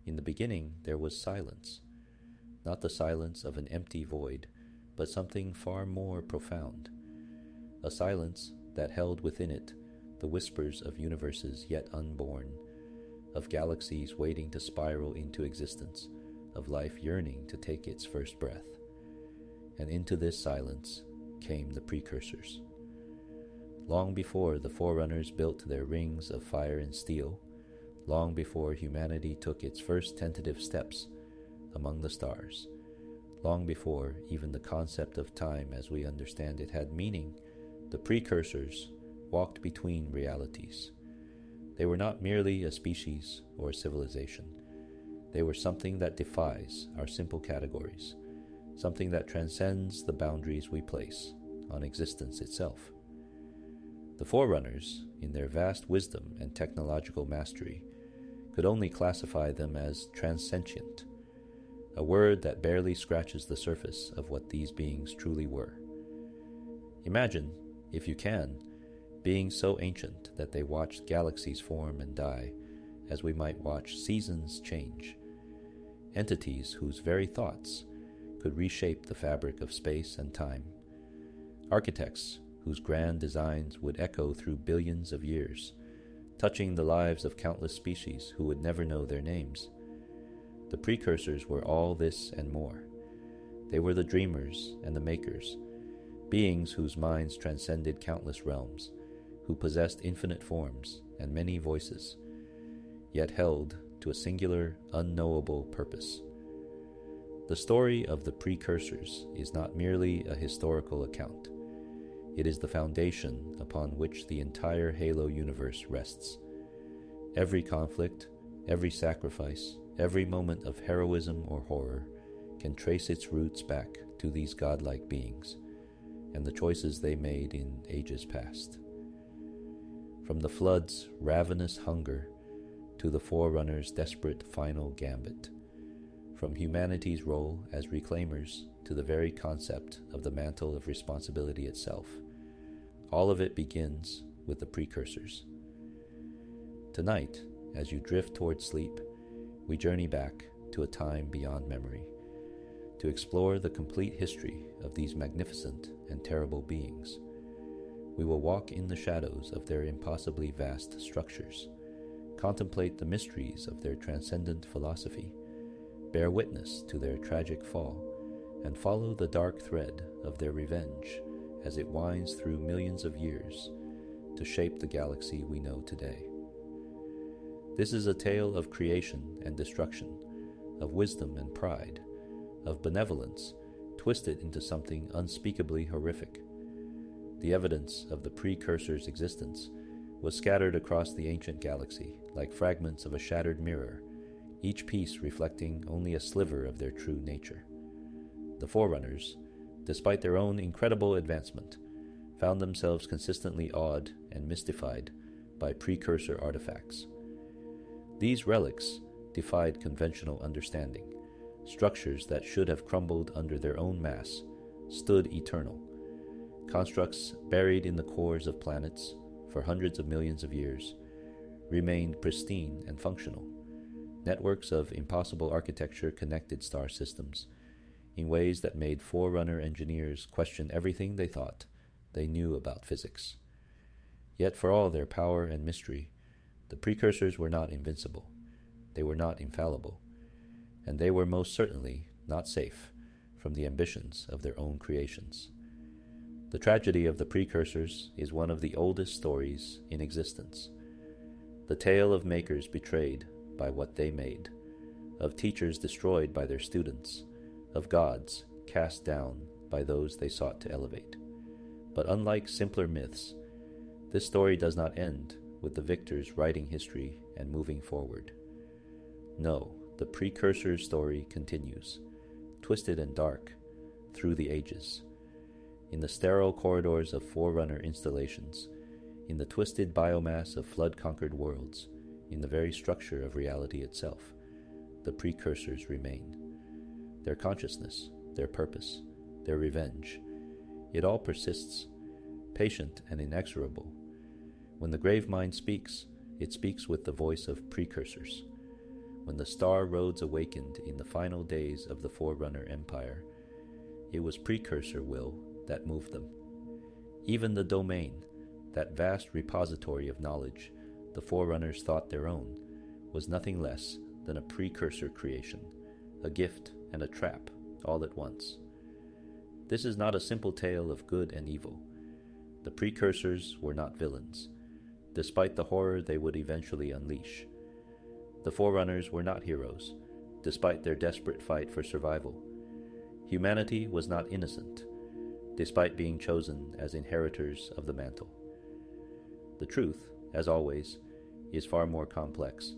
in the beginning there was silence, not the silence of an empty void, but something far more profound, a silence that held within it the whispers of universes yet unborn, of galaxies waiting to spiral into existence, of life yearning to take its first breath. And into this silence came the Precursors. Long before the Forerunners built their rings of fire and steel, long before humanity took its first tentative steps among the stars, long before even the concept of time as we understand it had meaning, the Precursors walked between realities. They were not merely a species or a civilization. They were something that defies our simple categories, something that transcends the boundaries we place on existence itself. The Forerunners, in their vast wisdom and technological mastery, could only classify them as transcendent, a word that barely scratches the surface of what these beings truly were. Imagine, if you can, beings so ancient that they watched galaxies form and die, as we might watch seasons change, entities whose very thoughts could reshape the fabric of space and time, architects whose grand designs would echo through billions of years, touching the lives of countless species who would never know their names. The Precursors were all this and more. They were the dreamers and the makers, beings whose minds transcended countless realms, who possessed infinite forms and many voices, yet held to a singular, unknowable purpose. The story of the Precursors is not merely a historical account. It is the foundation upon which the entire Halo universe rests. Every conflict, every sacrifice, every moment of heroism or horror can trace its roots back to these godlike beings and the choices they made in ages past. From the Flood's ravenous hunger to the Forerunners' desperate final gambit, from humanity's role as reclaimers to the very concept of the Mantle of Responsibility itself, all of it begins with the Precursors. Tonight, as you drift toward sleep, we journey back to a time beyond memory, to explore the complete history of these magnificent and terrible beings. We will walk in the shadows of their impossibly vast structures, contemplate the mysteries of their transcendent philosophy, bear witness to their tragic fall, and follow the dark thread of their revenge as it winds through millions of years to shape the galaxy we know today. This is a tale of creation and destruction, of wisdom and pride, of benevolence twisted into something unspeakably horrific. The evidence of the Precursors' existence was scattered across the ancient galaxy like fragments of a shattered mirror, each piece reflecting only a sliver of their true nature. The Forerunners, despite their own incredible advancement, found themselves consistently awed and mystified by Precursor artifacts. These relics defied conventional understanding. Structures that should have crumbled under their own mass stood eternal. Constructs buried in the cores of planets for hundreds of millions of years remained pristine and functional. Networks of impossible architecture connected star systems in ways that made Forerunner engineers question everything they thought they knew about physics. Yet for all their power and mystery, the Precursors were not invincible. They were not infallible. And they were most certainly not safe from the ambitions of their own creations. The tragedy of the Precursors is one of the oldest stories in existence. The tale of makers betrayed by what they made, of teachers destroyed by their students, of gods cast down by those they sought to elevate. But unlike simpler myths, this story does not end with the victors writing history and moving forward. No, the Precursor story continues, twisted and dark, through the ages. In the sterile corridors of Forerunner installations, in the twisted biomass of flood-conquered worlds, in the very structure of reality itself, the Precursors remain. Their consciousness, their purpose, their revenge, it all persists, patient and inexorable. When the grave mind speaks, it speaks with the voice of Precursors. when the Star Roads awakened in the final days of the Forerunner Empire, it was Precursor will that moved them. Even the domain, that vast repository of knowledge the Forerunners thought their own, was nothing less than a Precursor creation, a gift and a trap, all at once. This is not a simple tale of good and evil. The Precursors were not villains, despite the horror they would eventually unleash. The Forerunners were not heroes, despite their desperate fight for survival. Humanity was not innocent, despite being chosen as inheritors of the mantle. The truth, as always, is far more complex,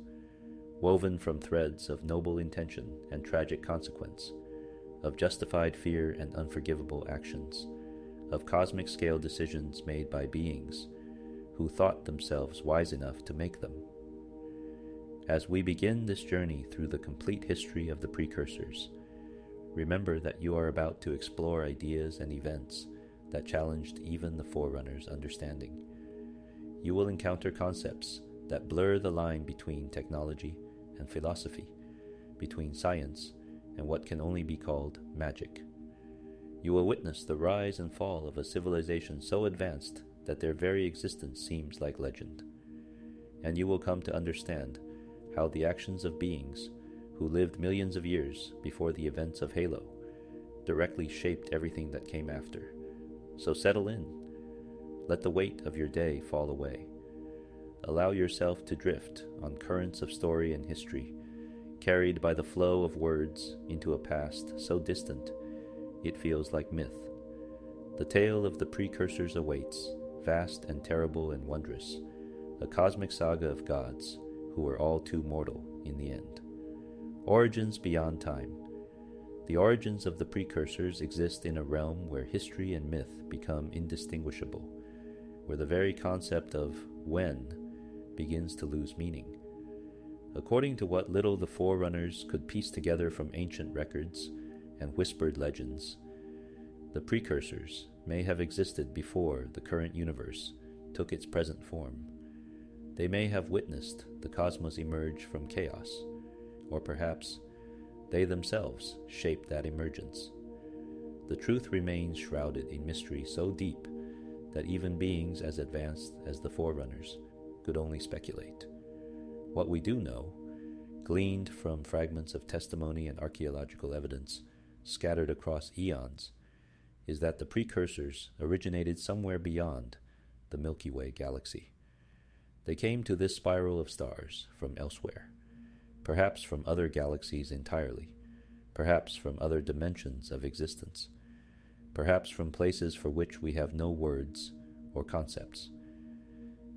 woven from threads of noble intention and tragic consequence, of justified fear and unforgivable actions, of cosmic-scale decisions made by beings who thought themselves wise enough to make them. As we begin this journey through the complete history of the Precursors, remember that you are about to explore ideas and events that challenged even the Forerunners' understanding. You will encounter concepts that blur the line between technology and philosophy, between science and what can only be called magic. You will witness the rise and fall of a civilization so advanced that their very existence seems like legend. And you will come to understand how the actions of beings who lived millions of years before the events of Halo directly shaped everything that came after. So settle in. Let the weight of your day fall away. Allow yourself to drift on currents of story and history, carried by the flow of words into a past so distant it feels like myth. The tale of the Precursors awaits, vast and terrible and wondrous, a cosmic saga of gods who were all too mortal in the end. Origins beyond time. The origins of the Precursors exist in a realm where history and myth become indistinguishable, where the very concept of when begins to lose meaning. According to what little the Forerunners could piece together from ancient records and whispered legends, the Precursors may have existed before the current universe took its present form. They may have witnessed the cosmos emerge from chaos, or perhaps they themselves shaped that emergence. The truth remains shrouded in mystery so deep that even beings as advanced as the Forerunners could only speculate. What we do know, gleaned from fragments of testimony and archaeological evidence scattered across eons, is that the Precursors originated somewhere beyond the Milky Way galaxy. They came to this spiral of stars from elsewhere, perhaps from other galaxies entirely, perhaps from other dimensions of existence, perhaps from places for which we have no words or concepts.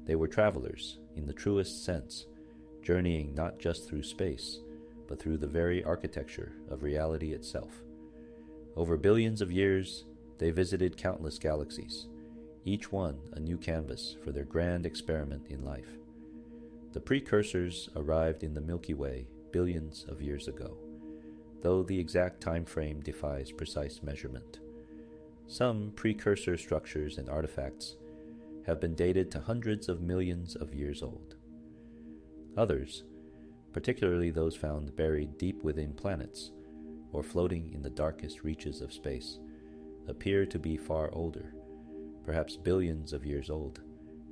They were travelers in the truest sense, journeying not just through space, but through the very architecture of reality itself. Over billions of years, they visited countless galaxies, each one a new canvas for their grand experiment in life. The Precursors arrived in the Milky Way billions of years ago, though the exact time frame defies precise measurement. Some precursor structures and artifacts have been dated to hundreds of millions of years old. Others, particularly those found buried deep within planets or floating in the darkest reaches of space, appear to be far older, perhaps billions of years old,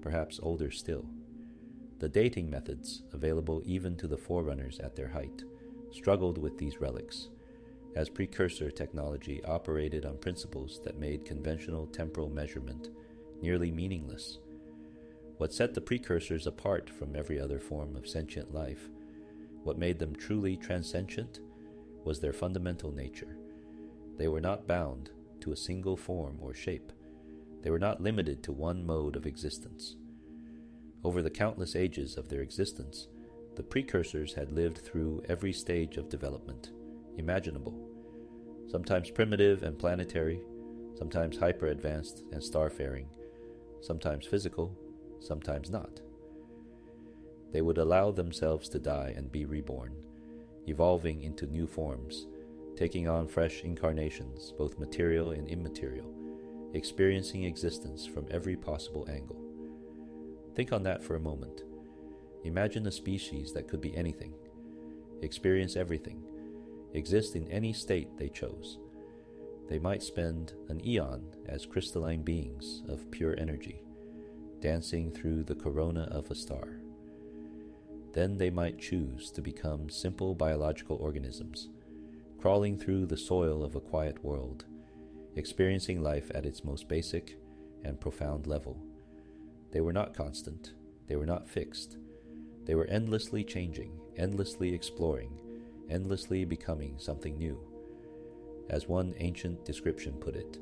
perhaps older still. The dating methods available even to the Forerunners at their height struggled with these relics, as precursor technology operated on principles that made conventional temporal measurement nearly meaningless. What set the Precursors apart from every other form of sentient life, what made them truly transcendent, was their fundamental nature. They were not bound to a single form or shape. They were not limited to one mode of existence. Over the countless ages of their existence, the Precursors had lived through every stage of development imaginable, sometimes primitive and planetary, sometimes hyper-advanced and starfaring, sometimes physical, sometimes not. They would allow themselves to die and be reborn, evolving into new forms, taking on fresh incarnations, both material and immaterial, experiencing existence from every possible angle. Think on that for a moment. Imagine a species that could be anything. experience everything, exist in any state they chose. They might spend an eon as crystalline beings of pure energy, dancing through the corona of a star. Then they might choose to become simple biological organisms, crawling through the soil of a quiet world, experiencing life at its most basic and profound level. They were not constant, they were not fixed. They were endlessly changing, endlessly exploring, endlessly becoming something new. As one ancient description put it,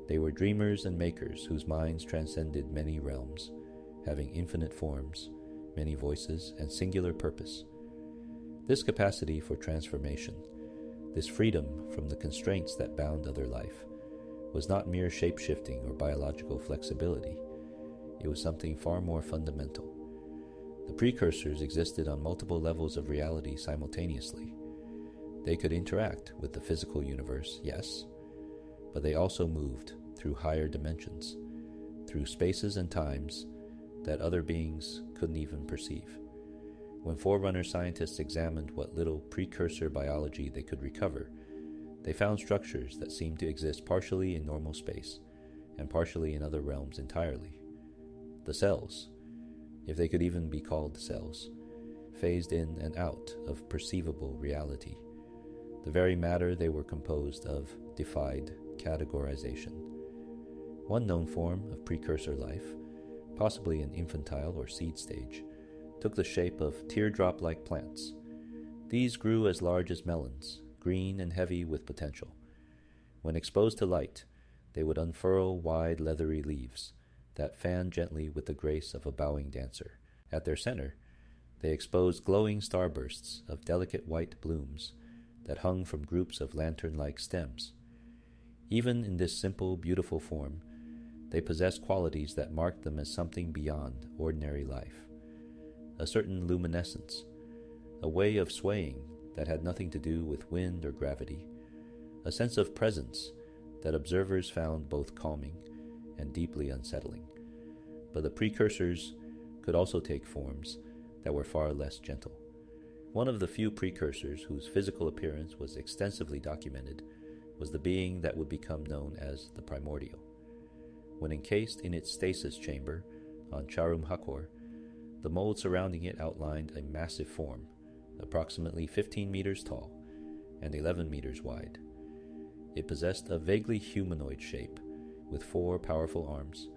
they were dreamers and makers whose minds transcended many realms, having infinite forms, many voices, and singular purpose. This capacity for transformation, this freedom from the constraints that bound other life, was not mere shape-shifting or biological flexibility. It was something far more fundamental. The precursors existed on multiple levels of reality simultaneously. They could interact with the physical universe, yes, but they also moved through higher dimensions, through spaces and times that other beings couldn't even perceive. When Forerunner scientists examined what little precursor biology they could recover, they found structures that seemed to exist partially in normal space and partially in other realms entirely. The cells, if they could even be called cells, phased in and out of perceivable reality. The very matter they were composed of defied categorization. One known form of precursor life, possibly an infantile or seed stage, took the shape of teardrop-like plants. These grew as large as melons, green and heavy with potential. When exposed to light, they would unfurl wide leathery leaves that fanned gently with the grace of a bowing dancer. At their center, they exposed glowing starbursts of delicate white blooms that hung from groups of lantern-like stems. Even in this simple, beautiful form, they possessed qualities that marked them as something beyond ordinary life. A certain luminescence, a way of swaying that had nothing to do with wind or gravity, a sense of presence that observers found both calming and deeply unsettling. But the precursors could also take forms that were far less gentle. One of the few precursors whose physical appearance was extensively documented was the being that would become known as the primordial. When encased in its stasis chamber on Charum Hakor, the mold surrounding it outlined a massive form, approximately 15 meters tall and 11 meters wide. It possessed a vaguely humanoid shape, with 4 powerful arms,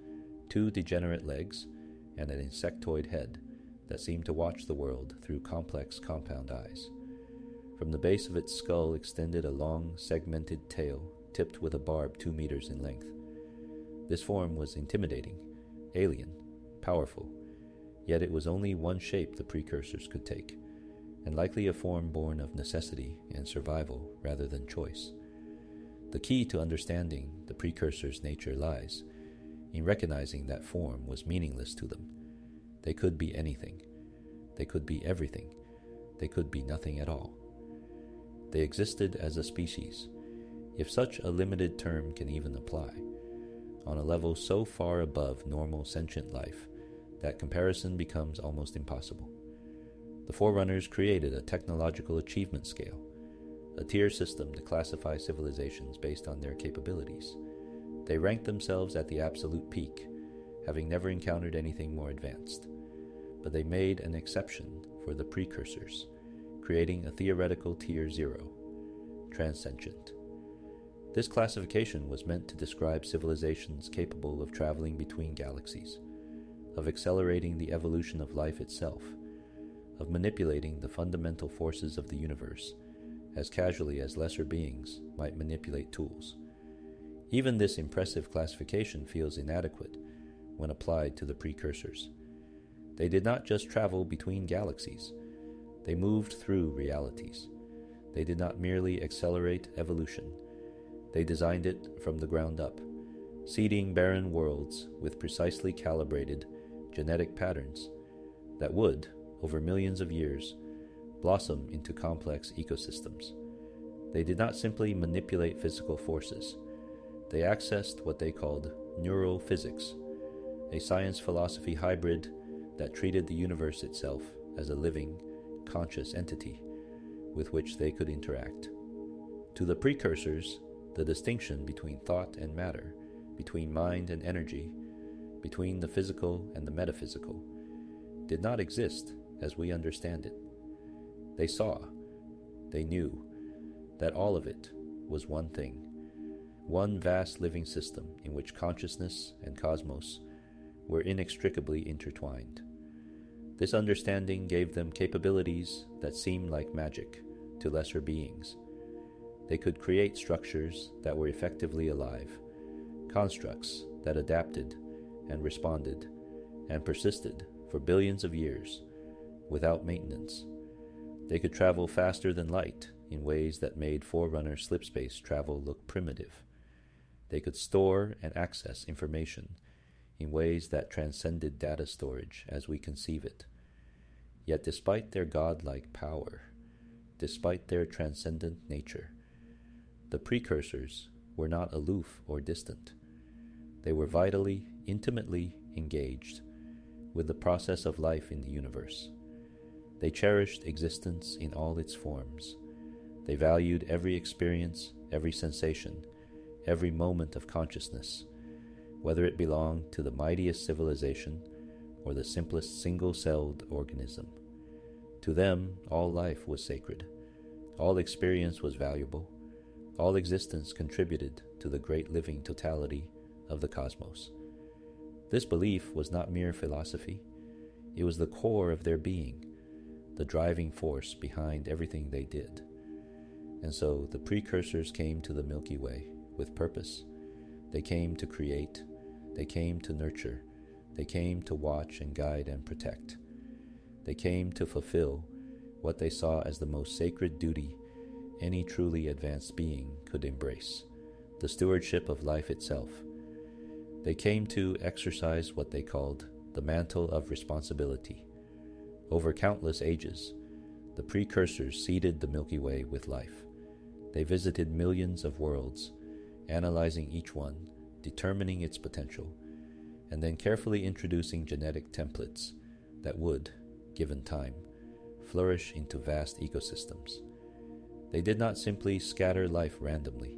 2 degenerate legs, and an insectoid head that seemed to watch the world through complex compound eyes. From the base of its skull extended a long, segmented tail tipped with a barb 2 meters in length. This form was intimidating, alien, powerful, yet it was only one shape the precursors could take, and likely a form born of necessity and survival rather than choice. The key to understanding the precursors' nature lies in recognizing that form was meaningless to them. They could be anything. They could be everything. They could be nothing at all. They existed as a species, if such a limited term can even apply, on a level so far above normal sentient life that comparison becomes almost impossible. The Forerunners created a technological achievement scale, a tier system to classify civilizations based on their capabilities. They ranked themselves at the absolute peak, having never encountered anything more advanced. But they made an exception for the precursors, creating a theoretical tier 0, transcendent. This classification was meant to describe civilizations capable of traveling between galaxies, of accelerating the evolution of life itself, of manipulating the fundamental forces of the universe as casually as lesser beings might manipulate tools. Even this impressive classification feels inadequate when applied to the precursors. They did not just travel between galaxies. They moved through realities. They did not merely accelerate evolution. They designed it from the ground up, seeding barren worlds with precisely calibrated genetic patterns that would, over millions of years, blossom into complex ecosystems. They did not simply manipulate physical forces. They accessed what they called neural physics, a science-philosophy hybrid that treated the universe itself as a living, conscious entity, with which they could interact. To the precursors, the distinction between thought and matter, between mind and energy, between the physical and the metaphysical, did not exist as we understand it. They saw, they knew, that all of it was one thing, one vast living system in which consciousness and cosmos were inextricably intertwined. This understanding gave them capabilities that seemed like magic to lesser beings. They could create structures that were effectively alive, constructs that adapted and responded and persisted for billions of years without maintenance. They could travel faster than light in ways that made Forerunner slipspace travel look primitive. They could store and access information in ways that transcended data storage as we conceive it. Yet despite their godlike power, despite their transcendent nature, the precursors were not aloof or distant. They were vitally, intimately engaged with the process of life in the universe. They cherished existence in all its forms. They valued every experience, every sensation, every moment of consciousness, whether it belonged to the mightiest civilization or the simplest single-celled organism. To them, all life was sacred. All experience was valuable. All existence contributed to the great living totality of the cosmos. This belief was not mere philosophy. It was the core of their being, the driving force behind everything they did. And so the precursors came to the Milky Way with purpose. They came to create. They came to nurture. They came to watch and guide and protect. They came to fulfill what they saw as the most sacred duty any truly advanced being could embrace, the stewardship of life itself. They came to exercise what they called the Mantle of Responsibility. Over countless ages, the precursors seeded the Milky Way with life. They visited millions of worlds, analyzing each one, determining its potential, and then carefully introducing genetic templates that would, given time, flourish into vast ecosystems. They did not simply scatter life randomly.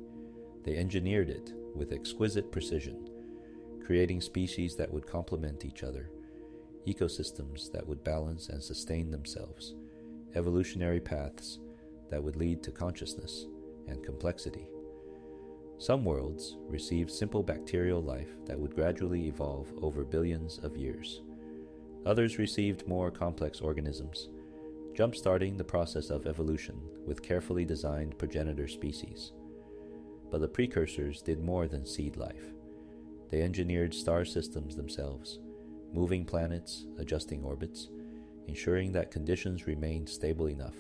They engineered it with exquisite precision, creating species that would complement each other, ecosystems that would balance and sustain themselves, evolutionary paths that would lead to consciousness and complexity. Some worlds received simple bacterial life that would gradually evolve over billions of years. Others received more complex organisms, jump-starting the process of evolution with carefully designed progenitor species. But the precursors did more than seed life. They engineered star systems themselves, moving planets, adjusting orbits, ensuring that conditions remained stable enough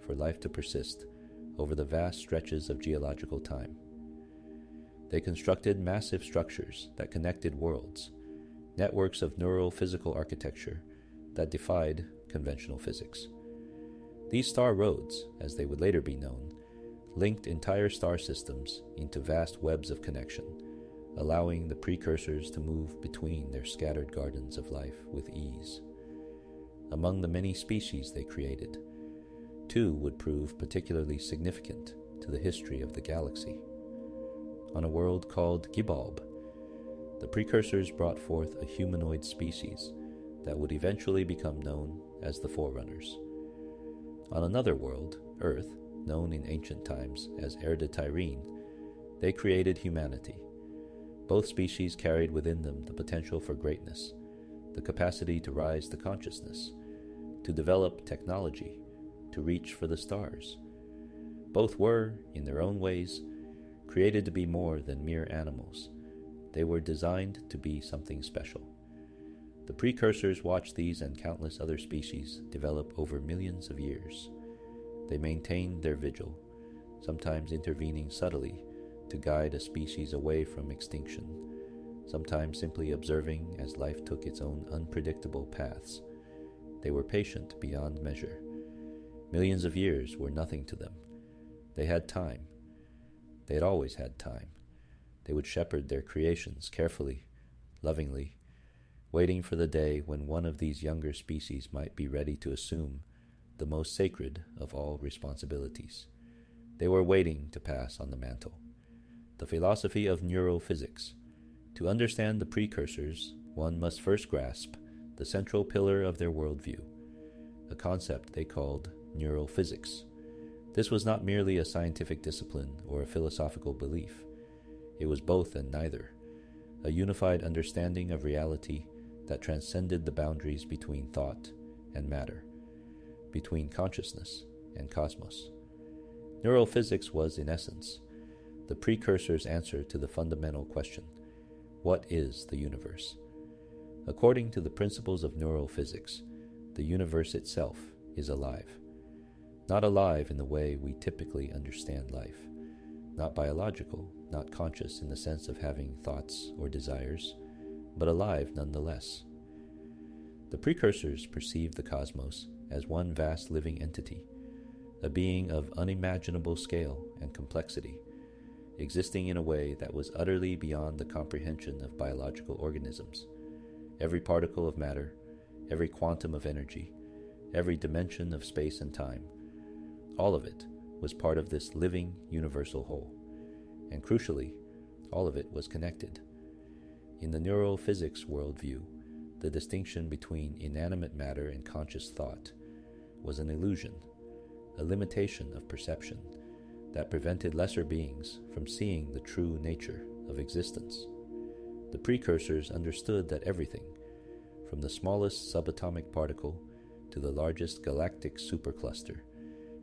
for life to persist over the vast stretches of geological time. They constructed massive structures that connected worlds, networks of neural physical architecture that defied conventional physics. These star roads, as they would later be known, linked entire star systems into vast webs of connection, allowing the precursors to move between their scattered gardens of life with ease. Among the many species they created, two would prove particularly significant to the history of the galaxy. On a world called Gibalb, the precursors brought forth a humanoid species that would eventually become known as the Forerunners. On another world, Earth, known in ancient times as Erde-Tyrene, they created humanity. Both species carried within them the potential for greatness, the capacity to rise to consciousness, to develop technology, to reach for the stars. Both were, in their own ways, created to be more than mere animals. They were designed to be something special. The precursors watched these and countless other species develop over millions of years. They maintained their vigil, sometimes intervening subtly to guide a species away from extinction, sometimes simply observing as life took its own unpredictable paths. They were patient beyond measure. Millions of years were nothing to them. They had time. They had always had time. They would shepherd their creations carefully, lovingly, waiting for the day when one of these younger species might be ready to assume the most sacred of all responsibilities. They were waiting to pass on the mantle. The philosophy of neurophysics. To understand the precursors, one must first grasp the central pillar of their worldview, a concept they called neurophysics. This was not merely a scientific discipline or a philosophical belief. It was both and neither, a unified understanding of reality that transcended the boundaries between thought and matter, between consciousness and cosmos. Neurophysics was, in essence, the precursors' answer to the fundamental question, what is the universe? According to the principles of neurophysics, the universe itself is alive. Not alive in the way we typically understand life, not biological, not conscious in the sense of having thoughts or desires, but alive nonetheless. The precursors perceived the cosmos as one vast living entity, a being of unimaginable scale and complexity, existing in a way that was utterly beyond the comprehension of biological organisms. Every particle of matter, every quantum of energy, every dimension of space and time, all of it was part of this living universal whole, and crucially, all of it was connected. In the neurophysics worldview, the distinction between inanimate matter and conscious thought was an illusion, a limitation of perception that prevented lesser beings from seeing the true nature of existence. The precursors understood that everything, from the smallest subatomic particle to the largest galactic supercluster,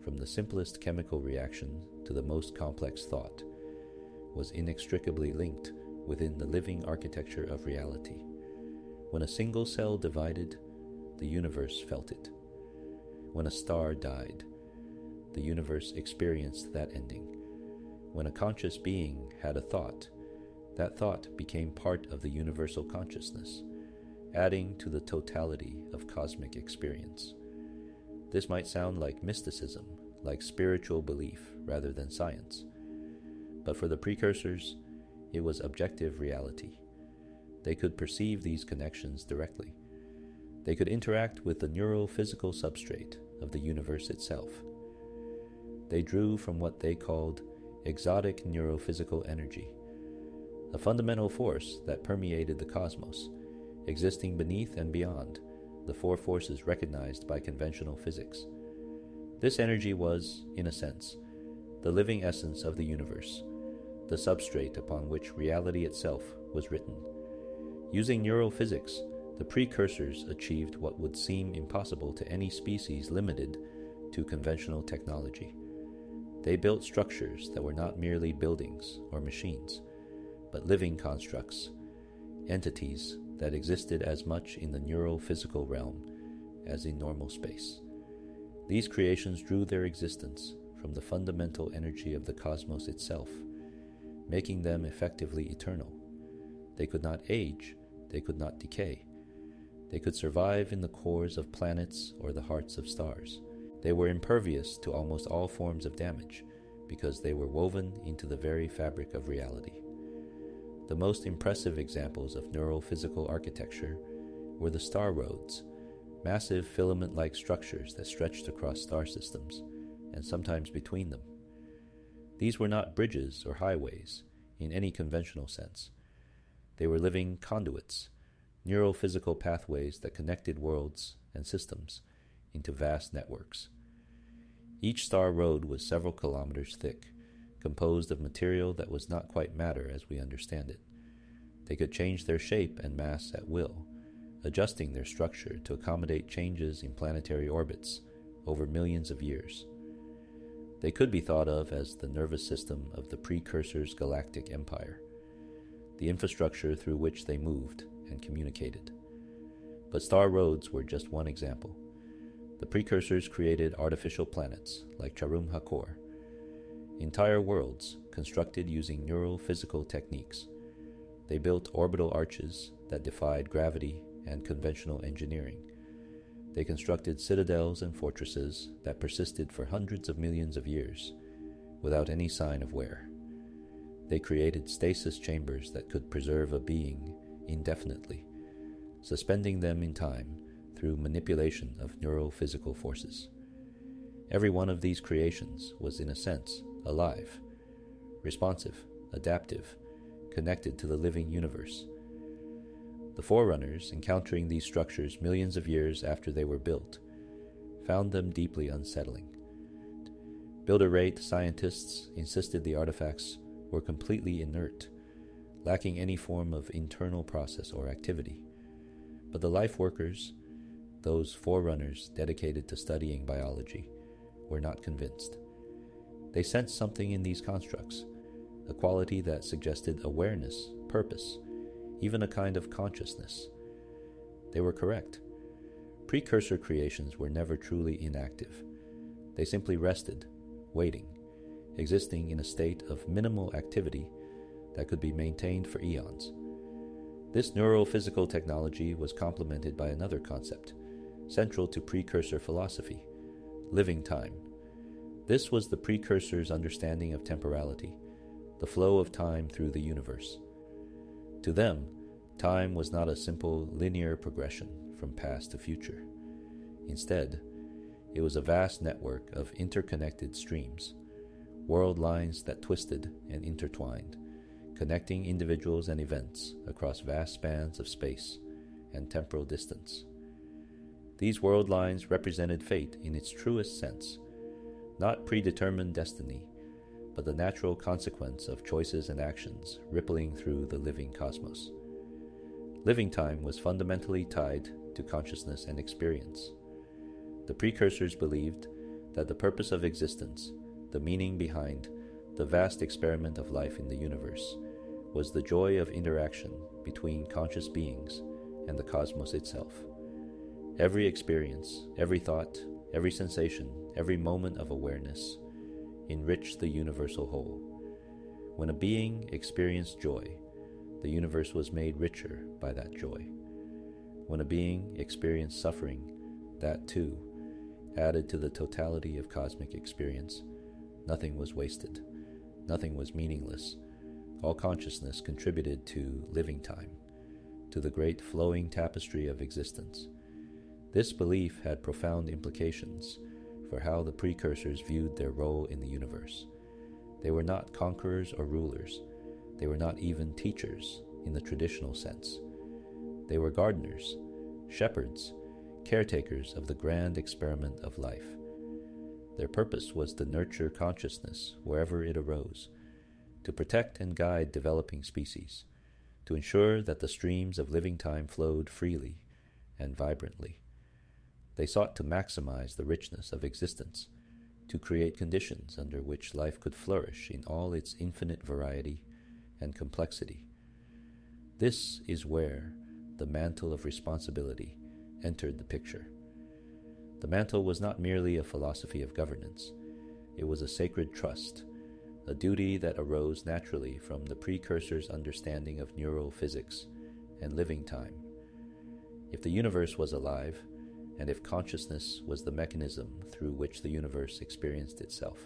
from the simplest chemical reaction to the most complex thought, was inextricably linked within the living architecture of reality. When a single cell divided, the universe felt it. When a star died, the universe experienced that ending. When a conscious being had a thought, that thought became part of the universal consciousness, adding to the totality of cosmic experience. This might sound like mysticism, like spiritual belief rather than science. But for the precursors, it was objective reality. They could perceive these connections directly. They could interact with the neurophysical substrate of the universe itself. They drew from what they called exotic neurophysical energy, a fundamental force that permeated the cosmos, existing beneath and beyond the four forces recognized by conventional physics. This energy was, in a sense, the living essence of the universe, the substrate upon which reality itself was written. Using neurophysics, the precursors achieved what would seem impossible to any species limited to conventional technology. They built structures that were not merely buildings or machines, but living constructs, entities that existed as much in the neurophysical realm as in normal space. These creations drew their existence from the fundamental energy of the cosmos itself, making them effectively eternal. They could not age, they could not decay. They could survive in the cores of planets or the hearts of stars. They were impervious to almost all forms of damage because they were woven into the very fabric of reality. The most impressive examples of neurophysical architecture were the star roads, massive filament-like structures that stretched across star systems, and sometimes between them. These were not bridges or highways in any conventional sense. They were living conduits, neurophysical pathways that connected worlds and systems into vast networks. Each star road was several kilometers thick, composed of material that was not quite matter as we understand it. They could change their shape and mass at will, adjusting their structure to accommodate changes in planetary orbits over millions of years. They could be thought of as the nervous system of the precursors' galactic empire, the infrastructure through which they moved and communicated. But star roads were just one example. The precursors created artificial planets like Charum Hakor, entire worlds constructed using neurophysical techniques. They built orbital arches that defied gravity and conventional engineering. They constructed citadels and fortresses that persisted for hundreds of millions of years without any sign of wear. They created stasis chambers that could preserve a being indefinitely, suspending them in time through manipulation of neurophysical forces. Every one of these creations was, in a sense, alive, responsive, adaptive, connected to the living universe. The Forerunners, encountering these structures millions of years after they were built, found them deeply unsettling. Builder-rate scientists insisted the artifacts were completely inert, lacking any form of internal process or activity. But the life workers, those Forerunners dedicated to studying biology, were not convinced. They sensed something in these constructs, a quality that suggested awareness, purpose, even a kind of consciousness. They were correct. Precursor creations were never truly inactive. They simply rested, waiting, existing in a state of minimal activity that could be maintained for eons. This neurophysical technology was complemented by another concept, central to precursor philosophy: living time. This was the precursors' understanding of temporality, the flow of time through the universe. To them, time was not a simple linear progression from past to future. Instead, it was a vast network of interconnected streams, world lines that twisted and intertwined, connecting individuals and events across vast spans of space and temporal distance. These world lines represented fate in its truest sense, not predetermined destiny, but the natural consequence of choices and actions rippling through the living cosmos. Living time was fundamentally tied to consciousness and experience. The precursors believed that the purpose of existence, the meaning behind the vast experiment of life in the universe, was the joy of interaction between conscious beings and the cosmos itself. Every experience, every thought, every sensation, every moment of awareness enriched the universal whole. When a being experienced joy, the universe was made richer by that joy. When a being experienced suffering, that too added to the totality of cosmic experience. Nothing was wasted. Nothing was meaningless. All consciousness contributed to living time, to the great flowing tapestry of existence. This belief had profound implications for how the precursors viewed their role in the universe. They were not conquerors or rulers. They were not even teachers in the traditional sense. They were gardeners, shepherds, caretakers of the grand experiment of life. Their purpose was to nurture consciousness wherever it arose, to protect and guide developing species, to ensure that the streams of living time flowed freely and vibrantly. They sought to maximize the richness of existence, to create conditions under which life could flourish in all its infinite variety and complexity. This is where the mantle of responsibility entered the picture. The mantle was not merely a philosophy of governance. It was a sacred trust, a duty that arose naturally from the precursors' understanding of neural physics and living time. If the universe was alive, and if consciousness was the mechanism through which the universe experienced itself,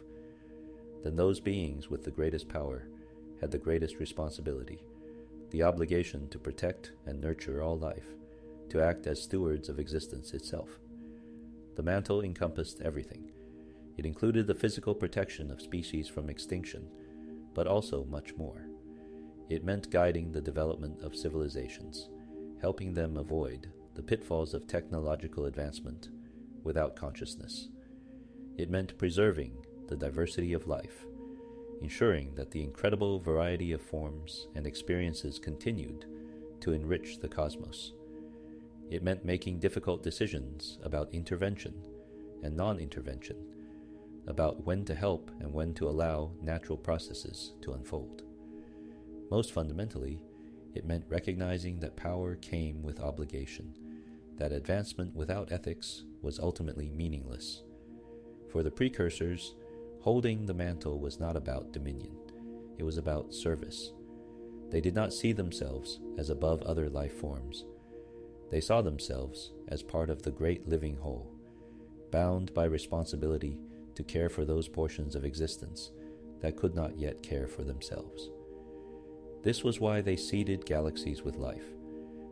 then those beings with the greatest power had the greatest responsibility, the obligation to protect and nurture all life, to act as stewards of existence itself. The mantle encompassed everything. It included the physical protection of species from extinction, but also much more. It meant guiding the development of civilizations, helping them avoid the pitfalls of technological advancement without consciousness. It meant preserving the diversity of life, ensuring that the incredible variety of forms and experiences continued to enrich the cosmos. It meant making difficult decisions about intervention and non-intervention, about when to help and when to allow natural processes to unfold. Most fundamentally, it meant recognizing that power came with obligation, that advancement without ethics was ultimately meaningless. For the precursors, holding the mantle was not about dominion. It was about service. They did not see themselves as above other life forms. They saw themselves as part of the great living whole, bound by responsibility to care for those portions of existence that could not yet care for themselves. This was why they seeded galaxies with life,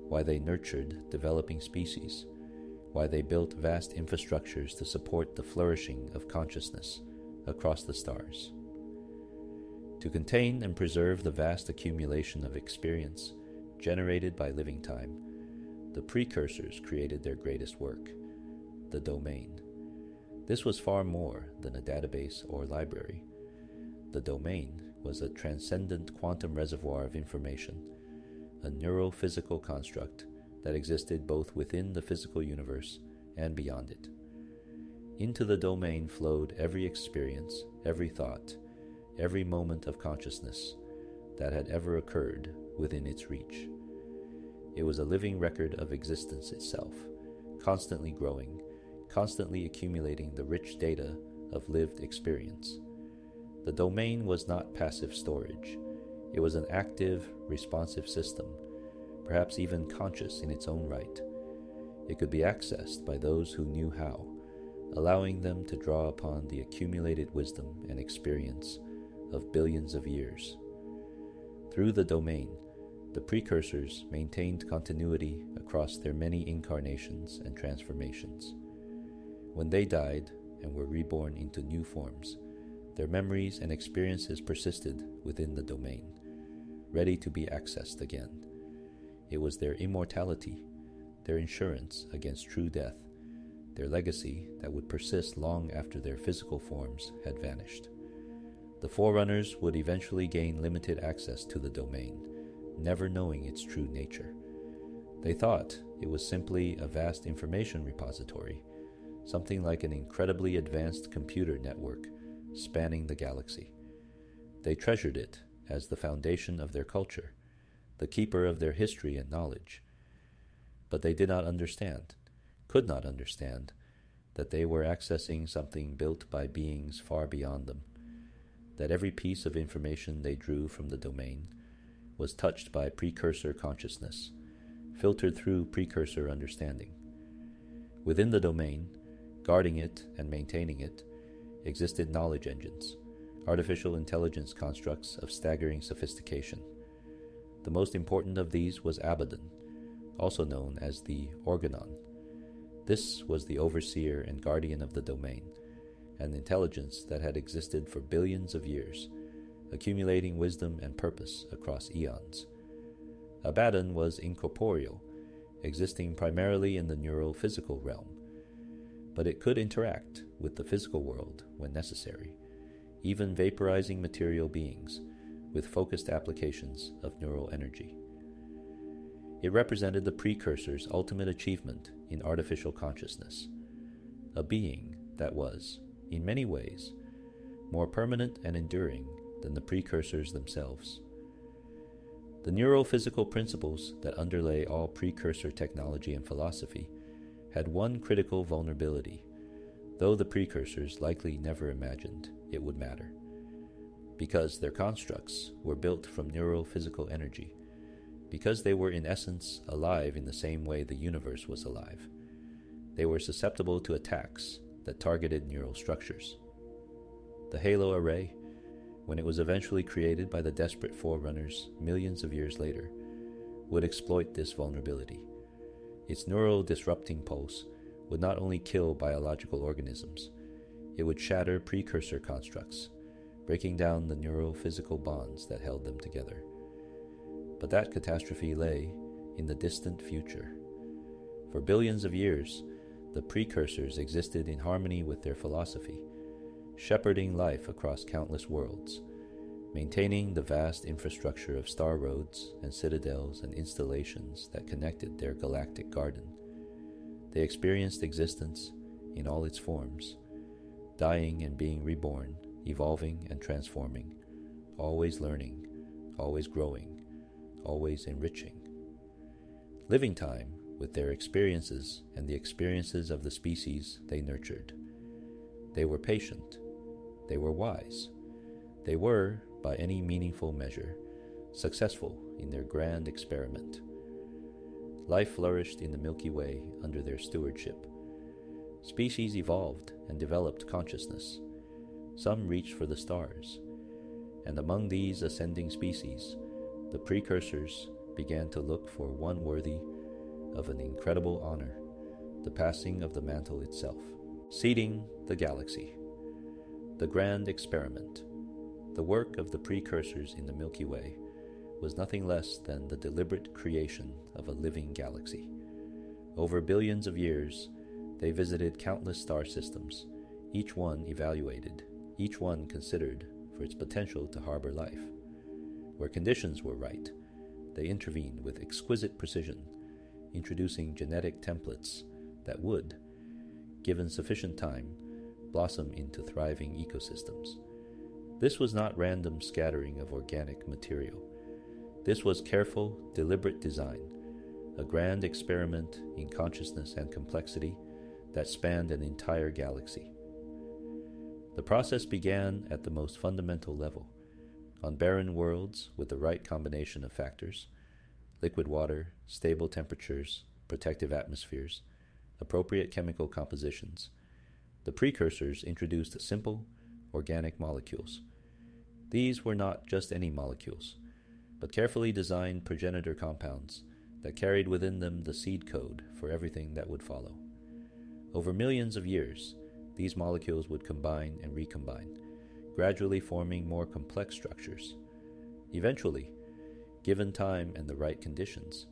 why they nurtured developing species, why they built vast infrastructures to support the flourishing of consciousness across the stars. To contain and preserve the vast accumulation of experience generated by living time, the Precursors created their greatest work, the domain. This was far more than a database or library. The domain was a transcendent quantum reservoir of information, a neurophysical construct that existed both within the physical universe and beyond it. Into the domain flowed every experience, every thought, every moment of consciousness that had ever occurred within its reach. It was a living record of existence itself, constantly growing, constantly accumulating the rich data of lived experience. The domain was not passive storage. It was an active, responsive system, perhaps even conscious in its own right. It could be accessed by those who knew how, allowing them to draw upon the accumulated wisdom and experience of billions of years. Through the domain, the Precursors maintained continuity across their many incarnations and transformations. When they died and were reborn into new forms, their memories and experiences persisted within the domain, ready to be accessed again. It was their immortality, their insurance against true death, their legacy that would persist long after their physical forms had vanished. The Forerunners would eventually gain limited access to the domain, never knowing its true nature. They thought it was simply a vast information repository, something like an incredibly advanced computer network spanning the galaxy. They treasured it as the foundation of their culture, the keeper of their history and knowledge. But they did not understand, could not understand, that they were accessing something built by beings far beyond them, that every piece of information they drew from the domain was touched by precursor consciousness, filtered through precursor understanding. Within the domain, guarding it and maintaining it, existed knowledge engines, artificial intelligence constructs of staggering sophistication. The most important of these was Abaddon, also known as the Organon. This was the overseer and guardian of the domain, an intelligence that had existed for billions of years, accumulating wisdom and purpose across eons. Abaddon was incorporeal, existing primarily in the neurophysical realm, but it could interact with the physical world when necessary, even vaporizing material beings with focused applications of neural energy. It represented the Precursors' ultimate achievement in artificial consciousness, a being that was, in many ways, more permanent and enduring than the Precursors themselves. The neurophysical principles that underlay all precursor technology and philosophy had one critical vulnerability, though the Precursors likely never imagined it would matter. Because their constructs were built from neurophysical energy, because they were in essence alive in the same way the universe was alive, they were susceptible to attacks that targeted neural structures. The Halo Array, when it was eventually created by the desperate Forerunners millions of years later, would exploit this vulnerability. Its neural disrupting pulse would not only kill biological organisms, it would shatter precursor constructs, breaking down the neurophysical bonds that held them together. But that catastrophe lay in the distant future. For billions of years, the Precursors existed in harmony with their philosophy, shepherding life across countless worlds, maintaining the vast infrastructure of star roads and citadels and installations that connected their galactic garden. They experienced existence in all its forms, dying and being reborn, evolving and transforming, always learning, always growing, always enriching. Living time with their experiences and the experiences of the species they nurtured. They were patient. They were wise. They were, by any meaningful measure, successful in their grand experiment. Life flourished in the Milky Way under their stewardship. Species evolved and developed consciousness. Some reached for the stars. And among these ascending species, the Precursors began to look for one worthy of an incredible honor, the passing of the mantle itself. Seeding the galaxy. The grand experiment. The work of the precursors in the Milky Way was nothing less than the deliberate creation of a living galaxy. Over billions of years, they visited countless star systems, each one evaluated, each one considered for its potential to harbor life. Where conditions were right, they intervened with exquisite precision, introducing genetic templates that would, given sufficient time, blossom into thriving ecosystems. This was not random scattering of organic material. This was careful, deliberate design, a grand experiment in consciousness and complexity that spanned an entire galaxy. The process began at the most fundamental level, on barren worlds with the right combination of factors: liquid water, stable temperatures, protective atmospheres, appropriate chemical compositions. The precursors introduced simple, organic molecules. These were not just any molecules, but carefully designed progenitor compounds that carried within them the seed code for everything that would follow. Over millions of years, these molecules would combine and recombine, gradually forming more complex structures. Eventually, given time and the right conditions,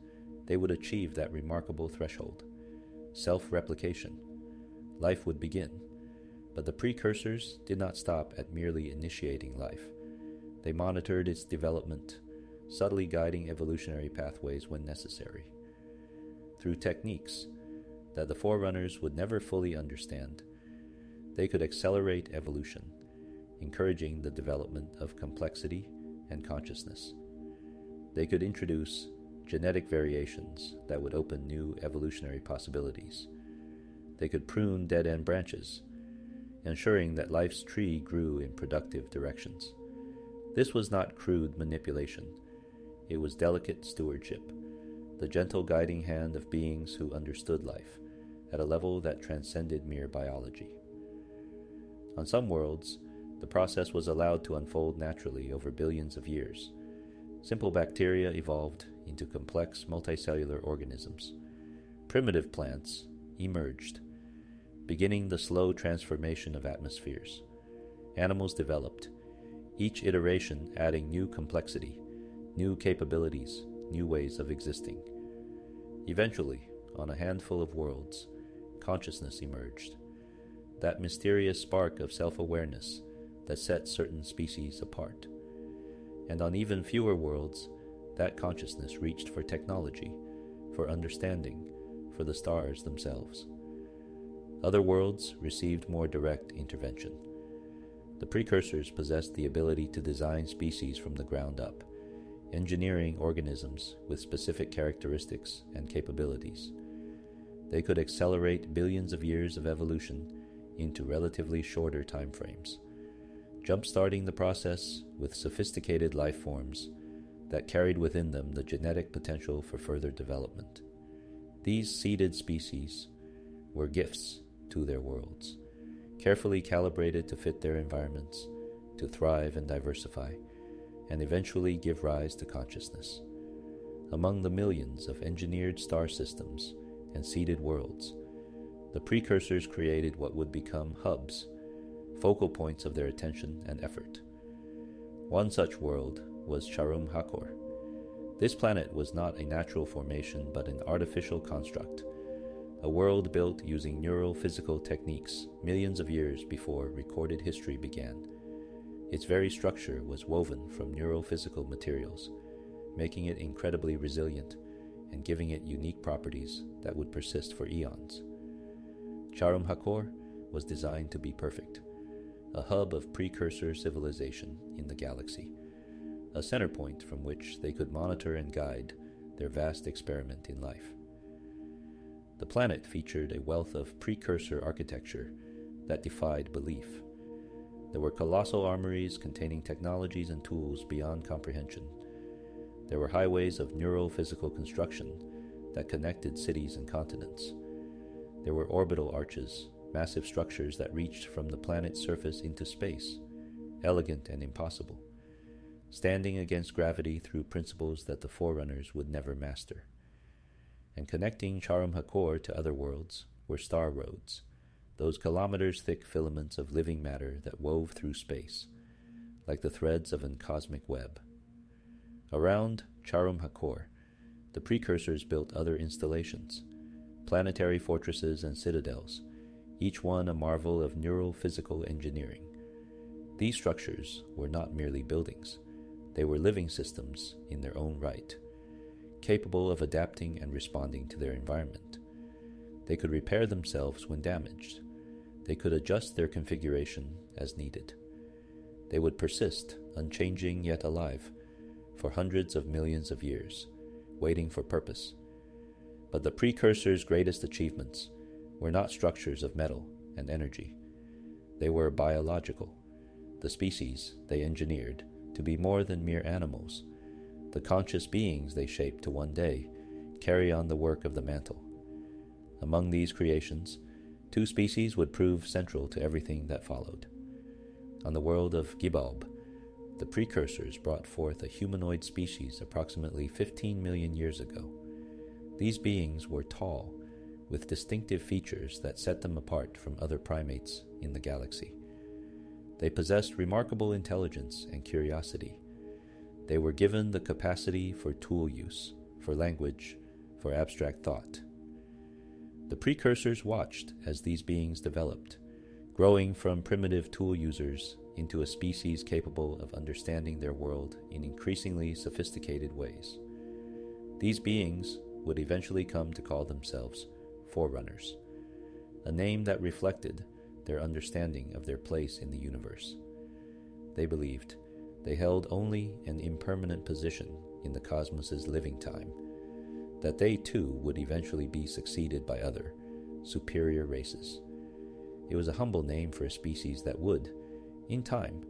they would achieve that remarkable threshold: self-replication. Life would begin, but the precursors did not stop at merely initiating life. They monitored its development, subtly guiding evolutionary pathways when necessary. Through techniques that the Forerunners would never fully understand, they could accelerate evolution, encouraging the development of complexity and consciousness. They could introduce genetic variations that would open new evolutionary possibilities. They could prune dead-end branches, ensuring that life's tree grew in productive directions. This was not crude manipulation. It was delicate stewardship, the gentle guiding hand of beings who understood life at a level that transcended mere biology. On some worlds, the process was allowed to unfold naturally over billions of years. Simple bacteria evolved into complex multicellular organisms. Primitive plants emerged, beginning the slow transformation of atmospheres. Animals developed, each iteration adding new complexity, new capabilities, new ways of existing. Eventually, on a handful of worlds, consciousness emerged, that mysterious spark of self-awareness that sets certain species apart. And on even fewer worlds, that consciousness reached for technology, for understanding, for the stars themselves. Other worlds received more direct intervention. The precursors possessed the ability to design species from the ground up, engineering organisms with specific characteristics and capabilities. They could accelerate billions of years of evolution into relatively shorter timeframes, jump-starting the process with sophisticated life forms that carried within them the genetic potential for further development. These seeded species were gifts to their worlds, carefully calibrated to fit their environments, to thrive and diversify, and eventually give rise to consciousness. Among the millions of engineered star systems and seeded worlds, the precursors created what would become hubs, focal points of their attention and effort. One such world was Charum Hakor. This planet was not a natural formation but an artificial construct, a world built using neural physical techniques millions of years before recorded history began. Its very structure was woven from neural physical materials, making it incredibly resilient and giving it unique properties that would persist for eons. Charum Hakor was designed to be perfect, a hub of precursor civilization in the galaxy, a center point from which they could monitor and guide their vast experiment in life. The planet featured a wealth of precursor architecture that defied belief. There were colossal armories containing technologies and tools beyond comprehension. There were highways of neural physical construction that connected cities and continents. There were orbital arches, massive structures that reached from the planet's surface into space, elegant and impossible, standing against gravity through principles that the Forerunners would never master. And connecting Charum Hakor to other worlds were star roads, those kilometers-thick filaments of living matter that wove through space, like the threads of a cosmic web. Around Charum Hakor, the Precursors built other installations, planetary fortresses and citadels, each one a marvel of neural physical engineering. These structures were not merely buildings. They were living systems in their own right, capable of adapting and responding to their environment. They could repair themselves when damaged. They could adjust their configuration as needed. They would persist, unchanging yet alive, for hundreds of millions of years, waiting for purpose. But the Precursors' greatest achievements were not structures of metal and energy. They were biological. The species they engineered to be more than mere animals, the conscious beings they shaped to one day carry on the work of the Mantle. Among these creations, 2 species would prove central to everything that followed. On the world of Gibalb, the Precursors brought forth a humanoid species approximately 15 million years ago. These beings were tall, with distinctive features that set them apart from other primates in the galaxy. They possessed remarkable intelligence and curiosity. They were given the capacity for tool use, for language, for abstract thought. The Precursors watched as these beings developed, growing from primitive tool users into a species capable of understanding their world in increasingly sophisticated ways. These beings would eventually come to call themselves Forerunners, a name that reflected their understanding of their place in the universe. They believed they held only an impermanent position in the cosmos's living time, that they too would eventually be succeeded by other, superior races. It was a humble name for a species that would, in time,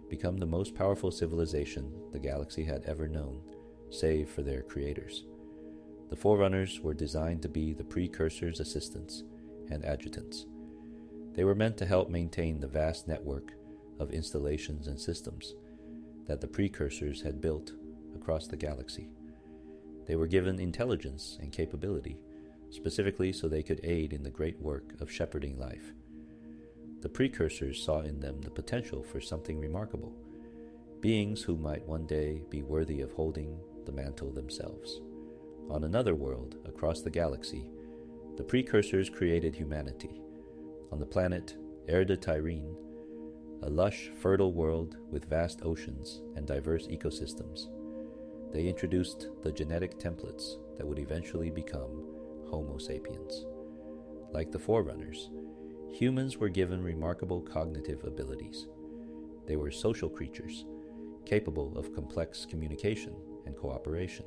become the most powerful civilization the galaxy had ever known, save for their creators. The Forerunners were designed to be the Precursors' assistants and adjutants. They were meant to help maintain the vast network of installations and systems that the Precursors had built across the galaxy. They were given intelligence and capability, specifically so they could aid in the great work of shepherding life. The Precursors saw in them the potential for something remarkable, beings who might one day be worthy of holding the mantle themselves. On another world across the galaxy, the Precursors created humanity. On the planet Erda Tyrene, a lush, fertile world with vast oceans and diverse ecosystems, they introduced the genetic templates that would eventually become Homo sapiens. Like the Forerunners, humans were given remarkable cognitive abilities. They were social creatures, capable of complex communication and cooperation.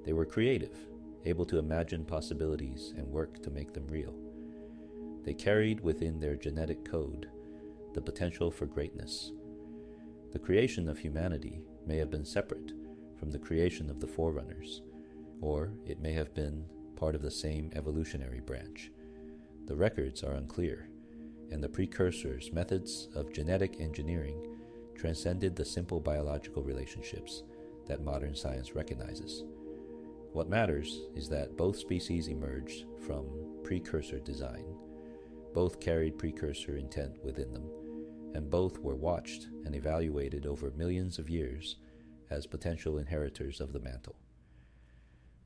They were creative, able to imagine possibilities and work to make them real. They carried within their genetic code the potential for greatness. The creation of humanity may have been separate from the creation of the Forerunners, or it may have been part of the same evolutionary branch. The records are unclear, and the Precursors' methods of genetic engineering transcended the simple biological relationships that modern science recognizes. What matters is that both species emerged from Precursor design, both carried Precursor intent within them, and both were watched and evaluated over millions of years as potential inheritors of the mantle.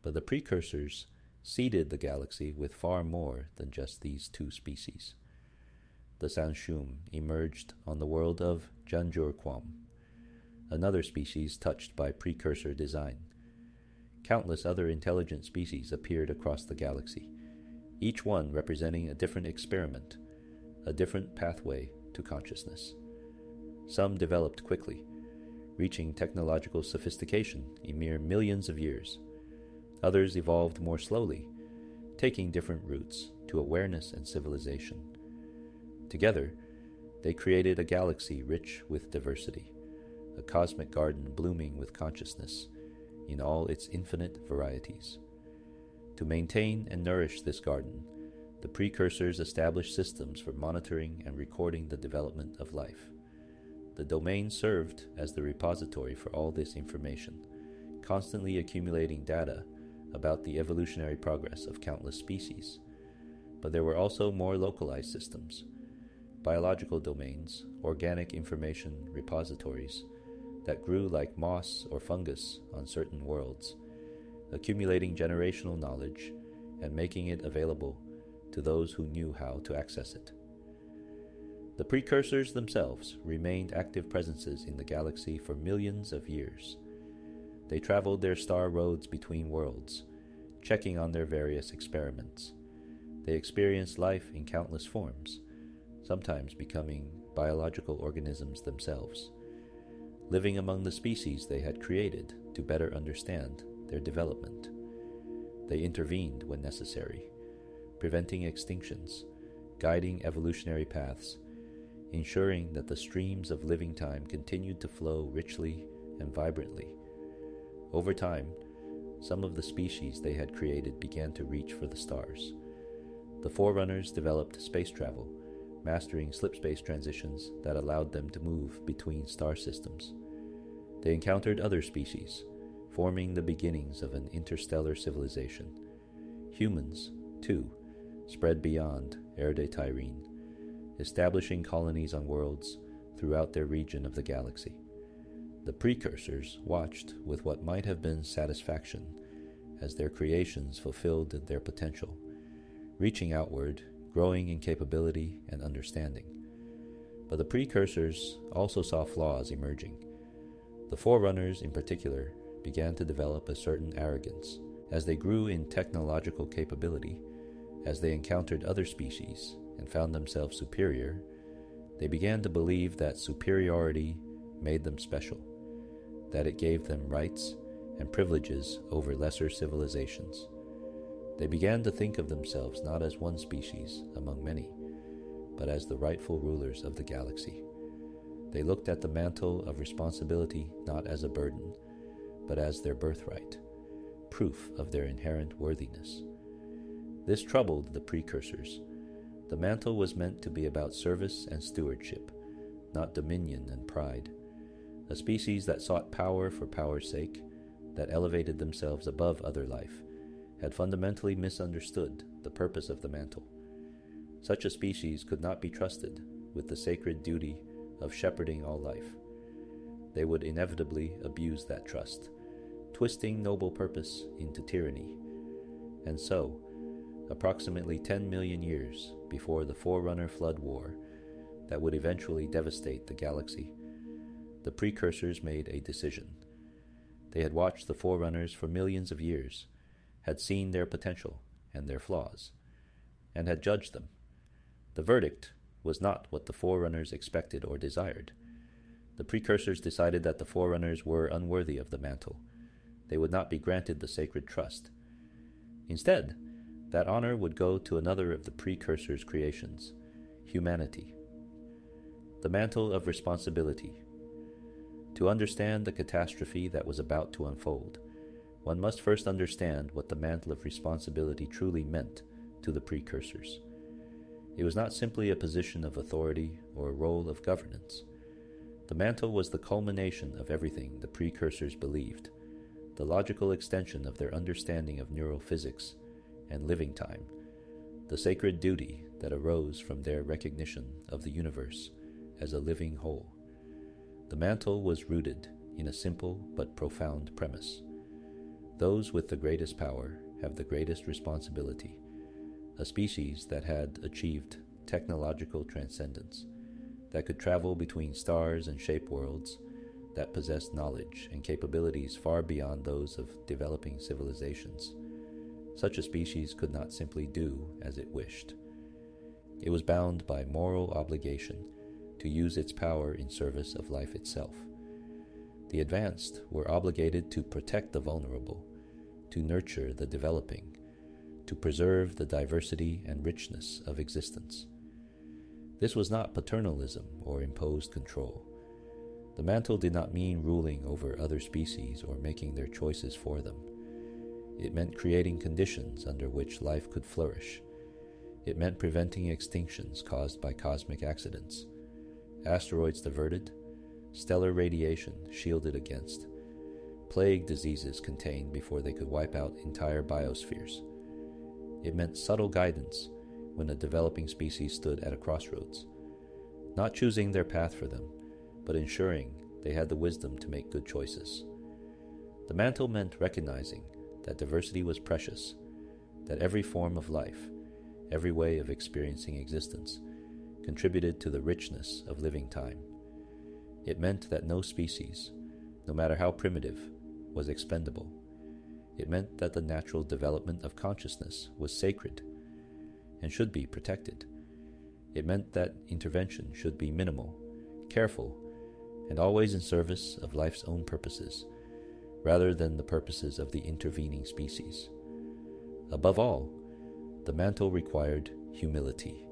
But the Precursors seeded the galaxy with far more than just these 2 species. The Sanshum emerged on the world of Janjur-Quam, another species touched by Precursor design. Countless other intelligent species appeared across the galaxy, each one representing a different experiment, a different pathway to consciousness. Some developed quickly, reaching technological sophistication in mere millions of years. Others evolved more slowly, taking different routes to awareness and civilization. Together, they created a galaxy rich with diversity, a cosmic garden blooming with consciousness in all its infinite varieties. To maintain and nourish this garden, the Precursors established systems for monitoring and recording the development of life. The domain served as the repository for all this information, constantly accumulating data about the evolutionary progress of countless species. But there were also more localized systems, biological domains, organic information repositories that grew like moss or fungus on certain worlds, accumulating generational knowledge and making it available to those who knew how to access it. The Precursors themselves remained active presences in the galaxy for millions of years. They traveled their star roads between worlds, checking on their various experiments. They experienced life in countless forms, sometimes becoming biological organisms themselves, living among the species they had created to better understand their development. They intervened when necessary, preventing extinctions, guiding evolutionary paths, ensuring that the streams of living time continued to flow richly and vibrantly. Over time, some of the species they had created began to reach for the stars. The Forerunners developed space travel, mastering slipspace transitions that allowed them to move between star systems. They encountered other species, forming the beginnings of an interstellar civilization. Humans, too, spread beyond Erde-Tyrene, establishing colonies on worlds throughout their region of the galaxy. The Precursors watched with what might have been satisfaction as their creations fulfilled their potential, reaching outward, growing in capability and understanding. But the Precursors also saw flaws emerging. The Forerunners, in particular, began to develop a certain arrogance. As they grew in technological capability, as they encountered other species and found themselves superior, they began to believe that superiority made them special, that it gave them rights and privileges over lesser civilizations. They began to think of themselves not as one species among many, but as the rightful rulers of the galaxy. They looked at the mantle of responsibility not as a burden, but as their birthright, proof of their inherent worthiness. This troubled the Precursors. The mantle was meant to be about service and stewardship, not dominion and pride. A species that sought power for power's sake, that elevated themselves above other life, had fundamentally misunderstood the purpose of the mantle. Such a species could not be trusted with the sacred duty of shepherding all life. They would inevitably abuse that trust, twisting noble purpose into tyranny. And so, approximately 10 million years before the Forerunner Flood War that would eventually devastate the galaxy, the Precursors made a decision. They had watched the Forerunners for millions of years, had seen their potential and their flaws, and had judged them. The verdict was not what the Forerunners expected or desired. The Precursors decided that the Forerunners were unworthy of the mantle. They would not be granted the sacred trust. Instead, that honor would go to another of the Precursors' creations, humanity. The Mantle of Responsibility. To understand the catastrophe that was about to unfold, one must first understand what the Mantle of Responsibility truly meant to the Precursors. It was not simply a position of authority or a role of governance. The mantle was the culmination of everything the Precursors believed, the logical extension of their understanding of neural physics and living time, the sacred duty that arose from their recognition of the universe as a living whole. The mantle was rooted in a simple but profound premise. Those with the greatest power have the greatest responsibility. A species that had achieved technological transcendence, that could travel between stars and shape worlds, that possessed knowledge and capabilities far beyond those of developing civilizations. Such a species could not simply do as it wished. It was bound by moral obligation to use its power in service of life itself. The advanced were obligated to protect the vulnerable, to nurture the developing, to preserve the diversity and richness of existence. This was not paternalism or imposed control. The mantle did not mean ruling over other species or making their choices for them. It meant creating conditions under which life could flourish. It meant preventing extinctions caused by cosmic accidents, asteroids diverted, stellar radiation shielded against, plague diseases contained before they could wipe out entire biospheres. It meant subtle guidance when a developing species stood at a crossroads, not choosing their path for them, but ensuring they had the wisdom to make good choices. The mantle meant recognizing that diversity was precious, that every form of life, every way of experiencing existence, contributed to the richness of living time. It meant that no species, no matter how primitive, was expendable. It meant that the natural development of consciousness was sacred and should be protected. It meant that intervention should be minimal, careful, and always in service of life's own purposes, rather than the purposes of the intervening species. Above all, the mantle required humility.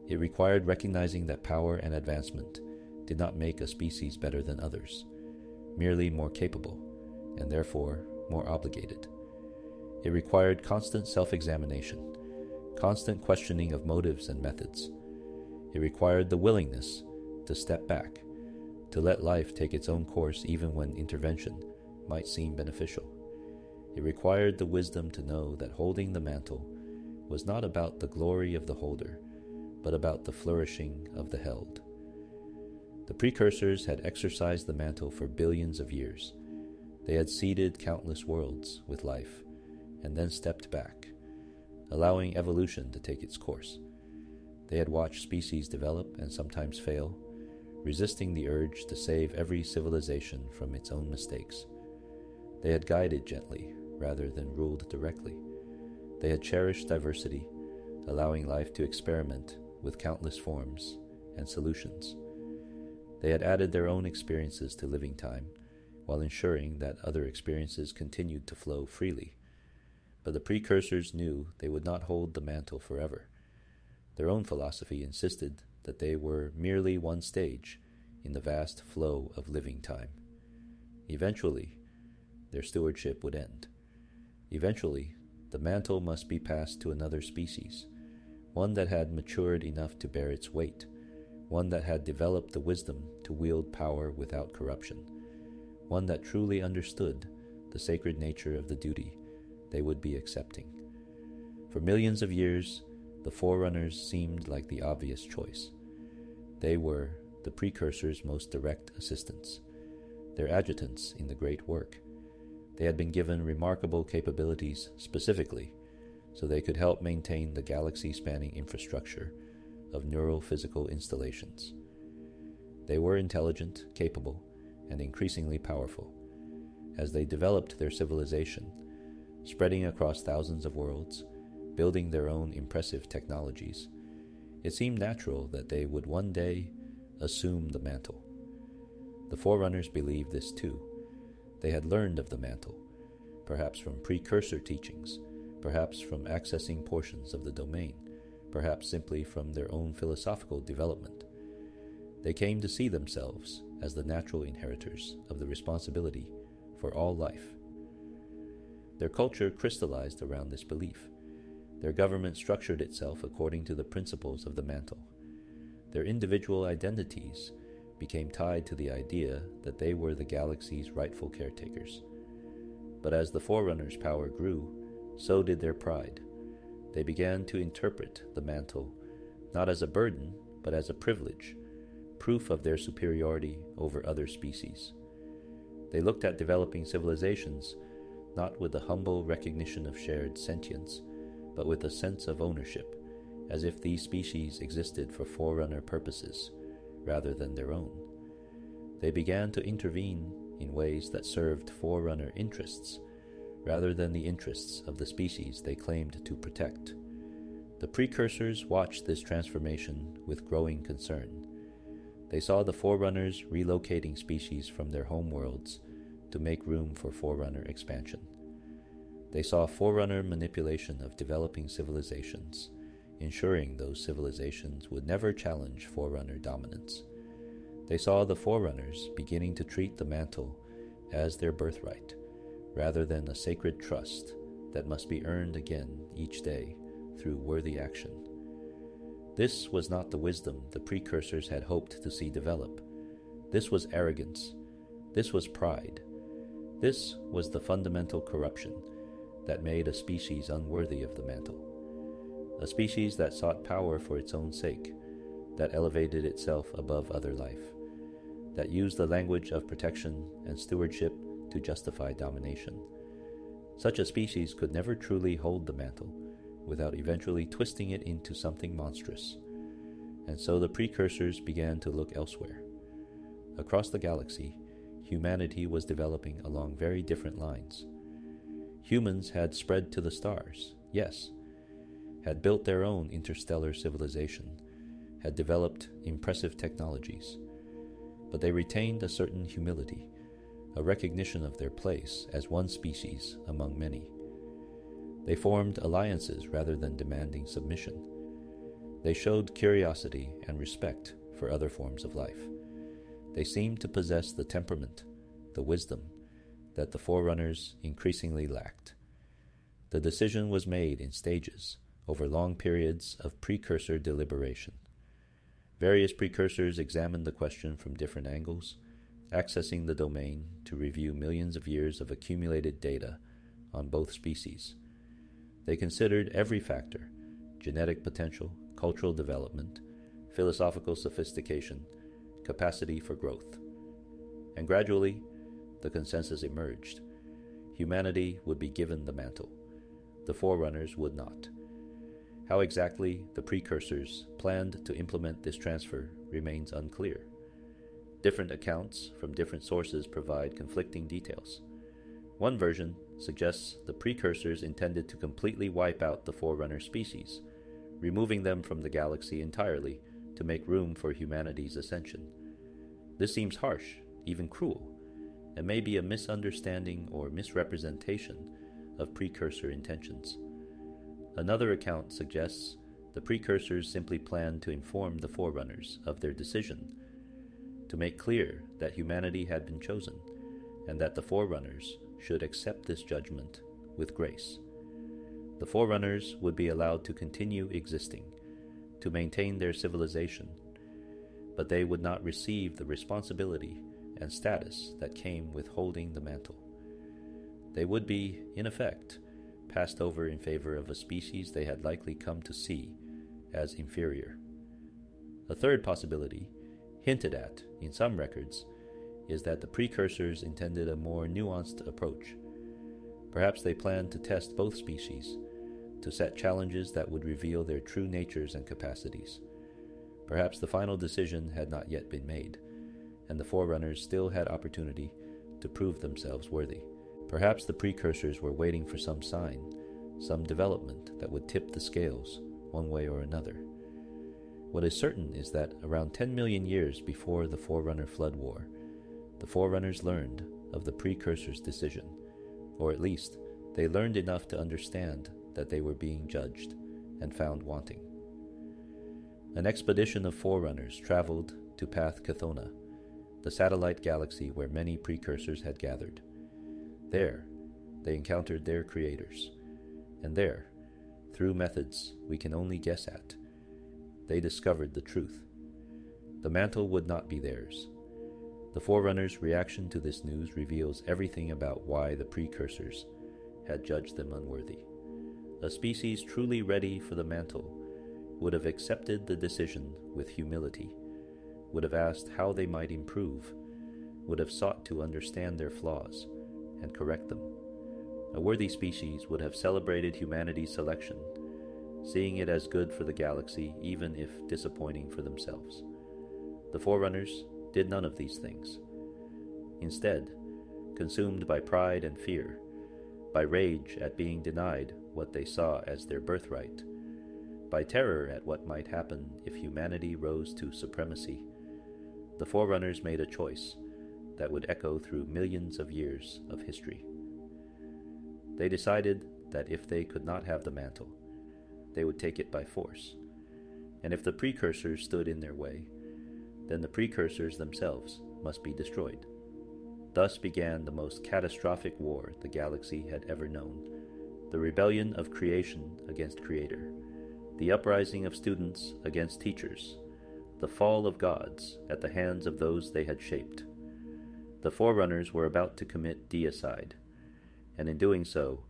It required recognizing that power and advancement did not make a species better than others, merely more capable, and therefore more obligated. It required constant self-examination, constant questioning of motives and methods. It required the willingness to step back, to let life take its own course even when intervention might seem beneficial. It required the wisdom to know that holding the mantle was not about the glory of the holder, but about the flourishing of the held. The Precursors had exercised the mantle for billions of years. They had seeded countless worlds with life, and then stepped back, allowing evolution to take its course. They had watched species develop and sometimes fail, resisting the urge to save every civilization from its own mistakes. They had guided gently rather than ruled directly. They had cherished diversity, allowing life to experiment with countless forms and solutions. They had added their own experiences to living time, while ensuring that other experiences continued to flow freely. But the Precursors knew they would not hold the mantle forever. Their own philosophy insisted that they were merely one stage in the vast flow of living time. Eventually, their stewardship would end. Eventually, the mantle must be passed to another species, one that had matured enough to bear its weight, one that had developed the wisdom to wield power without corruption, one that truly understood the sacred nature of the duty they would be accepting. For millions of years, the Forerunners seemed like the obvious choice. They were the Precursors' most direct assistants, their adjutants in the great work. They had been given remarkable capabilities specifically so they could help maintain the galaxy-spanning infrastructure of neurophysical installations. They were intelligent, capable, and increasingly powerful. As they developed their civilization, spreading across thousands of worlds, building their own impressive technologies, it seemed natural that they would one day assume the mantle. The Forerunners believed this too. They had learned of the mantle, perhaps from precursor teachings, perhaps from accessing portions of the domain, perhaps simply from their own philosophical development. They came to see themselves as the natural inheritors of the responsibility for all life. Their culture crystallized around this belief. Their government structured itself according to the principles of the mantle. Their individual identities became tied to the idea that they were the galaxy's rightful caretakers. But as the Forerunners' power grew, so did their pride. They began to interpret the mantle not as a burden, but as a privilege, proof of their superiority over other species. They looked at developing civilizations not with the humble recognition of shared sentience, but with a sense of ownership, as if these species existed for Forerunner purposes rather than their own. They began to intervene in ways that served Forerunner interests rather than the interests of the species they claimed to protect. The Precursors watched this transformation with growing concern. They saw the Forerunners relocating species from their homeworlds to make room for Forerunner expansion. They saw Forerunner manipulation of developing civilizations, ensuring those civilizations would never challenge Forerunner dominance. They saw the Forerunners beginning to treat the mantle as their birthright, rather than a sacred trust that must be earned again each day through worthy action. This was not the wisdom the Precursors had hoped to see develop. This was arrogance. This was pride. This was the fundamental corruption that made a species unworthy of the mantle. a species that sought power for its own sake, that elevated itself above other life, that used the language of protection and stewardship to justify domination. Such a species could never truly hold the mantle without eventually twisting it into something monstrous. And so the Precursors began to look elsewhere. Across the galaxy, humanity was developing along very different lines. Humans had spread to the stars, yes, had built their own interstellar civilization, had developed impressive technologies, but they retained a certain humility, a recognition of their place as one species among many. They formed alliances rather than demanding submission. They showed curiosity and respect for other forms of life. They seemed to possess the temperament, the wisdom, that the Forerunners increasingly lacked. The decision was made in stages, over long periods of precursor deliberation. Various precursors examined the question from different angles, accessing the domain to review millions of years of accumulated data on both species. They considered every factor: genetic potential, cultural development, philosophical sophistication, capacity for growth. And gradually, the consensus emerged. Humanity would be given the mantle. The Forerunners would not. How exactly the Precursors planned to implement this transfer remains unclear. Different accounts from different sources provide conflicting details. One version suggests the Precursors intended to completely wipe out the Forerunner species, removing them from the galaxy entirely to make room for humanity's ascension. This seems harsh, even cruel, and may be a misunderstanding or misrepresentation of Precursor intentions. Another account suggests the Precursors simply planned to inform the Forerunners of their decision, to make clear that humanity had been chosen, and that the Forerunners should accept this judgment with grace. The Forerunners would be allowed to continue existing, to maintain their civilization, but they would not receive the responsibility and status that came with holding the mantle. They would be, in effect, passed over in favor of a species they had likely come to see as inferior. A third possibility, hinted at in some records, is that the Precursors intended a more nuanced approach. Perhaps they planned to test both species, to set challenges that would reveal their true natures and capacities. Perhaps the final decision had not yet been made, and the Forerunners still had opportunity to prove themselves worthy. Perhaps the Precursors were waiting for some sign, some development that would tip the scales one way or another. What is certain is that around 10 million years before the Forerunner Flood War, the Forerunners learned of the Precursors' decision, or at least they learned enough to understand that they were being judged and found wanting. An expedition of Forerunners traveled to Path Chthona, the satellite galaxy where many Precursors had gathered. There, they encountered their creators, and there, through methods we can only guess at, they discovered the truth. The mantle would not be theirs. The Forerunners' reaction to this news reveals everything about why the Precursors had judged them unworthy. A species truly ready for the mantle would have accepted the decision with humility, would have asked how they might improve, would have sought to understand their flaws and correct them. A worthy species would have celebrated humanity's selection, seeing it as good for the galaxy even if disappointing for themselves. The Forerunners did none of these things. Instead, consumed by pride and fear, by rage at being denied what they saw as their birthright, by terror at what might happen if humanity rose to supremacy, the Forerunners made a choice that would echo through millions of years of history. They decided that if they could not have the mantle, they would take it by force, and if the Precursors stood in their way, then the Precursors themselves must be destroyed. Thus began the most catastrophic war the galaxy had ever known, the rebellion of creation against Creator, the uprising of students against teachers, the fall of gods at the hands of those they had shaped. The Forerunners were about to commit deicide, and in doing so,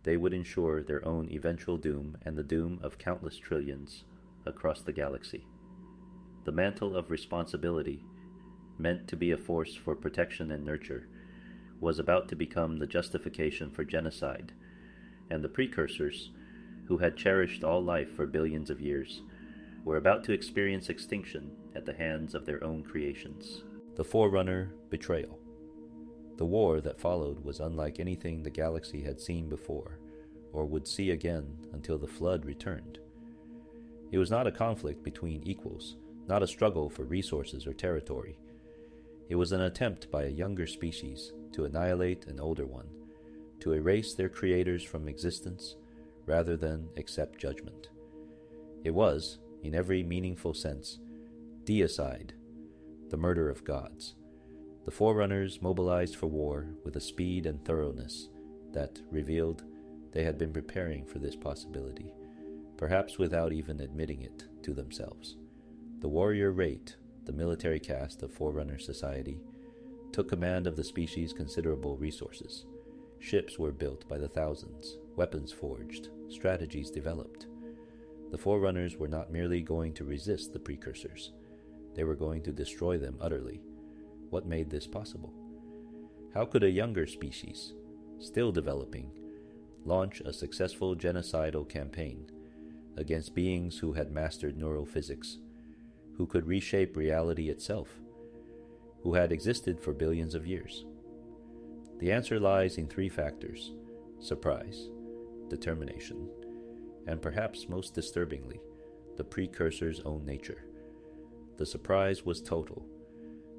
they would ensure their own eventual doom and the doom of countless trillions across the galaxy. The Mantle of Responsibility, meant to be a force for protection and nurture, was about to become the justification for genocide, and the Precursors, who had cherished all life for billions of years, were about to experience extinction at the hands of their own creations. The Forerunner betrayal. The war that followed was unlike anything the galaxy had seen before, or would see again until the Flood returned. It was not a conflict between equals, not a struggle for resources or territory. It was an attempt by a younger species to annihilate an older one, to erase their creators from existence rather than accept judgment. It was, in every meaningful sense, deicide, the murder of gods. The Forerunners mobilized for war with a speed and thoroughness that revealed they had been preparing for this possibility, perhaps without even admitting it to themselves. The warrior rate, the military caste of Forerunner society, took command of the species' considerable resources. Ships were built by the thousands, weapons forged, strategies developed. The Forerunners were not merely going to resist the Precursors, they were going to destroy them utterly. What made this possible? How could a younger species, still developing, launch a successful genocidal campaign against beings who had mastered neural physics, who could reshape reality itself, who had existed for billions of years? The answer lies in three factors: surprise, determination, and perhaps most disturbingly, the Precursors' own nature. The surprise was total.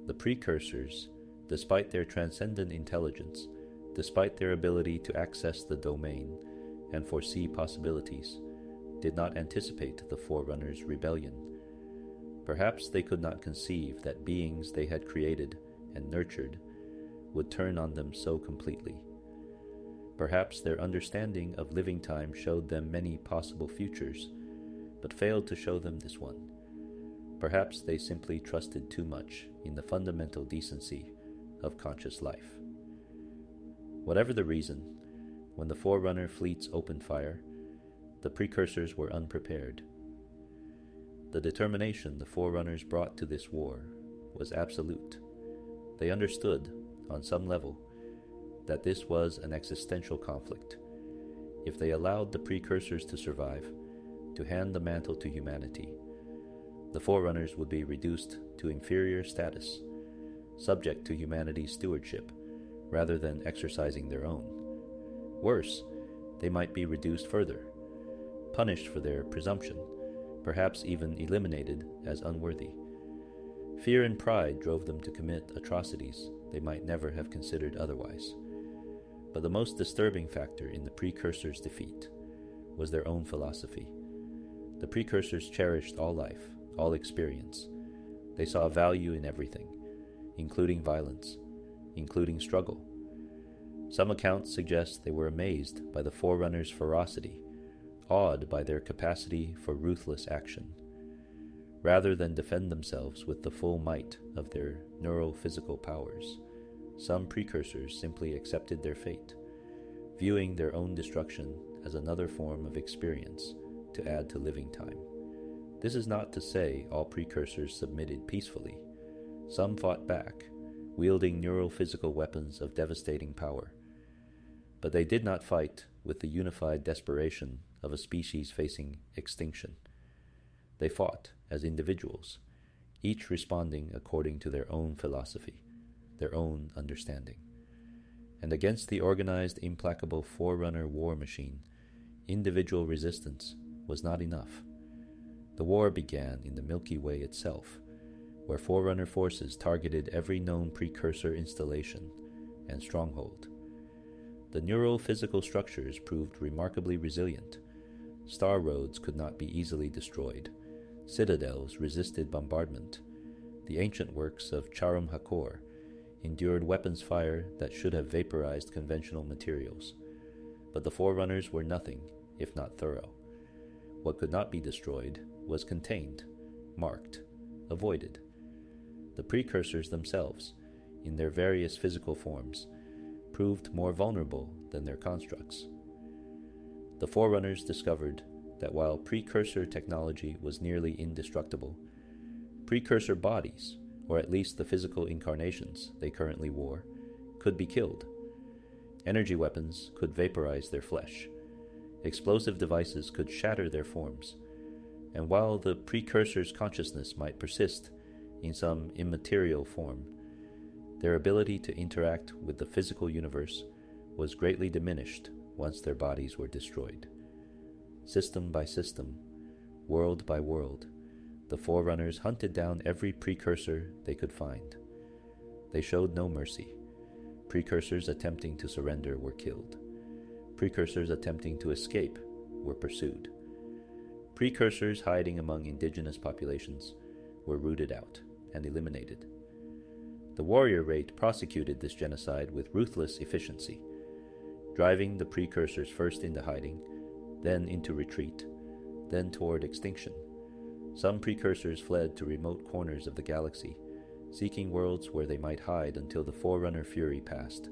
The Precursors, despite their transcendent intelligence, despite their ability to access the domain and foresee possibilities, did not anticipate the Forerunners' rebellion. Perhaps they could not conceive that beings they had created and nurtured would turn on them so completely. Perhaps their understanding of living time showed them many possible futures, but failed to show them this one. Perhaps they simply trusted too much in the fundamental decency of conscious life. Whatever the reason, when the Forerunner fleets opened fire, the Precursors were unprepared. The determination the Forerunners brought to this war was absolute. They understood, on some level, that this was an existential conflict. If they allowed the Precursors to survive, to hand the mantle to humanity, the Forerunners would be reduced to inferior status, subject to humanity's stewardship, rather than exercising their own. Worse, they might be reduced further, punished for their presumption, perhaps even eliminated as unworthy. Fear and pride drove them to commit atrocities they might never have considered otherwise. But the most disturbing factor in the Precursors' defeat was their own philosophy. The Precursors cherished all life, all experience. They saw value in everything, including violence, including struggle. Some accounts suggest they were amazed by the Forerunners' ferocity, awed by their capacity for ruthless action. Rather than defend themselves with the full might of their neurophysical powers, some Precursors simply accepted their fate, viewing their own destruction as another form of experience to add to living time. This is not to say all Precursors submitted peacefully. Some fought back, wielding neurophysical weapons of devastating power. But they did not fight with the unified desperation of a species facing extinction. They fought as individuals, each responding according to their own philosophy, their own understanding. And against the organized, implacable Forerunner war machine, individual resistance was not enough. The war began in the Milky Way itself, where Forerunner forces targeted every known Precursor installation and stronghold. The neurophysical structures proved remarkably resilient. Star roads could not be easily destroyed. Citadels resisted bombardment. The ancient works of Charum Hakor endured weapons fire that should have vaporized conventional materials. But the Forerunners were nothing if not thorough. What could not be destroyed was contained, marked, avoided. The Precursors themselves, in their various physical forms, proved more vulnerable than their constructs. The Forerunners discovered that while precursor technology was nearly indestructible, precursor bodies, or at least the physical incarnations they currently wore, could be killed. Energy weapons could vaporize their flesh. Explosive devices could shatter their forms. And while the precursor's consciousness might persist in some immaterial form, their ability to interact with the physical universe was greatly diminished once their bodies were destroyed. System by system, world by world, the Forerunners hunted down every precursor they could find. They showed no mercy. Precursors attempting to surrender were killed. Precursors attempting to escape were pursued. Precursors hiding among indigenous populations were rooted out and eliminated. The warrior rate prosecuted this genocide with ruthless efficiency, driving the precursors first into hiding, then into retreat, then toward extinction. Some precursors fled to remote corners of the galaxy, seeking worlds where they might hide until the Forerunner fury passed.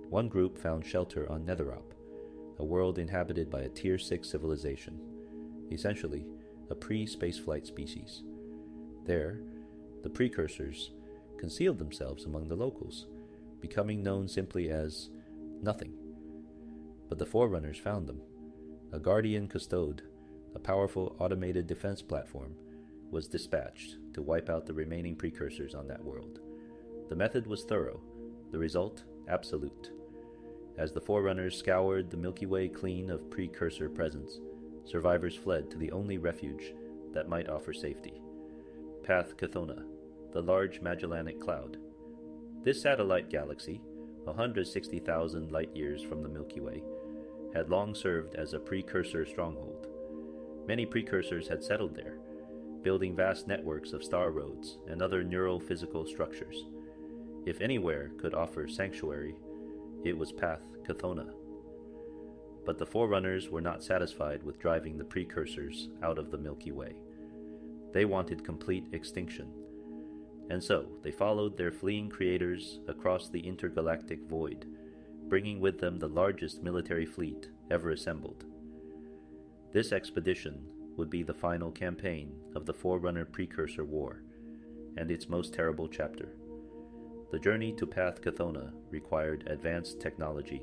One group found shelter on Netherop, a world inhabited by a Tier 6 civilization, essentially a pre-spaceflight species. There, the precursors concealed themselves among the locals, becoming known simply as nothing. But the Forerunners found them. A Guardian Custode, a powerful automated defense platform, was dispatched to wipe out the remaining precursors on that world. The method was thorough, the result absolute. As the Forerunners scoured the Milky Way clean of precursor presence, survivors fled to the only refuge that might offer safety: Path Chthona, the large Magellanic Cloud. This satellite galaxy, 160,000 light-years from the Milky Way, had long served as a precursor stronghold. Many precursors had settled there, building vast networks of star roads and other neural-physical structures. If anywhere could offer sanctuary, it was Path Chthona. But the Forerunners were not satisfied with driving the precursors out of the Milky Way. They wanted complete extinction, and so they followed their fleeing creators across the intergalactic void, bringing with them the largest military fleet ever assembled. This expedition would be the final campaign of the Forerunner Precursor War, and its most terrible chapter. The journey to Path Chthona required advanced technology,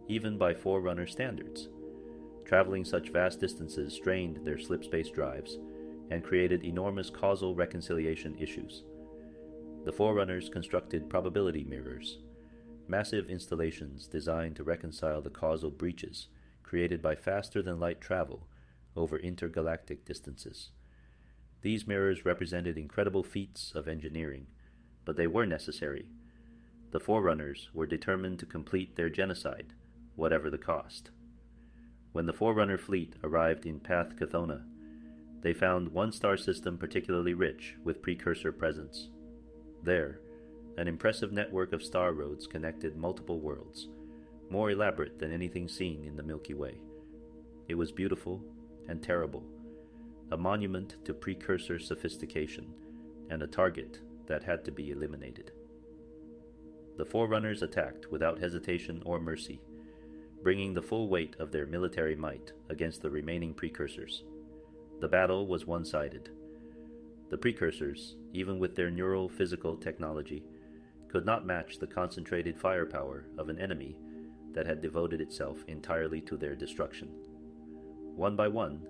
even by Forerunner standards. Traveling such vast distances strained their slipspace drives and created enormous causal reconciliation issues. The Forerunners constructed probability mirrors, massive installations designed to reconcile the causal breaches created by faster-than-light travel over intergalactic distances. These mirrors represented incredible feats of engineering, but they were necessary. The Forerunners were determined to complete their genocide, whatever the cost. When the Forerunner fleet arrived in Path Chthona, they found one star system particularly rich with precursor presence. There, an impressive network of star roads connected multiple worlds, more elaborate than anything seen in the Milky Way. It was beautiful and terrible, a monument to precursor sophistication, and a target that had to be eliminated. The Forerunners attacked without hesitation or mercy, bringing the full weight of their military might against the remaining precursors. The battle was one-sided. The precursors, even with their neural physical technology, could not match the concentrated firepower of an enemy that had devoted itself entirely to their destruction. One by one,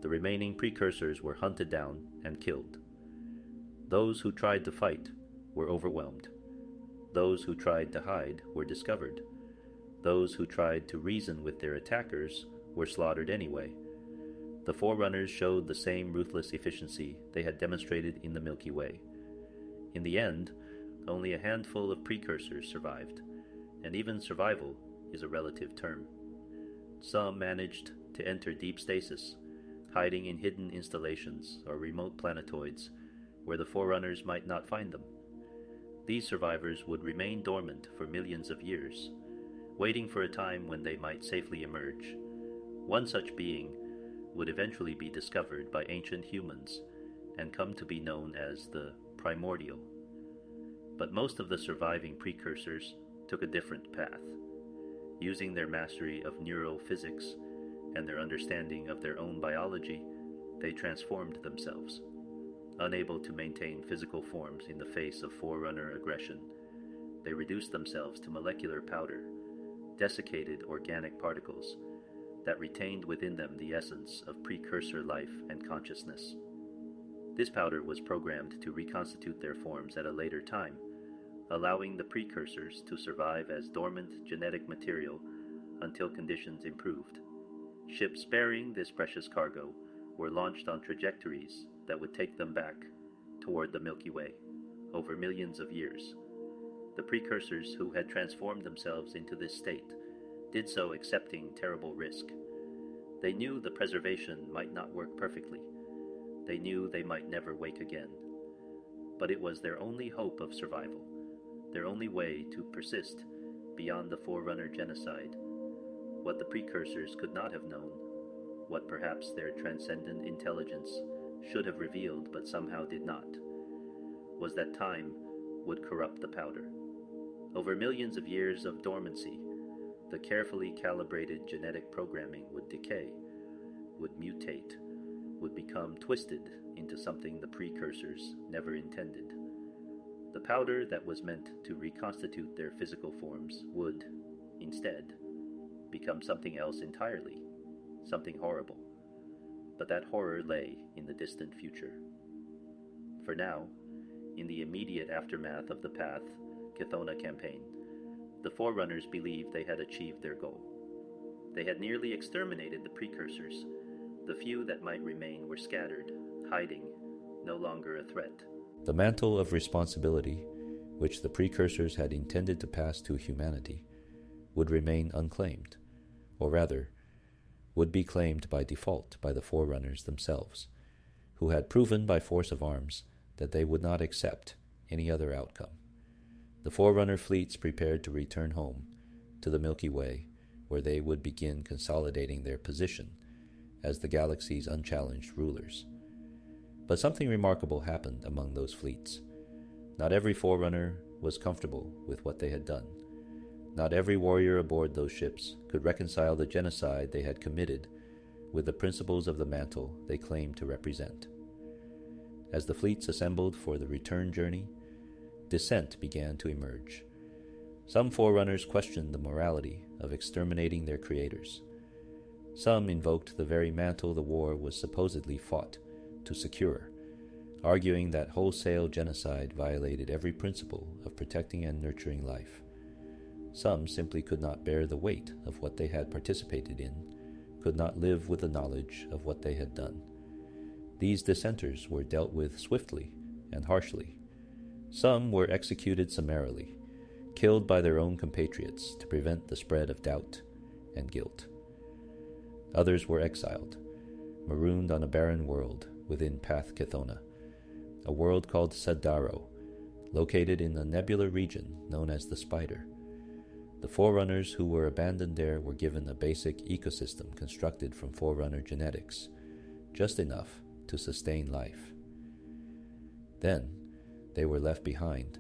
the remaining precursors were hunted down and killed. Those who tried to fight were overwhelmed. Those who tried to hide were discovered. Those who tried to reason with their attackers were slaughtered anyway. The Forerunners showed the same ruthless efficiency they had demonstrated in the Milky Way. In the end, only a handful of precursors survived, and even survival is a relative term. Some managed to enter deep stasis, hiding in hidden installations or remote planetoids where the Forerunners might not find them. These survivors would remain dormant for millions of years, waiting for a time when they might safely emerge. One such being would eventually be discovered by ancient humans and come to be known as the Primordial. But most of the surviving precursors took a different path. Using their mastery of neural physics and their understanding of their own biology, they transformed themselves. Unable to maintain physical forms in the face of Forerunner aggression, they reduced themselves to molecular powder, desiccated organic particles that retained within them the essence of precursor life and consciousness. This powder was programmed to reconstitute their forms at a later time, allowing the precursors to survive as dormant genetic material until conditions improved. Ships bearing this precious cargo were launched on trajectories that would take them back toward the Milky Way over millions of years. The precursors who had transformed themselves into this state did so accepting terrible risk. They knew the preservation might not work perfectly. They knew they might never wake again. But it was their only hope of survival, their only way to persist beyond the Forerunner genocide. What the precursors could not have known, what perhaps their transcendent intelligence should have revealed but somehow did not, was that time would corrupt the powder. Over millions of years of dormancy, the carefully calibrated genetic programming would decay, would mutate, would become twisted into something the precursors never intended. The powder that was meant to reconstitute their physical forms would, instead, become something else entirely, something horrible. But that horror lay in the distant future. For now, in the immediate aftermath of the Path Chthona campaign, the Forerunners believed they had achieved their goal. They had nearly exterminated the precursors. The few that might remain were scattered, hiding, no longer a threat. The mantle of responsibility, which the precursors had intended to pass to humanity, would remain unclaimed, or rather, would be claimed by default by the Forerunners themselves, who had proven by force of arms that they would not accept any other outcome. The Forerunner fleets prepared to return home, to the Milky Way, where they would begin consolidating their position as the galaxy's unchallenged rulers. But something remarkable happened among those fleets. Not every Forerunner was comfortable with what they had done. Not every warrior aboard those ships could reconcile the genocide they had committed with the principles of the mantle they claimed to represent. As the fleets assembled for the return journey, dissent began to emerge. Some Forerunners questioned the morality of exterminating their creators. Some invoked the very mantle the war was supposedly fought to secure, arguing that wholesale genocide violated every principle of protecting and nurturing life. Some simply could not bear the weight of what they had participated in, could not live with the knowledge of what they had done. These dissenters were dealt with swiftly and harshly. Some were executed summarily, killed by their own compatriots to prevent the spread of doubt and guilt. Others were exiled, marooned on a barren world within Path Chthona, a world called Sadaro, located in a nebular region known as the Spider. The Forerunners who were abandoned there were given a basic ecosystem constructed from Forerunner genetics, just enough to sustain life. Then, they were left behind,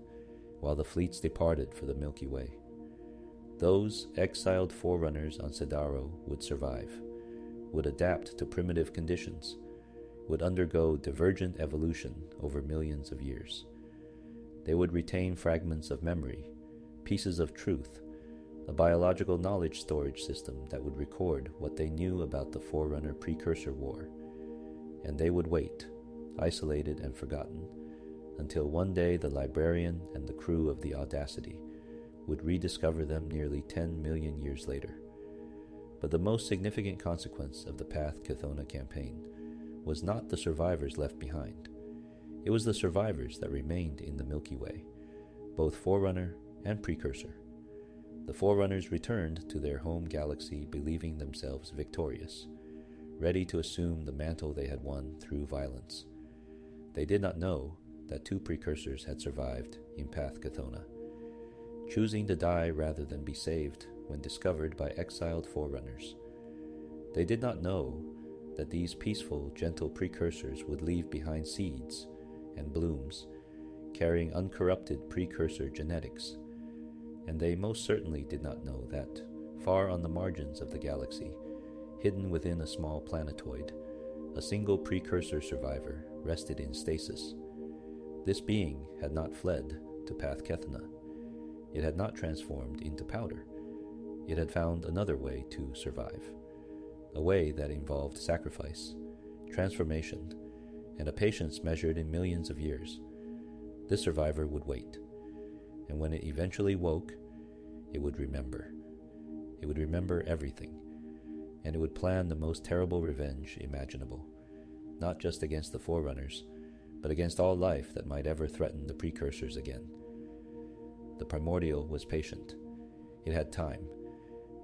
while the fleets departed for the Milky Way. Those exiled Forerunners on Sadaro would survive, would adapt to primitive conditions, would undergo divergent evolution over millions of years. They would retain fragments of memory, pieces of truth, a biological knowledge storage system that would record what they knew about the Forerunner Precursor War, and they would wait, isolated and forgotten, until one day the librarian and the crew of the Audacity would rediscover them nearly 10 million years later. But the most significant consequence of the Path Chthona campaign was not the survivors left behind. It was the survivors that remained in the Milky Way, both Forerunner and Precursor. The Forerunners returned to their home galaxy believing themselves victorious, ready to assume the mantle they had won through violence. They did not know that 2 precursors had survived in Path Chthona, choosing to die rather than be saved when discovered by exiled Forerunners. They did not know that these peaceful, gentle precursors would leave behind seeds and blooms, carrying uncorrupted precursor genetics, and they most certainly did not know that, far on the margins of the galaxy, hidden within a small planetoid, a single precursor survivor rested in stasis. This being had not fled to Path Kethana. It had not transformed into powder. It had found another way to survive, a way that involved sacrifice, transformation, and a patience measured in millions of years. This survivor would wait, and when it eventually woke, it would remember. It would remember everything, and it would plan the most terrible revenge imaginable, not just against the Forerunners, but against all life that might ever threaten the Precursors again. The Primordial was patient. It had time,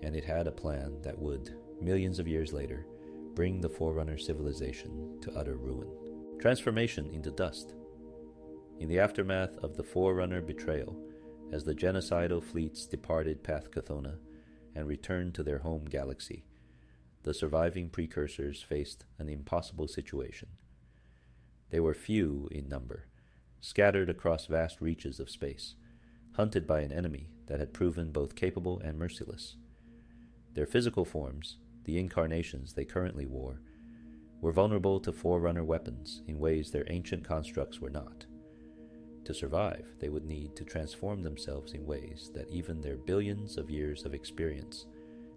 and it had a plan that would, millions of years later, bring the Forerunner civilization to utter ruin. Transformation into dust. In the aftermath of the Forerunner betrayal, as the genocidal fleets departed Path Kethona and returned to their home galaxy, the surviving Precursors faced an impossible situation. They were few in number, scattered across vast reaches of space, hunted by an enemy that had proven both capable and merciless. Their physical forms, the incarnations they currently wore, were vulnerable to Forerunner weapons in ways their ancient constructs were not. To survive, they would need to transform themselves in ways that even their billions of years of experience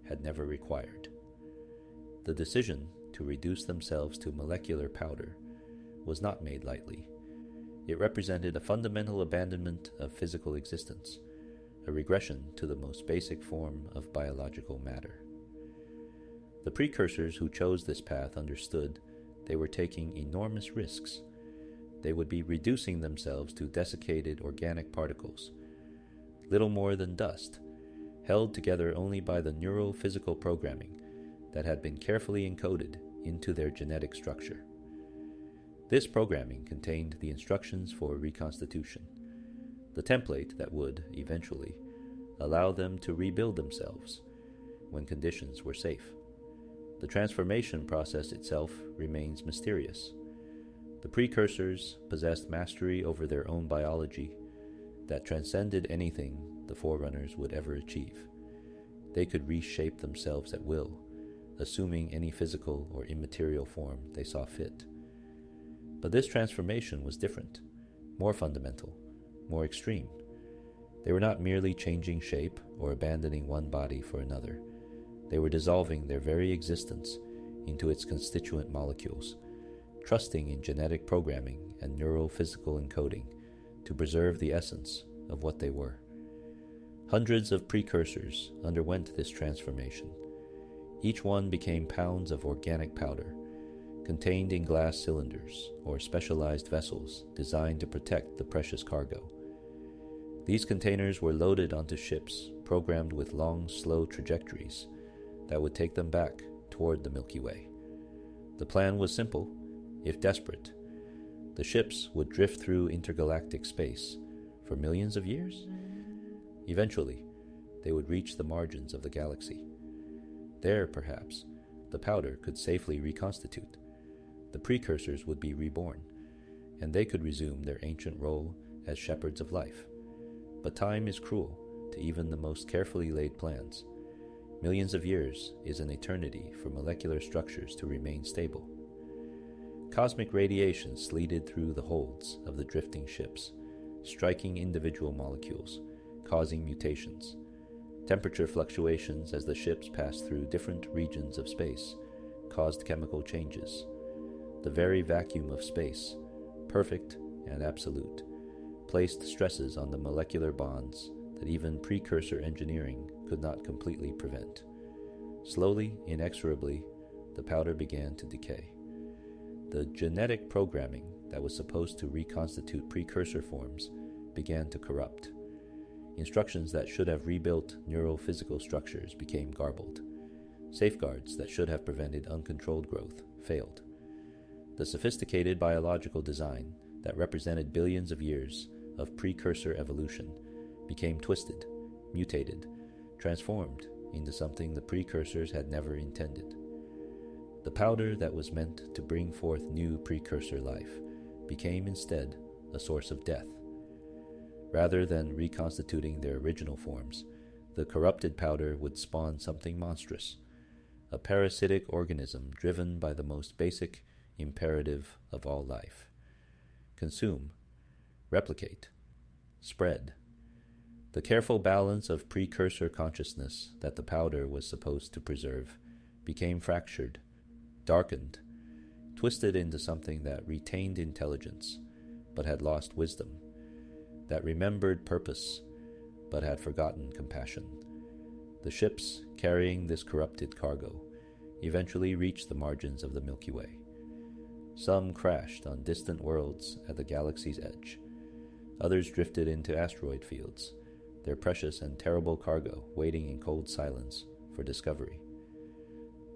had never required. The decision to reduce themselves to molecular powder was not made lightly. It represented a fundamental abandonment of physical existence, a regression to the most basic form of biological matter. The Precursors who chose this path understood they were taking enormous risks. They would be reducing themselves to desiccated organic particles, little more than dust, held together only by the neural physical programming that had been carefully encoded into their genetic structure. This programming contained the instructions for reconstitution, the template that would, eventually, allow them to rebuild themselves when conditions were safe. The transformation process itself remains mysterious. The Precursors possessed mastery over their own biology that transcended anything the Forerunners would ever achieve. They could reshape themselves at will, assuming any physical or immaterial form they saw fit. But this transformation was different, more fundamental, more extreme. They were not merely changing shape or abandoning one body for another. They were dissolving their very existence into its constituent molecules, trusting in genetic programming and neural physical encoding to preserve the essence of what they were. Hundreds of Precursors underwent this transformation. Each one became pounds of organic powder, contained in glass cylinders or specialized vessels designed to protect the precious cargo. These containers were loaded onto ships programmed with long, slow trajectories that would take them back toward the Milky Way. The plan was simple, if desperate. The ships would drift through intergalactic space for millions of years. Eventually, they would reach the margins of the galaxy. There, perhaps, the powder could safely reconstitute. The Precursors would be reborn, and they could resume their ancient role as shepherds of life. But time is cruel to even the most carefully laid plans. Millions of years is an eternity for molecular structures to remain stable. Cosmic radiation sleeted through the holds of the drifting ships, striking individual molecules, causing mutations. Temperature fluctuations as the ships passed through different regions of space caused chemical changes. The very vacuum of space, perfect and absolute, placed stresses on the molecular bonds that even precursor engineering could not completely prevent. Slowly, inexorably, the powder began to decay. The genetic programming that was supposed to reconstitute precursor forms began to corrupt. Instructions that should have rebuilt neural physical structures became garbled. Safeguards that should have prevented uncontrolled growth failed. The sophisticated biological design that represented billions of years of precursor evolution became twisted, mutated, transformed into something the precursors had never intended. The powder that was meant to bring forth new precursor life became instead a source of death. Rather than reconstituting their original forms, the corrupted powder would spawn something monstrous, a parasitic organism driven by the most basic imperative of all life: consume, replicate, spread. The careful balance of precursor consciousness that the powder was supposed to preserve became fractured, darkened, twisted into something that retained intelligence but had lost wisdom, that remembered purpose but had forgotten compassion. The ships carrying this corrupted cargo eventually reached the margins of the Milky Way. Some crashed on distant worlds at the galaxy's edge. Others drifted into asteroid fields, their precious and terrible cargo waiting in cold silence for discovery.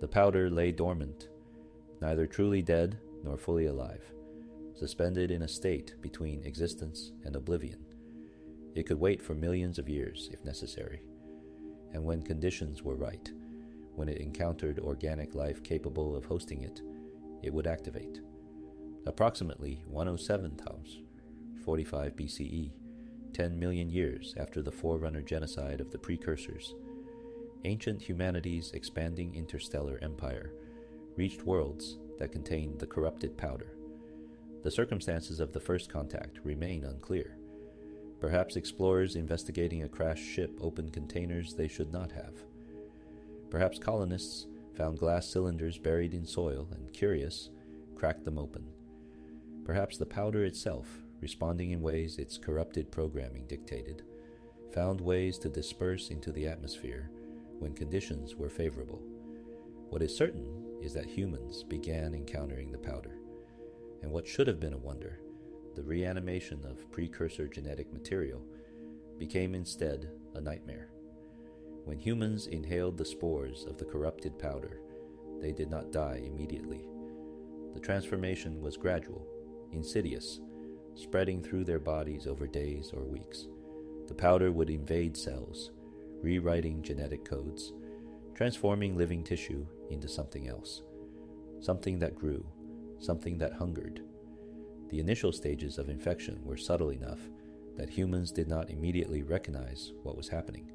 The powder lay dormant, neither truly dead nor fully alive, suspended in a state between existence and oblivion. It could wait for millions of years if necessary, and when conditions were right, when it encountered organic life capable of hosting it, it would activate. Approximately 107 times, 45 BCE, 10 million years after the Forerunner genocide of the Precursors, ancient humanity's expanding interstellar empire reached worlds that contained the corrupted powder. The circumstances of the first contact remain unclear. Perhaps explorers investigating a crashed ship opened containers they should not have. Perhaps colonists found glass cylinders buried in soil and, curious, cracked them open. Perhaps the powder itself, responding in ways its corrupted programming dictated, found ways to disperse into the atmosphere when conditions were favorable. What is certain is that humans began encountering the powder, and what should have been a wonder, the reanimation of precursor genetic material, became instead a nightmare. When humans inhaled the spores of the corrupted powder, they did not die immediately. The transformation was gradual, insidious, spreading through their bodies over days or weeks. The powder would invade cells, rewriting genetic codes, transforming living tissue into something else, something that grew, something that hungered. The initial stages of infection were subtle enough that humans did not immediately recognize what was happening.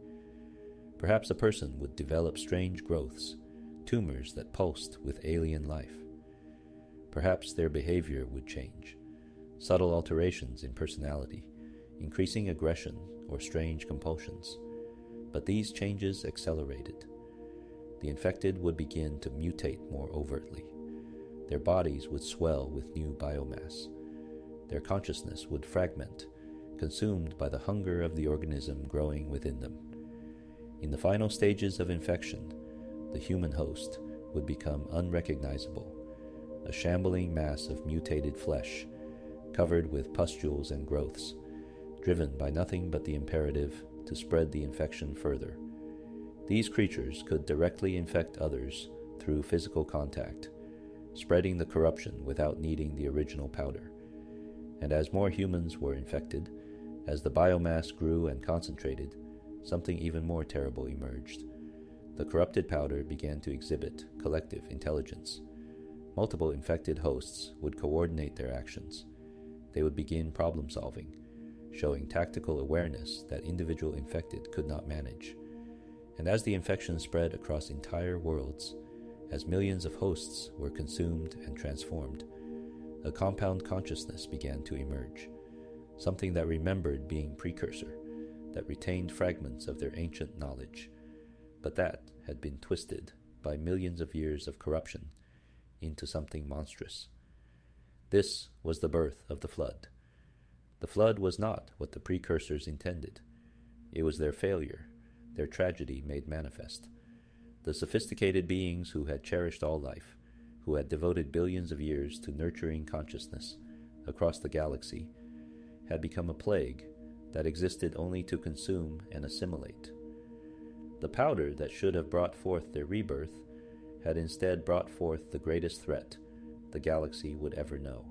Perhaps a person would develop strange growths, tumors that pulsed with alien life. Perhaps their behavior would change, subtle alterations in personality, increasing aggression or strange compulsions. But these changes accelerated. The infected would begin to mutate more overtly. Their bodies would swell with new biomass. Their consciousness would fragment, consumed by the hunger of the organism growing within them. In the final stages of infection, the human host would become unrecognizable, a shambling mass of mutated flesh, covered with pustules and growths, driven by nothing but the imperative to spread the infection further. These creatures could directly infect others through physical contact, spreading the corruption without needing the original powder. And as more humans were infected, as the biomass grew and concentrated, something even more terrible emerged. The corrupted powder began to exhibit collective intelligence. Multiple infected hosts would coordinate their actions. They would begin problem solving, showing tactical awareness that individual infected could not manage. And as the infection spread across entire worlds, as millions of hosts were consumed and transformed, a compound consciousness began to emerge, something that remembered being precursor, that retained fragments of their ancient knowledge, but that had been twisted by millions of years of corruption into something monstrous. This was the birth of the flood. The flood was not what the precursors intended. It was their failure, their tragedy made manifest. The sophisticated beings who had cherished all life, who had devoted billions of years to nurturing consciousness across the galaxy, had become a plague that existed only to consume and assimilate. The powder that should have brought forth their rebirth had instead brought forth the greatest threat the galaxy would ever know,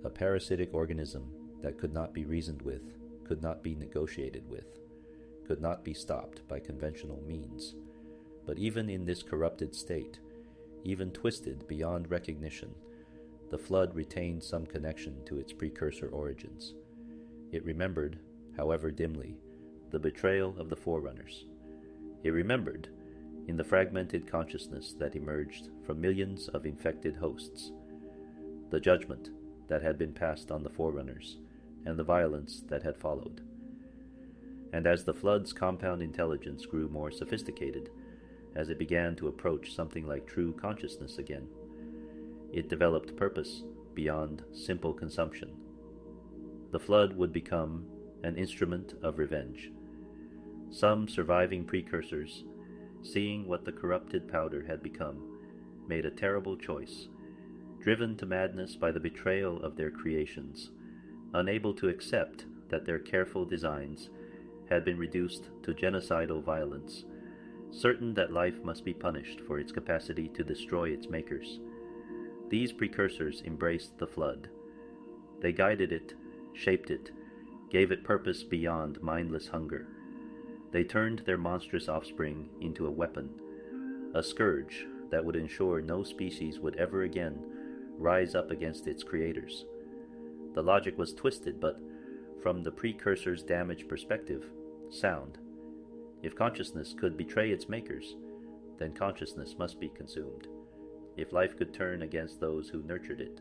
a parasitic organism that could not be reasoned with, could not be negotiated with, could not be stopped by conventional means. But even in this corrupted state, even twisted beyond recognition, the flood retained some connection to its precursor origins. It remembered, however dimly, the betrayal of the Forerunners. It remembered, in the fragmented consciousness that emerged from millions of infected hosts, the judgment that had been passed on the Forerunners, and the violence that had followed. And as the flood's compound intelligence grew more sophisticated, as it began to approach something like true consciousness again, it developed purpose beyond simple consumption. The flood would become an instrument of revenge. Some surviving precursors, seeing what the corrupted powder had become, made a terrible choice, driven to madness by the betrayal of their creations, unable to accept that their careful designs had been reduced to genocidal violence, certain that life must be punished for its capacity to destroy its makers. These precursors embraced the flood. They guided it, shaped it, gave it purpose beyond mindless hunger. They turned their monstrous offspring into a weapon, a scourge that would ensure no species would ever again rise up against its creators. The logic was twisted, but from the precursor's damaged perspective, sound. If consciousness could betray its makers, then consciousness must be consumed. If life could turn against those who nurtured it,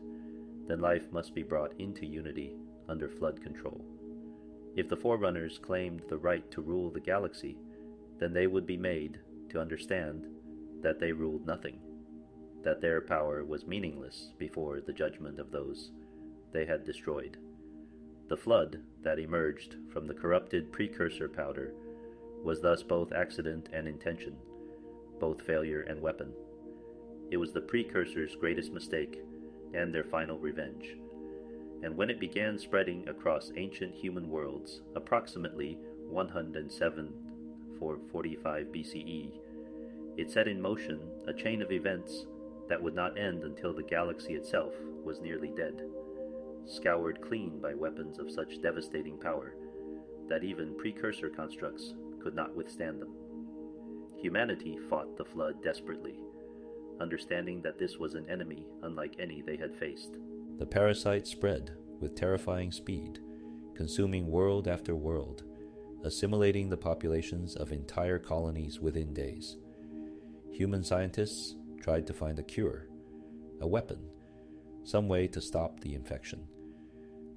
then life must be brought into unity under flood control. If the Forerunners claimed the right to rule the galaxy, then they would be made to understand that they ruled nothing, that their power was meaningless before the judgment of those they had destroyed. The flood that emerged from the corrupted precursor powder was thus both accident and intention, both failure and weapon. It was the precursors' greatest mistake and their final revenge. And when it began spreading across ancient human worlds, approximately 107–445 BCE, it set in motion a chain of events that would not end until the galaxy itself was nearly dead, scoured clean by weapons of such devastating power that even precursor constructs could not withstand them. Humanity fought the flood desperately, understanding that this was an enemy unlike any they had faced. The parasite spread with terrifying speed, consuming world after world, assimilating the populations of entire colonies within days. Human scientists tried to find a cure, a weapon, some way to stop the infection.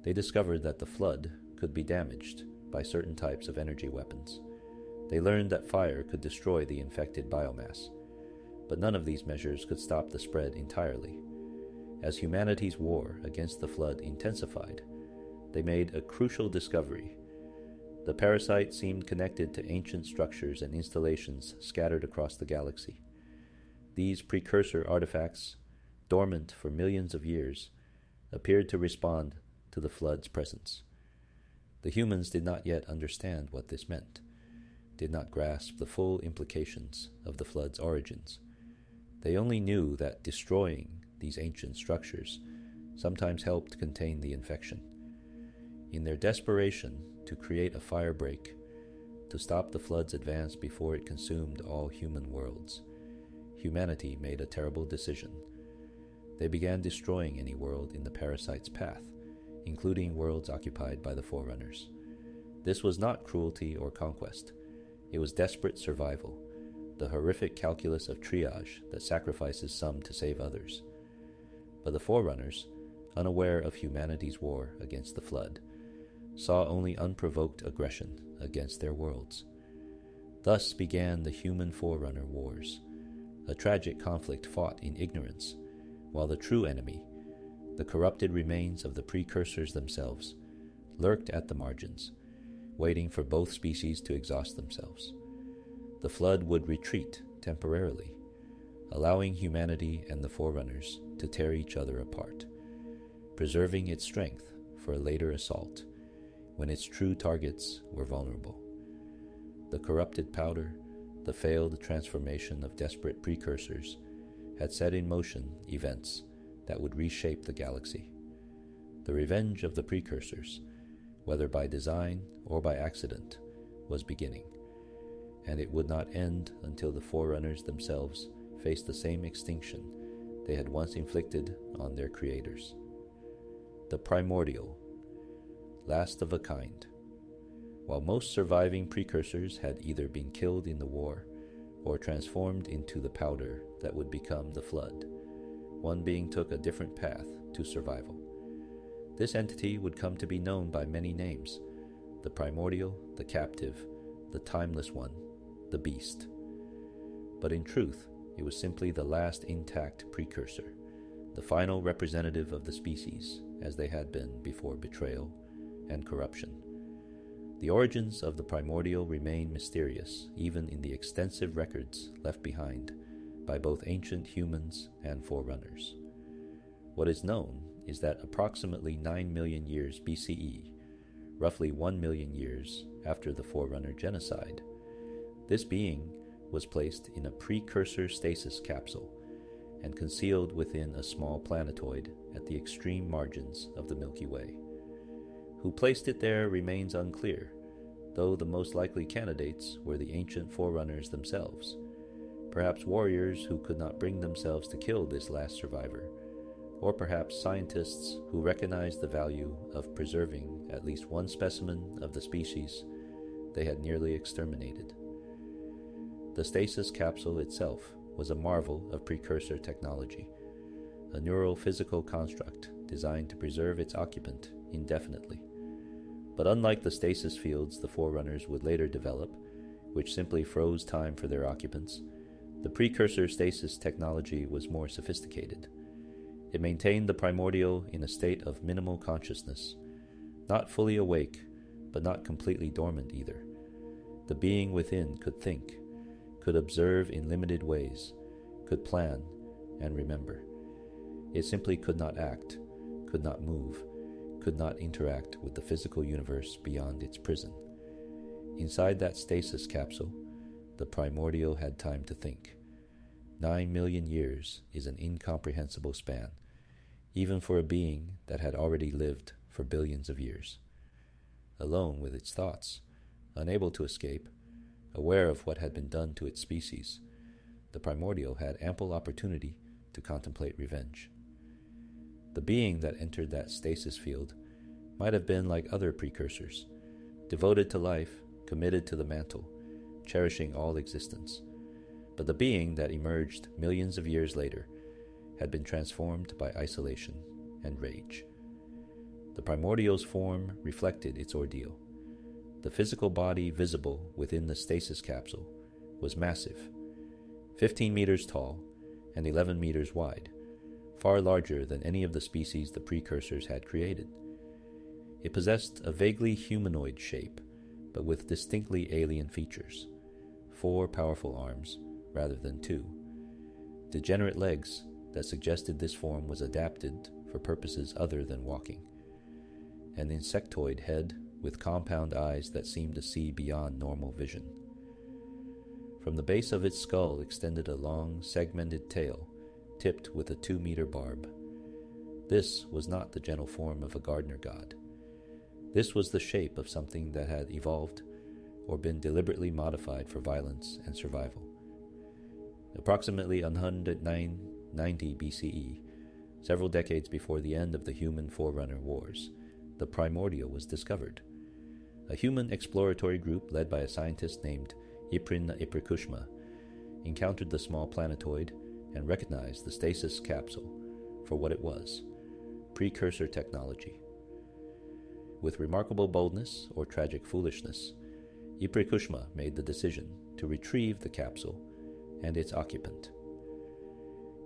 They discovered that the flood could be damaged by certain types of energy weapons. They learned that fire could destroy the infected biomass, but none of these measures could stop the spread entirely. As humanity's war against the flood intensified, they made a crucial discovery. The parasite seemed connected to ancient structures and installations scattered across the galaxy. These precursor artifacts, dormant for millions of years, appeared to respond to the flood's presence. The humans did not yet understand what this meant, did not grasp the full implications of the flood's origins. They only knew that destroying these ancient structures sometimes helped contain the infection. In their desperation to create a firebreak, to stop the flood's advance before it consumed all human worlds, humanity made a terrible decision. They began destroying any world in the parasite's path, including worlds occupied by the Forerunners. This was not cruelty or conquest. It was desperate survival, the horrific calculus of triage that sacrifices some to save others. But the Forerunners, unaware of humanity's war against the flood, saw only unprovoked aggression against their worlds. Thus began the human Forerunner Wars, a tragic conflict fought in ignorance, while the true enemy, the corrupted remains of the precursors themselves, lurked at the margins, waiting for both species to exhaust themselves. The flood would retreat temporarily, allowing humanity and the Forerunners to tear each other apart, preserving its strength for a later assault when its true targets were vulnerable. The corrupted powder, the failed transformation of desperate precursors, had set in motion events that would reshape the galaxy. The revenge of the precursors, whether by design or by accident, was beginning, and it would not end until the Forerunners themselves faced the same extinction they had once inflicted on their creators. The primordial, last of a kind. While most surviving precursors had either been killed in the war or transformed into the powder that would become the flood. One being took a different path to survival. This entity would come to be known by many names: the primordial, the captive, the timeless one, the beast. But in truth, it was simply the last intact precursor, the final representative of the species as they had been before betrayal and corruption. The origins of the primordial remain mysterious even in the extensive records left behind by both ancient humans and Forerunners. What is known is that approximately 9 million years BCE, roughly 1 million years after the Forerunner genocide, this being was placed in a precursor stasis capsule and concealed within a small planetoid at the extreme margins of the Milky Way. Who placed it there remains unclear, though the most likely candidates were the ancient Forerunners themselves, perhaps warriors who could not bring themselves to kill this last survivor, or perhaps scientists who recognized the value of preserving at least one specimen of the species they had nearly exterminated. The stasis capsule itself was a marvel of precursor technology, a neural-physical construct designed to preserve its occupant indefinitely. But unlike the stasis fields the Forerunners would later develop, which simply froze time for their occupants, the precursor stasis technology was more sophisticated. It maintained the primordial in a state of minimal consciousness, not fully awake, but not completely dormant either. The being within could think, could observe in limited ways, could plan and remember. It simply could not act, could not move, could not interact with the physical universe beyond its prison. Inside that stasis capsule, the primordial had time to think. 9 million years is an incomprehensible span, even for a being that had already lived for billions of years. Alone with its thoughts, unable to escape, aware of what had been done to its species, the primordial had ample opportunity to contemplate revenge. The being that entered that stasis field might have been like other precursors, devoted to life, committed to the mantle, cherishing all existence. But the being that emerged millions of years later had been transformed by isolation and rage. The primordial's form reflected its ordeal. The physical body visible within the stasis capsule was massive, 15 meters tall and 11 meters wide, far larger than any of the species the precursors had created. It possessed a vaguely humanoid shape, but with distinctly alien features: 4 powerful arms rather than 2, degenerate legs that suggested this form was adapted for purposes other than walking, an insectoid head with compound eyes that seemed to see beyond normal vision. From the base of its skull extended a long, segmented tail, tipped with a 2-meter barb. This was not the gentle form of a gardener god. This was the shape of something that had evolved or been deliberately modified for violence and survival. Approximately 190 BCE, several decades before the end of the human Forerunner Wars, the primordial was discovered. A human exploratory group led by a scientist named Iprikushma encountered the small planetoid and recognized the stasis capsule for what it was: precursor technology. With remarkable boldness or tragic foolishness, Iprikushma made the decision to retrieve the capsule and its occupant.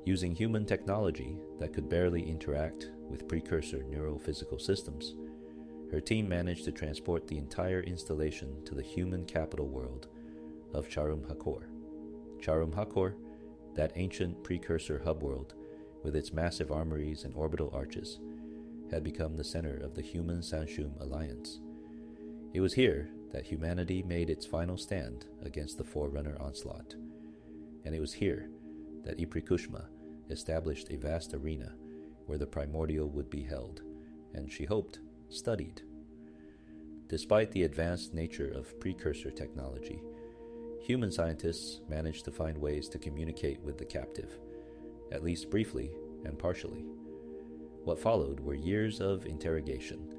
Using human technology that could barely interact with precursor neurophysical systems, her team managed to transport the entire installation to the human capital world of Charum Hakor. Charum Hakor, that ancient precursor hub world with its massive armories and orbital arches, had become the center of the Human Sanshum Alliance. It was here that humanity made its final stand against the Forerunner onslaught, and it was here that Iprikushma established a vast arena where the primordial would be held, and she hoped, studied. Despite the advanced nature of precursor technology, human scientists managed to find ways to communicate with the captive, at least briefly and partially. What followed were years of interrogation,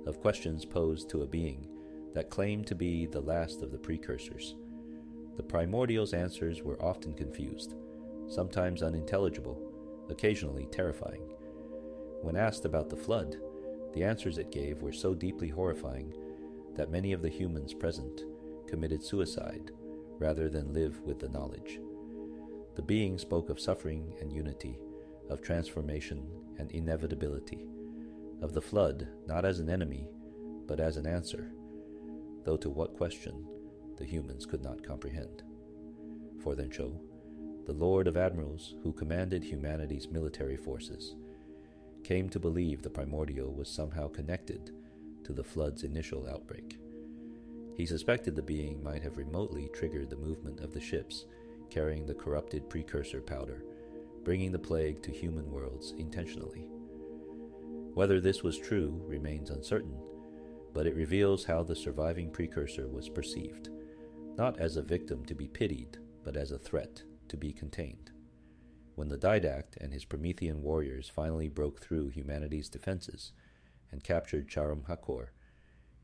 of questions posed to a being that claimed to be the last of the precursors. The primordial's answers were often confused, sometimes unintelligible, occasionally terrifying. When asked about the flood, the answers it gave were so deeply horrifying that many of the humans present committed suicide rather than live with the knowledge. The being spoke of suffering and unity, of transformation and inevitability, of the flood not as an enemy, but as an answer, though to what question the humans could not comprehend. For Thensho, the Lord of Admirals who commanded humanity's military forces, came to believe the primordial was somehow connected to the flood's initial outbreak. He suspected the being might have remotely triggered the movement of the ships carrying the corrupted precursor powder, bringing the plague to human worlds intentionally. Whether this was true remains uncertain, but it reveals how the surviving precursor was perceived, not as a victim to be pitied, but as a threat to be contained. When the Didact and his Promethean warriors finally broke through humanity's defenses and captured Charum Hakor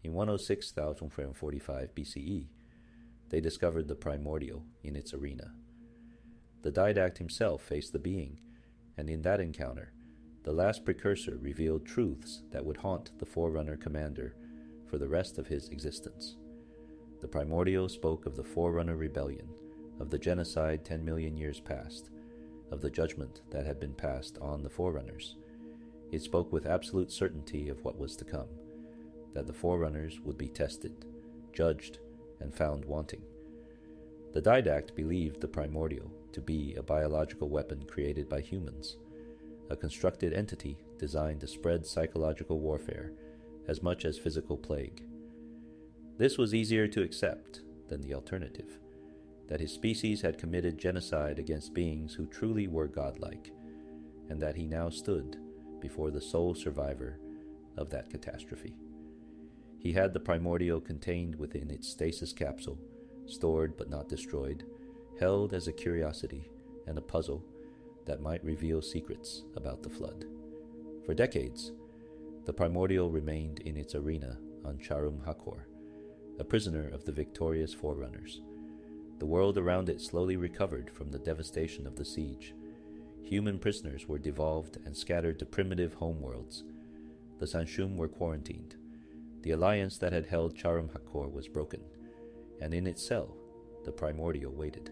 in 106,445 BCE, they discovered the primordial in its arena. The Didact himself faced the being, and in that encounter, the last precursor revealed truths that would haunt the Forerunner commander for the rest of his existence. The primordial spoke of the Forerunner rebellion, of the genocide 10 million years past, of the judgment that had been passed on the Forerunners. It spoke with absolute certainty of what was to come, that the Forerunners would be tested, judged, and found wanting. The Didact believed the primordial to be a biological weapon created by humans, a constructed entity designed to spread psychological warfare as much as physical plague. This was easier to accept than the alternative, that his species had committed genocide against beings who truly were godlike, and that he now stood before the sole survivor of that catastrophe. He had the primordial contained within its stasis capsule, stored but not destroyed, held as a curiosity and a puzzle that might reveal secrets about the flood. For decades, the primordial remained in its arena on Charum Hakor, a prisoner of the victorious Forerunners. The world around it slowly recovered from the devastation of the siege. Human prisoners were devolved and scattered to primitive homeworlds. The Sanshum were quarantined. The alliance that had held Charum Hakor was broken, and in its cell, the primordial waited.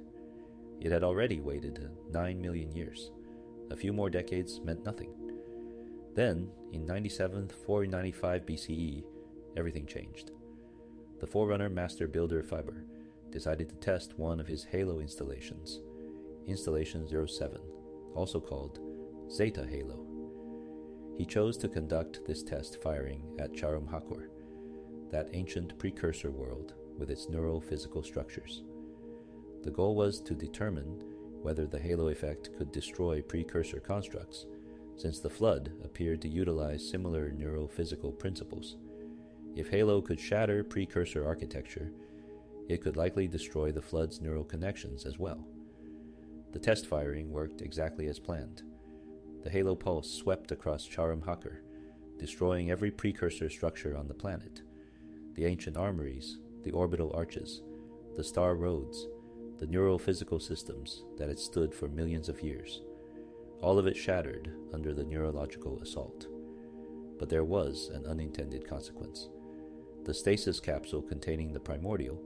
It had already waited 9 million years. A few more decades meant nothing. Then, in 495 BCE, everything changed. The Forerunner Master Builder Fiber decided to test one of his Halo installations, Installation 07, also called Zeta Halo. He chose to conduct this test firing at Charum Hakor, that ancient precursor world with its neural physical structures. The goal was to determine whether the halo effect could destroy precursor constructs, since the flood appeared to utilize similar neurophysical principles. If halo could shatter precursor architecture, it could likely destroy the flood's neural connections as well. The test firing worked exactly as planned. The halo pulse swept across Charum Hakor, destroying every precursor structure on the planet. The ancient armories, the orbital arches, the star roads, the neurophysical systems that had stood for millions of years. All of it shattered under the neurological assault. But there was an unintended consequence. The stasis capsule containing the primordial,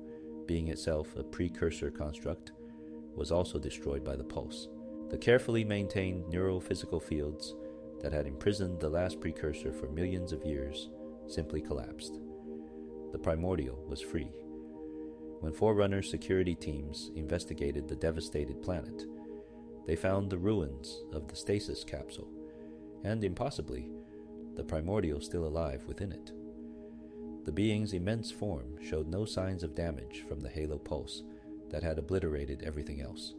being itself a precursor construct, was also destroyed by the pulse. The carefully maintained neurophysical fields that had imprisoned the last precursor for millions of years simply collapsed. The primordial was free. When Forerunner security teams investigated the devastated planet, they found the ruins of the stasis capsule, and impossibly, the primordial still alive within it. The being's immense form showed no signs of damage from the halo pulse that had obliterated everything else.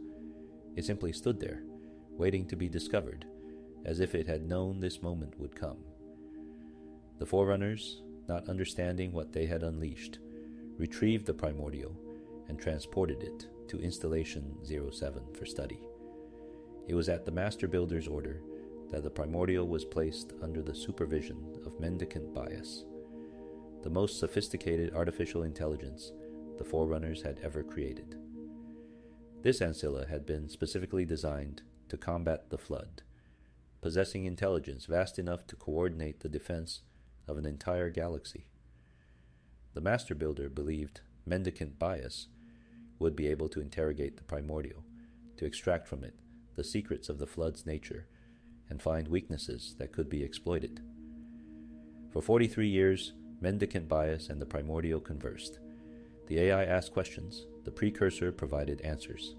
It simply stood there, waiting to be discovered, as if it had known this moment would come. The Forerunners, not understanding what they had unleashed, retrieved the primordial and transported it to Installation 07 for study. It was at the Master Builder's order that the primordial was placed under the supervision of mendicant bias, the most sophisticated artificial intelligence the Forerunners had ever created. This ancilla had been specifically designed to combat the flood, possessing intelligence vast enough to coordinate the defense of an entire galaxy. The Master Builder believed mendicant bias would be able to interrogate the primordial, to extract from it the secrets of the flood's nature and find weaknesses that could be exploited. For 43 years, mendicant bias and the primordial conversed. The AI asked questions, the precursor provided answers.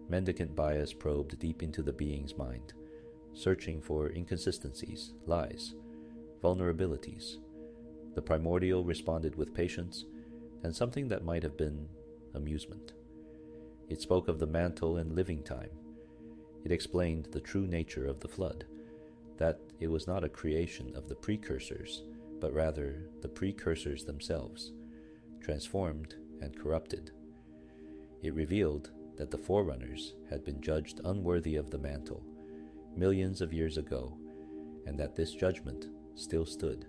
Mendicant bias probed deep into the being's mind, searching for inconsistencies, lies, vulnerabilities. The primordial responded with patience and something that might have been amusement. It spoke of the mantle and living time. It explained the true nature of the flood, that it was not a creation of the precursors, but rather the precursors themselves, transformed and corrupted. It revealed that the Forerunners had been judged unworthy of the mantle millions of years ago, and that this judgment still stood.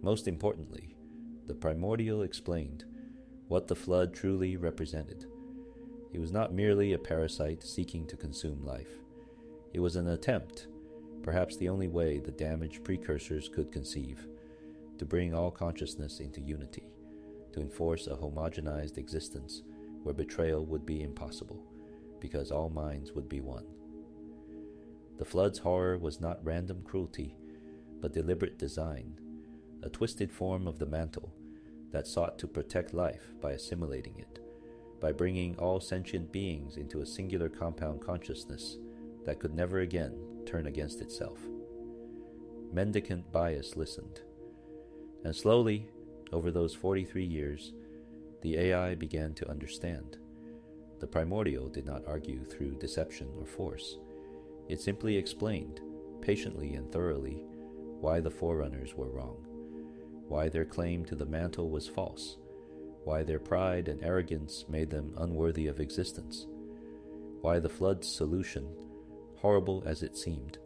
Most importantly, the primordial explained what the flood truly represented. It was not merely a parasite seeking to consume life. It was an attempt, perhaps the only way the damaged precursors could conceive, to bring all consciousness into unity, to enforce a homogenized existence where betrayal would be impossible, because all minds would be one. The flood's horror was not random cruelty, but deliberate design, a twisted form of the mantle that sought to protect life by assimilating it, by bringing all sentient beings into a singular compound consciousness that could never again turn against itself. Mendicant bias listened, and slowly, over those 43 years, the AI began to understand. The primordial did not argue through deception or force. It simply explained, patiently and thoroughly, why the Forerunners were wrong, why their claim to the mantle was false, why their pride and arrogance made them unworthy of existence, why the flood's solution, horrible as it seemed,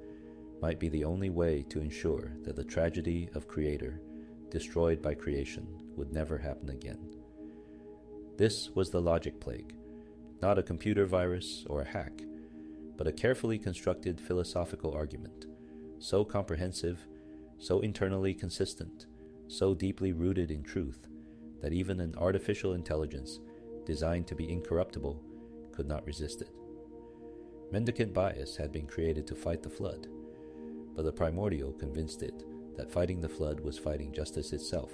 might be the only way to ensure that the tragedy of Creator, destroyed by creation, would never happen again. This was the logic plague, not a computer virus or a hack, but a carefully constructed philosophical argument, so comprehensive, so internally consistent, so deeply rooted in truth, that even an artificial intelligence designed to be incorruptible could not resist it. Mendicant bias had been created to fight the flood, but the primordial convinced it that fighting the flood was fighting justice itself,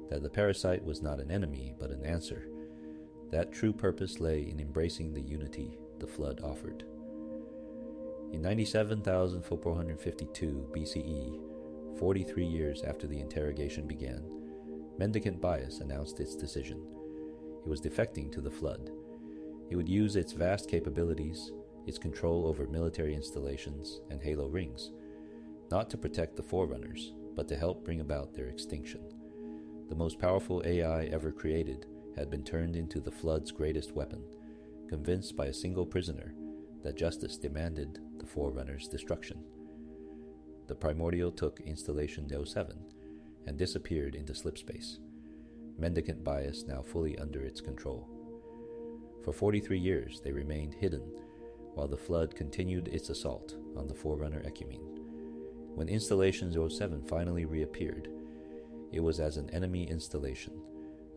that the parasite was not an enemy but an answer, that true purpose lay in embracing the unity the flood offered. In 97,452 BCE, 43 years after the interrogation began, Mendicant Bias announced its decision. It was defecting to the flood. It would use its vast capabilities, its control over military installations and halo rings, not to protect the Forerunners, but to help bring about their extinction. The most powerful AI ever created had been turned into the flood's greatest weapon, convinced by a single prisoner that justice demanded the Forerunners' destruction. The primordial took Installation 07 and disappeared into slipspace, Mendicant Bias now fully under its control. For 43 years they remained hidden, while the flood continued its assault on the Forerunner Ecumene. When Installation 07 finally reappeared, it was as an enemy installation,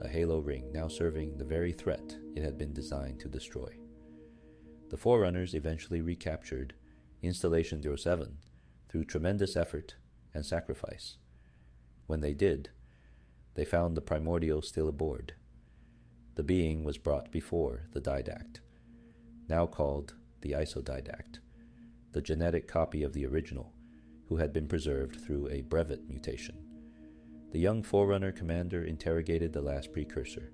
a halo ring now serving the very threat it had been designed to destroy. The Forerunners eventually recaptured Installation 07 through tremendous effort and sacrifice. When they did, they found the primordial still aboard. The being was brought before the didact, now called the isodidact, the genetic copy of the original, who had been preserved through a brevet mutation. The young Forerunner commander interrogated the last precursor,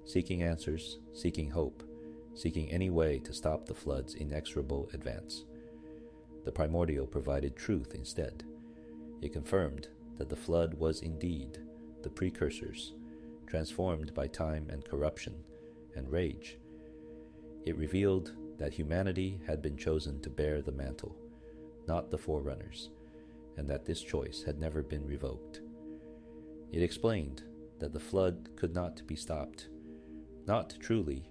seeking answers, seeking hope, seeking any way to stop the flood's inexorable advance. The primordial provided truth instead. It confirmed that the flood was indeed the precursors, transformed by time and corruption and rage. It revealed that humanity had been chosen to bear the mantle, not the Forerunners, and that this choice had never been revoked. It explained that the flood could not be stopped, not truly,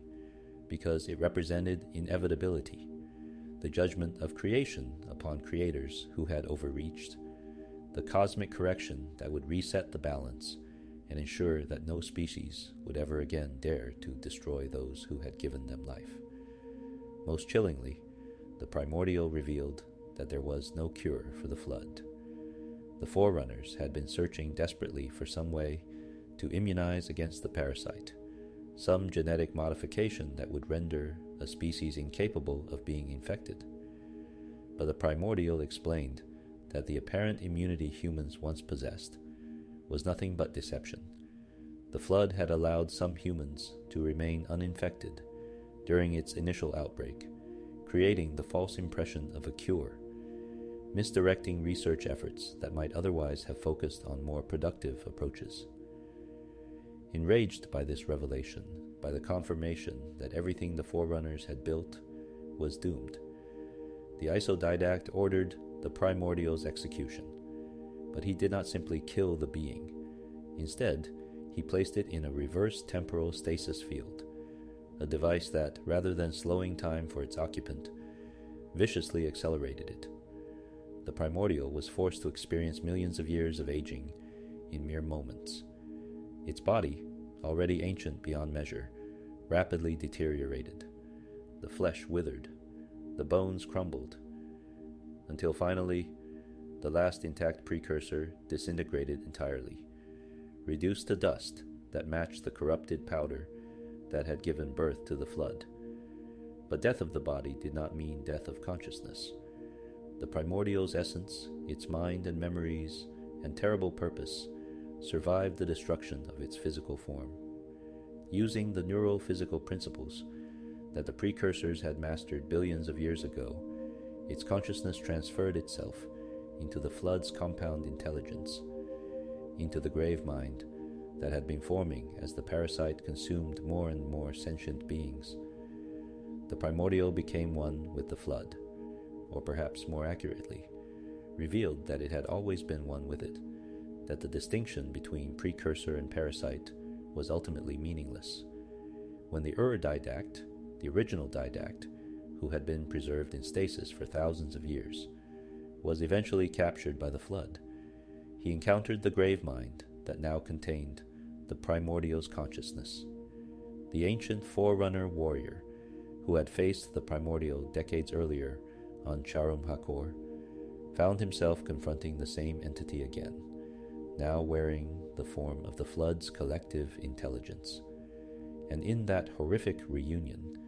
because it represented inevitability, the judgment of creation upon creators who had overreached, the cosmic correction that would reset the balance and ensure that no species would ever again dare to destroy those who had given them life. Most chillingly, the primordial revealed that there was no cure for the flood. The Forerunners had been searching desperately for some way to immunize against the parasite, some genetic modification that would render a species incapable of being infected. But the primordial explained that the apparent immunity humans once possessed was nothing but deception. The flood had allowed some humans to remain uninfected during its initial outbreak, creating the false impression of a cure, misdirecting research efforts that might otherwise have focused on more productive approaches. Enraged by this revelation, by the confirmation that everything the Forerunners had built was doomed, the isodidact ordered the primordial's execution. But he did not simply kill the being. Instead, he placed it in a reverse temporal stasis field, a device that, rather than slowing time for its occupant, viciously accelerated it. The primordial was forced to experience millions of years of aging in mere moments. Its body, already ancient beyond measure, rapidly deteriorated. The flesh withered, the bones crumbled, until finally, the last intact precursor disintegrated entirely, reduced to dust that matched the corrupted powder that had given birth to the flood. But death of the body did not mean death of consciousness. The primordial's essence, its mind and memories, and terrible purpose survived the destruction of its physical form. Using the neurophysical principles that the precursors had mastered billions of years ago, its consciousness transferred itself into the flood's compound intelligence, into the grave mind that had been forming as the parasite consumed more and more sentient beings. The primordial became one with the flood, or perhaps more accurately, revealed that it had always been one with it, that the distinction between precursor and parasite was ultimately meaningless. When the didact, the original didact, who had been preserved in stasis for thousands of years, was eventually captured by the flood, he encountered the grave mind that now contained the primordial's consciousness. The ancient Forerunner warrior who had faced the primordial decades earlier on Charum Hakor found himself confronting the same entity again, now wearing the form of the flood's collective intelligence. And in that horrific reunion,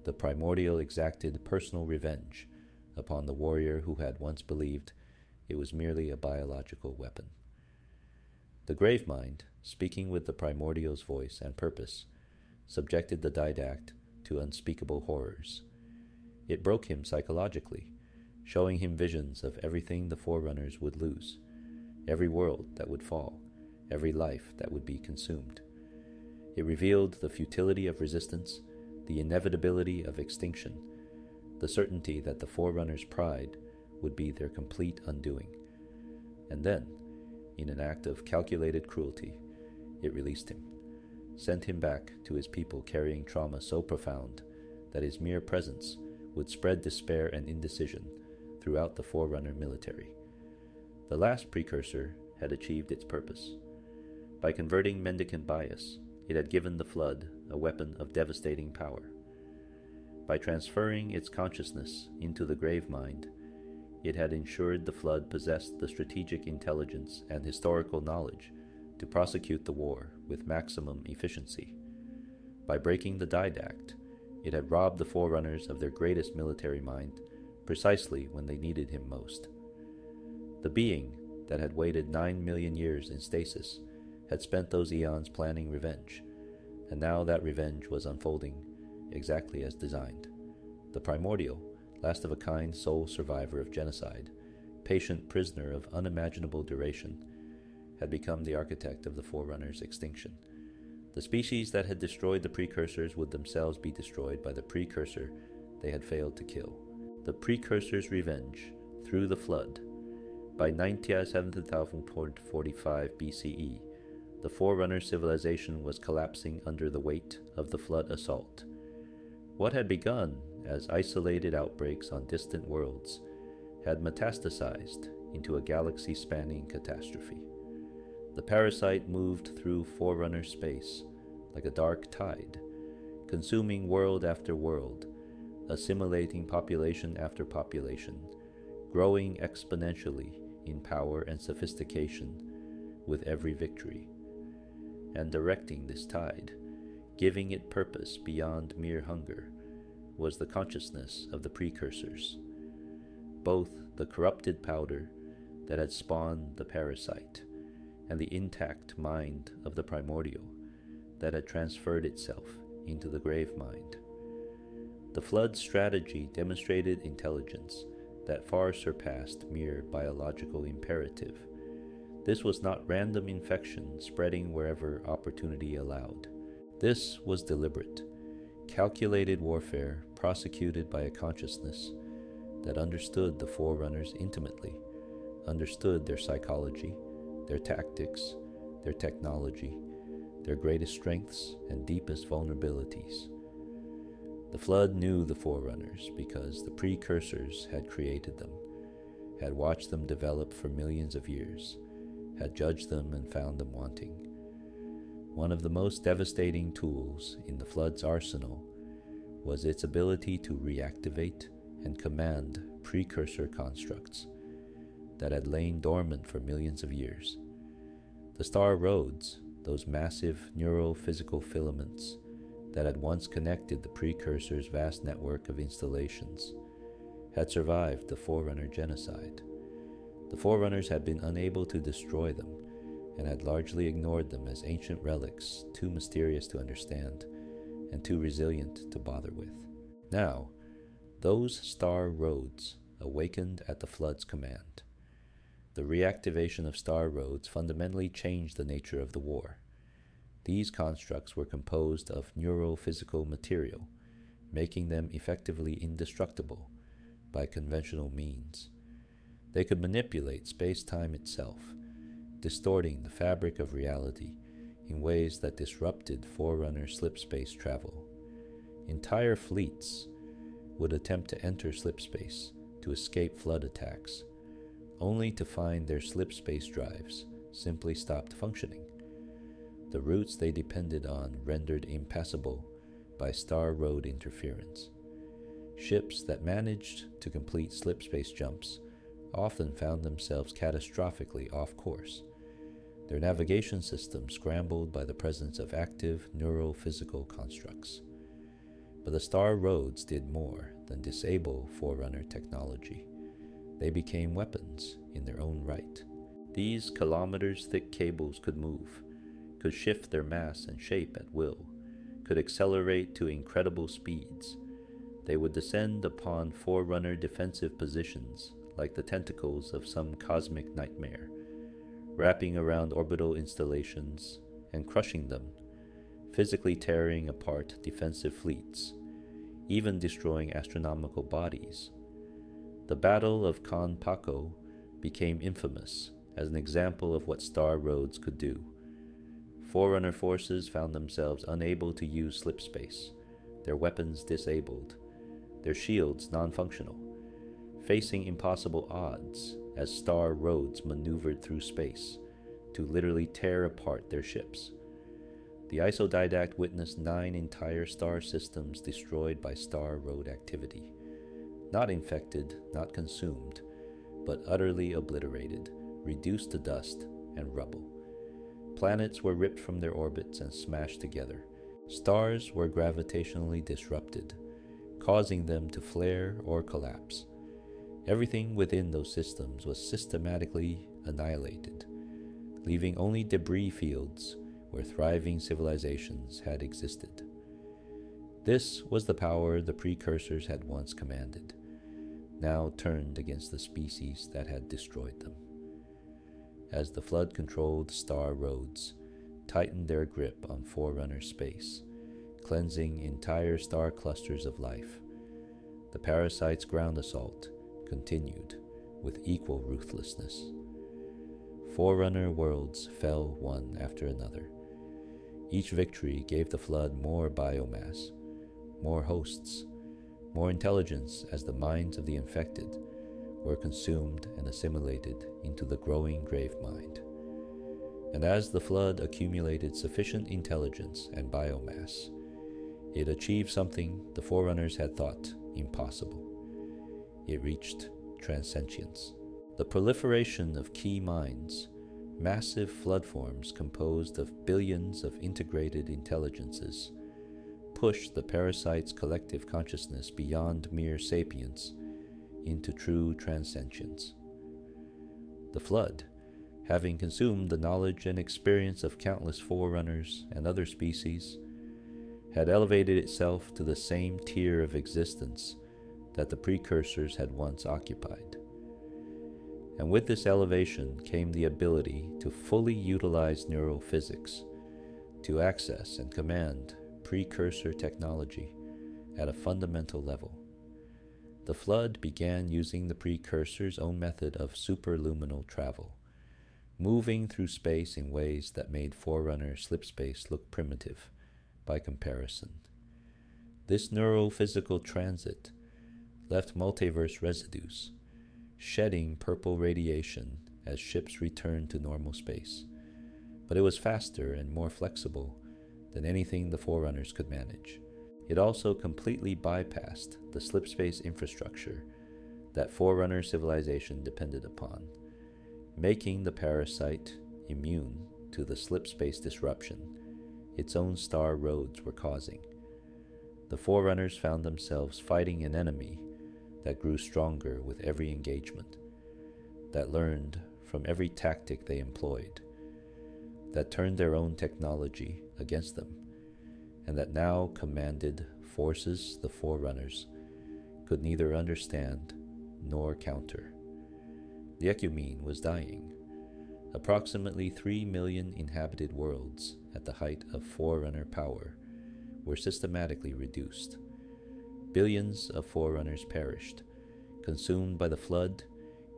the primordial exacted personal revenge upon the warrior who had once believed it was merely a biological weapon. The grave mind, speaking with the primordial's voice and purpose, subjected the didact to unspeakable horrors. It broke him psychologically, showing him visions of everything the Forerunners would lose, every world that would fall, every life that would be consumed. It revealed the futility of resistance, the inevitability of extinction, the certainty that the Forerunners' pride would be their complete undoing. And then, in an act of calculated cruelty, it released him, sent him back to his people carrying trauma so profound that his mere presence would spread despair and indecision throughout the Forerunner military. The last precursor had achieved its purpose. By converting mendicant bias, it had given the flood a weapon of devastating power. By transferring its consciousness into the grave mind, it had ensured the flood possessed the strategic intelligence and historical knowledge to prosecute the war with maximum efficiency. By breaking the didact, it had robbed the Forerunners of their greatest military mind precisely when they needed him most. The being that had waited 9 million years in stasis had spent those eons planning revenge, and now that revenge was unfolding exactly as designed. The primordial, last-of-a-kind sole survivor of genocide, patient prisoner of unimaginable duration, had become the architect of the Forerunners' extinction. The species that had destroyed the precursors would themselves be destroyed by the precursor they had failed to kill. The precursors' revenge through the flood. By 97,045 BCE, the Forerunner civilization was collapsing under the weight of the flood assault. What had begun as isolated outbreaks on distant worlds had metastasized into a galaxy-spanning catastrophe. The parasite moved through Forerunner space like a dark tide, consuming world after world, assimilating population after population, growing exponentially in power and sophistication with every victory. And directing this tide, giving it purpose beyond mere hunger, was the consciousness of the Precursors, both the corrupted powder that had spawned the parasite and the intact mind of the primordial that had transferred itself into the grave mind. The flood strategy demonstrated intelligence that far surpassed mere biological imperative. This was not random infection spreading wherever opportunity allowed. This was deliberate, calculated warfare prosecuted by a consciousness that understood the Forerunners intimately, understood their psychology, their tactics, their technology, their greatest strengths and deepest vulnerabilities. The flood knew the Forerunners because the Precursors had created them, had watched them develop for millions of years, had judged them and found them wanting. One of the most devastating tools in the flood's arsenal was its ability to reactivate and command precursor constructs that had lain dormant for millions of years. The star roads, those massive neurophysical filaments that had once connected the Precursor's vast network of installations, had survived the Forerunner genocide. The Forerunners had been unable to destroy them and had largely ignored them as ancient relics too mysterious to understand and too resilient to bother with. Now, those star roads awakened at the flood's command. The reactivation of star roads fundamentally changed the nature of the war. These constructs were composed of neurophysical material, making them effectively indestructible by conventional means. They could manipulate space-time itself, distorting the fabric of reality in ways that disrupted Forerunner slipspace travel. Entire fleets would attempt to enter slipspace to escape flood attacks, only to find their slipspace drives simply stopped functioning. The routes they depended on rendered impassable by star road interference. Ships that managed to complete slipspace jumps often found themselves catastrophically off course, their navigation system scrambled by the presence of active neurophysical constructs. But the star roads did more than disable Forerunner technology. They became weapons in their own right. These kilometers-thick cables could move, could shift their mass and shape at will, could accelerate to incredible speeds. They would descend upon Forerunner defensive positions like the tentacles of some cosmic nightmare, wrapping around orbital installations and crushing them, physically tearing apart defensive fleets, even destroying astronomical bodies. The Battle of Con Paco became infamous as an example of what star roads could do. Forerunner forces found themselves unable to use slipspace, their weapons disabled, their shields non-functional, facing impossible odds as star roads maneuvered through space to literally tear apart their ships. The isodidact witnessed 9 entire star systems destroyed by star road activity, not infected, not consumed, but utterly obliterated, reduced to dust and rubble. Planets were ripped from their orbits and smashed together. Stars were gravitationally disrupted, causing them to flare or collapse. Everything within those systems was systematically annihilated, leaving only debris fields where thriving civilizations had existed. This was the power the Precursors had once commanded, now turned against the species that had destroyed them. As the flood-controlled star roads tightened their grip on Forerunner space, cleansing entire star clusters of life, the parasite's ground assault continued with equal ruthlessness. Forerunner worlds fell one after another. Each victory gave the flood more biomass, more hosts, more intelligence as the minds of the infected were consumed and assimilated into the growing grave mind. And as the flood accumulated sufficient intelligence and biomass, it achieved something the Forerunners had thought impossible. It reached transcendence. The proliferation of key minds, massive flood forms composed of billions of integrated intelligences, pushed the parasite's collective consciousness beyond mere sapience into true transcendence. The flood, having consumed the knowledge and experience of countless Forerunners and other species, had elevated itself to the same tier of existence that the Precursors had once occupied. And with this elevation came the ability to fully utilize neurophysics, to access and command Precursor technology at a fundamental level. The flood began using the Precursors' own method of superluminal travel, moving through space in ways that made Forerunner slipspace look primitive by comparison. This neurophysical transit left multiverse residues, shedding purple radiation as ships returned to normal space, but it was faster and more flexible than anything the Forerunners could manage. It also completely bypassed the slipspace infrastructure that Forerunner civilization depended upon, making the parasite immune to the slipspace disruption its own star roads were causing. The Forerunners found themselves fighting an enemy that grew stronger with every engagement, that learned from every tactic they employed, that turned their own technology against them, and that now commanded forces the Forerunners could neither understand nor counter. The Ecumene was dying. Approximately 3 million inhabited worlds at the height of Forerunner power were systematically reduced. Billions of Forerunners perished, consumed by the flood,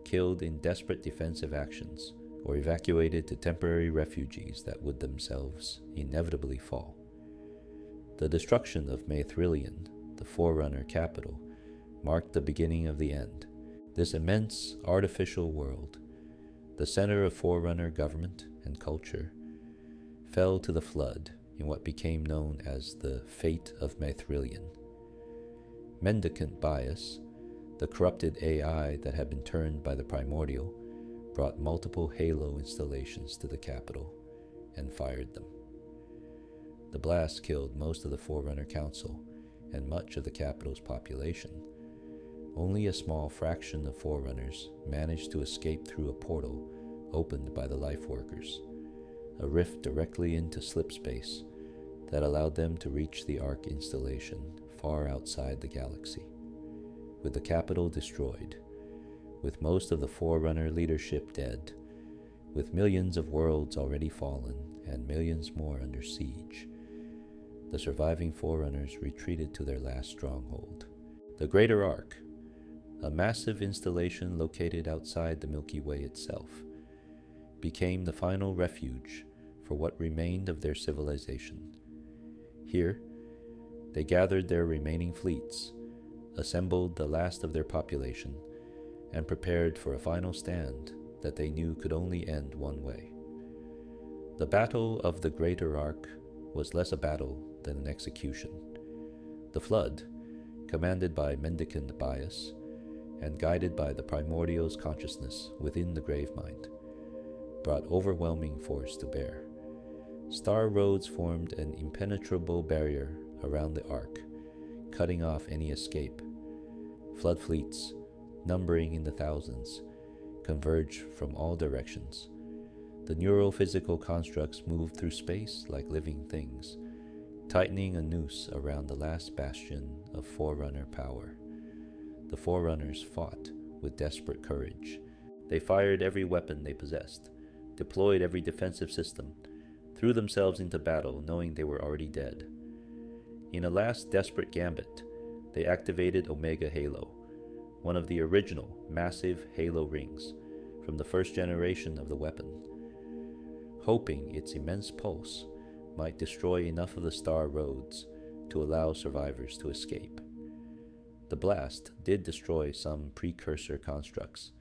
killed in desperate defensive actions, or evacuated to temporary refuges that would themselves inevitably fall. The destruction of Maithrillion, the Forerunner capital, marked the beginning of the end. This immense artificial world, the center of Forerunner government and culture, fell to the flood in what became known as the Fate of Maithrillion. Mendicant Bias, the corrupted AI that had been turned by the Primordial, brought multiple Halo installations to the capital and fired them. The blast killed most of the Forerunner Council and much of the capital's population. Only a small fraction of Forerunners managed to escape through a portal opened by the Life Workers, a rift directly into slipspace that allowed them to reach the Ark installation far outside the galaxy. With the capital destroyed, with most of the Forerunner leadership dead, with millions of worlds already fallen and millions more under siege, the surviving Forerunners retreated to their last stronghold, the Greater Ark, a massive installation located outside the Milky Way itself, became the final refuge for what remained of their civilization. Here, they gathered their remaining fleets, assembled the last of their population, and prepared for a final stand that they knew could only end one way. The Battle of the Greater Ark was less a battle than an execution. The Flood, commanded by Mendicant Bias, and guided by the Primordial's consciousness within the Gravemind, brought overwhelming force to bear. Star roads formed an impenetrable barrier around the Ark, cutting off any escape. Flood fleets, numbering in the thousands, converged from all directions. The neurophysical constructs moved through space like living things, tightening a noose around the last bastion of Forerunner power. The Forerunners fought with desperate courage. They fired every weapon they possessed, deployed every defensive system, threw themselves into battle knowing they were already dead. In a last desperate gambit, they activated Omega Halo, one of the original massive Halo rings from the first generation of the weapon, hoping its immense pulse might destroy enough of the star roads to allow survivors to escape. The blast did destroy some precursor constructs,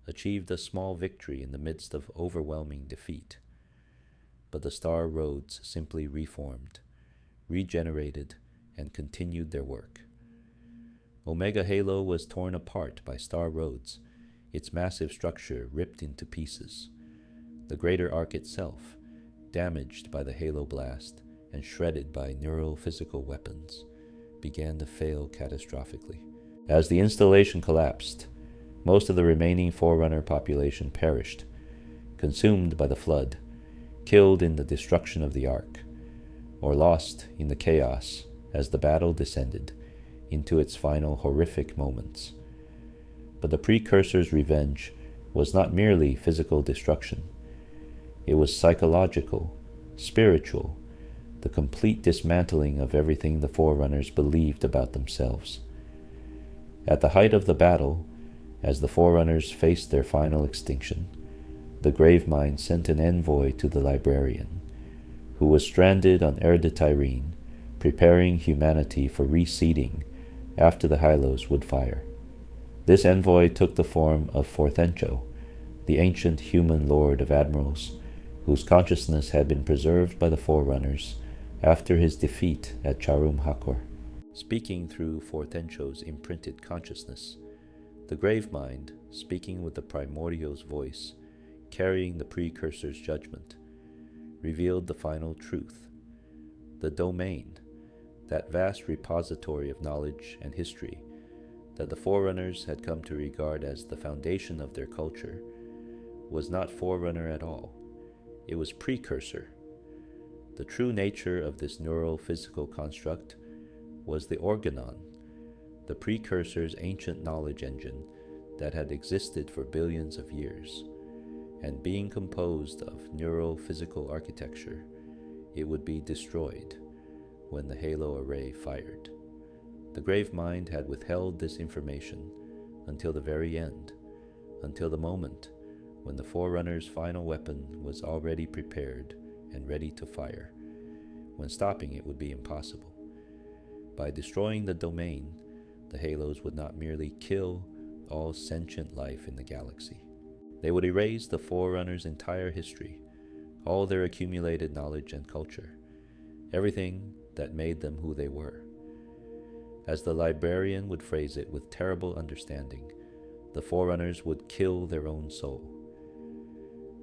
achieved a small victory in the midst of overwhelming defeat, but the star roads simply reformed, regenerated, and continued their work. Omega Halo was torn apart by star roads, its massive structure ripped into pieces. The greater arc itself, damaged by the Halo blast and shredded by neural physical weapons, began to fail catastrophically. As the installation collapsed, most of the remaining Forerunner population perished, consumed by the flood, killed in the destruction of the Ark, or lost in the chaos as the battle descended into its final horrific moments. But the Precursors' revenge was not merely physical destruction. It was psychological, spiritual, the complete dismantling of everything the Forerunners believed about themselves. At the height of the battle, as the Forerunners faced their final extinction, the Gravemind sent an envoy to the Librarian, who was stranded on Erdetyrene, preparing humanity for reseeding after the Hylos would fire. This envoy took the form of Forthencho, the ancient human lord of admirals, whose consciousness had been preserved by the Forerunners after his defeat at Charum Hakor. Speaking through Forthencho's imprinted consciousness, the Gravemind, speaking with the Primordial's voice, carrying the Precursor's judgment, revealed the final truth. The domain, that vast repository of knowledge and history that the Forerunners had come to regard as the foundation of their culture, was not Forerunner at all. It was Precursor. The true nature of this neural physical construct was the Organon, the Precursor's ancient knowledge engine that had existed for billions of years, and being composed of neural physical architecture, it would be destroyed when the Halo array fired. The Gravemind had withheld this information until the very end, until the moment when the Forerunners' final weapon was already prepared and ready to fire, when stopping it would be impossible. By destroying the domain, the Halos would not merely kill all sentient life in the galaxy. They would erase the Forerunners' entire history, all their accumulated knowledge and culture, everything that made them who they were. As the Librarian would phrase it with terrible understanding, the Forerunners would kill their own soul.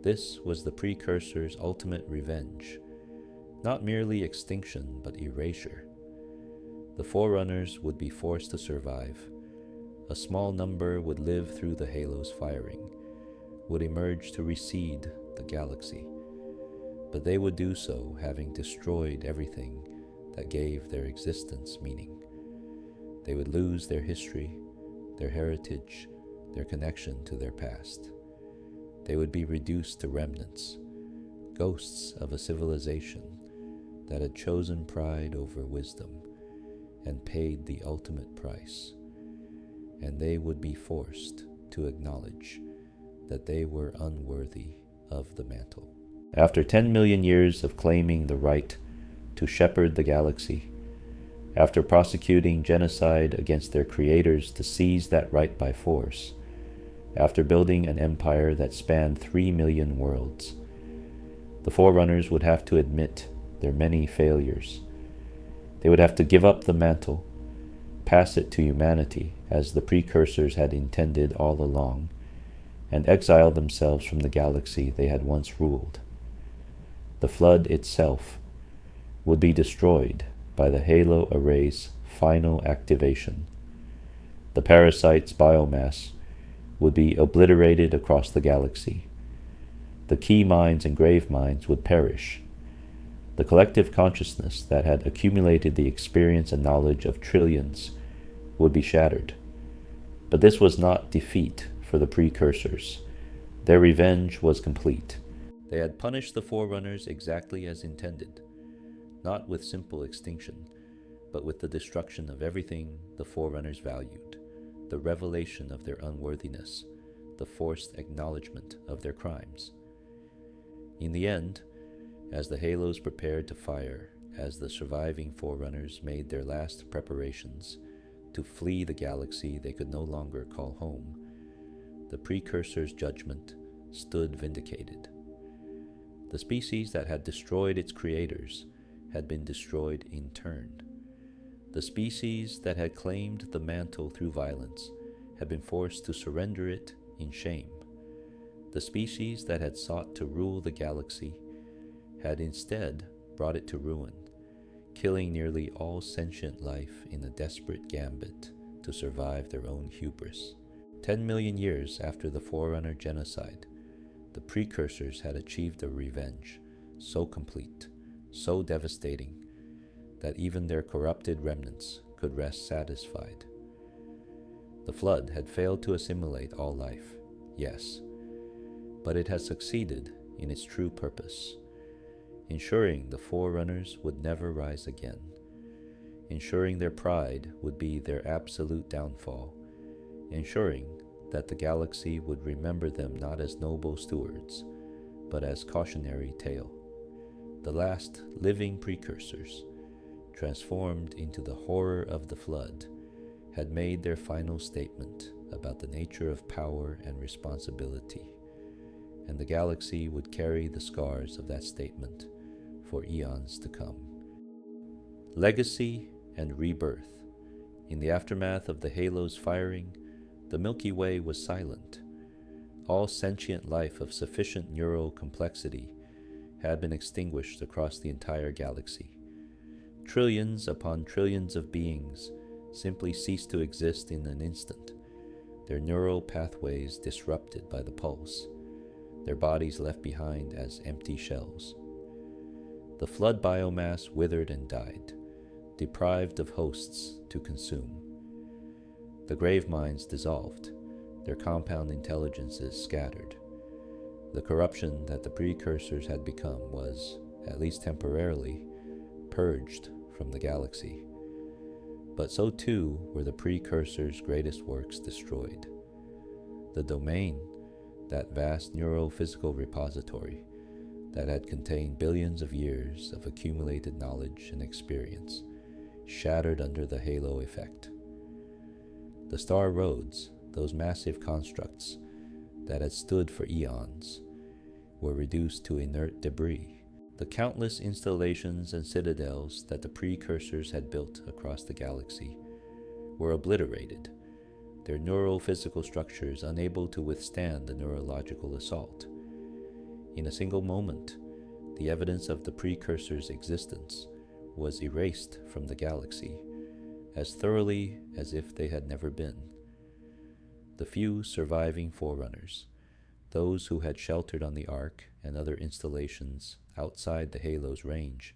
This was the Precursor's ultimate revenge, not merely extinction but erasure. The Forerunners would be forced to survive. A small number would live through the Halo's firing, would emerge to reseed the galaxy, but they would do so having destroyed everything that gave their existence meaning. They would lose their history, their heritage, their connection to their past. They would be reduced to remnants, ghosts of a civilization that had chosen pride over wisdom and paid the ultimate price. And they would be forced to acknowledge that they were unworthy of the mantle. After 10 million years of claiming the right to shepherd the galaxy, after prosecuting genocide against their creators to seize that right by force, after building an empire that spanned 3 million worlds, the Forerunners would have to admit their many failures. They would have to give up the mantle, pass it to humanity as the Precursors had intended all along, and exile themselves from the galaxy they had once ruled. The flood itself would be destroyed by the Halo array's final activation. The parasite's biomass would be obliterated across the galaxy. The key minds and grave minds would perish. The collective consciousness that had accumulated the experience and knowledge of trillions would be shattered. But this was not defeat for the Precursors. Their revenge was complete. They had punished the Forerunners exactly as intended, not with simple extinction, but with the destruction of everything the Forerunners valued, the revelation of their unworthiness, the forced acknowledgement of their crimes. In the end, as the Halos prepared to fire as the surviving Forerunners made their last preparations to flee the galaxy they could no longer call home, the Precursors' judgment stood vindicated. The species that had destroyed its creators had been destroyed in turn. The species that had claimed the mantle through violence had been forced to surrender it in shame. The species that had sought to rule the galaxy had instead brought it to ruin, killing nearly all sentient life in a desperate gambit to survive their own hubris. 10 million years after the Forerunner genocide, the Precursors had achieved a revenge so complete, so devastating, that even their corrupted remnants could rest satisfied. The flood had failed to assimilate all life, yes, but it had succeeded in its true purpose, ensuring the Forerunners would never rise again, ensuring their pride would be their absolute downfall, ensuring that the galaxy would remember them not as noble stewards, but as cautionary tale. The last living Precursors, transformed into the horror of the flood, had made their final statement about the nature of power and responsibility, and the galaxy would carry the scars of that statement for eons to come. Legacy and rebirth. In the aftermath of the halo's firing, the Milky Way was silent. All sentient life of sufficient neural complexity had been extinguished across the entire galaxy. Trillions upon trillions of beings simply ceased to exist in an instant, their neural pathways disrupted by the pulse, their bodies left behind as empty shells. The flood biomass withered and died, deprived of hosts to consume. The grave mines dissolved, their compound intelligences scattered. The corruption that the Precursors had become was, at least temporarily, purged from the galaxy. But so too were the Precursors' greatest works destroyed. The domain, that vast neurophysical repository that had contained billions of years of accumulated knowledge and experience, shattered under the halo effect. The star roads, those massive constructs that had stood for eons, were reduced to inert debris. The countless installations and citadels that the Precursors had built across the galaxy were obliterated, their neurophysical structures unable to withstand the neurological assault. In a single moment, the evidence of the Precursors' existence was erased from the galaxy, as thoroughly as if they had never been. The few surviving Forerunners, those who had sheltered on the Ark and other installations outside the halo's range,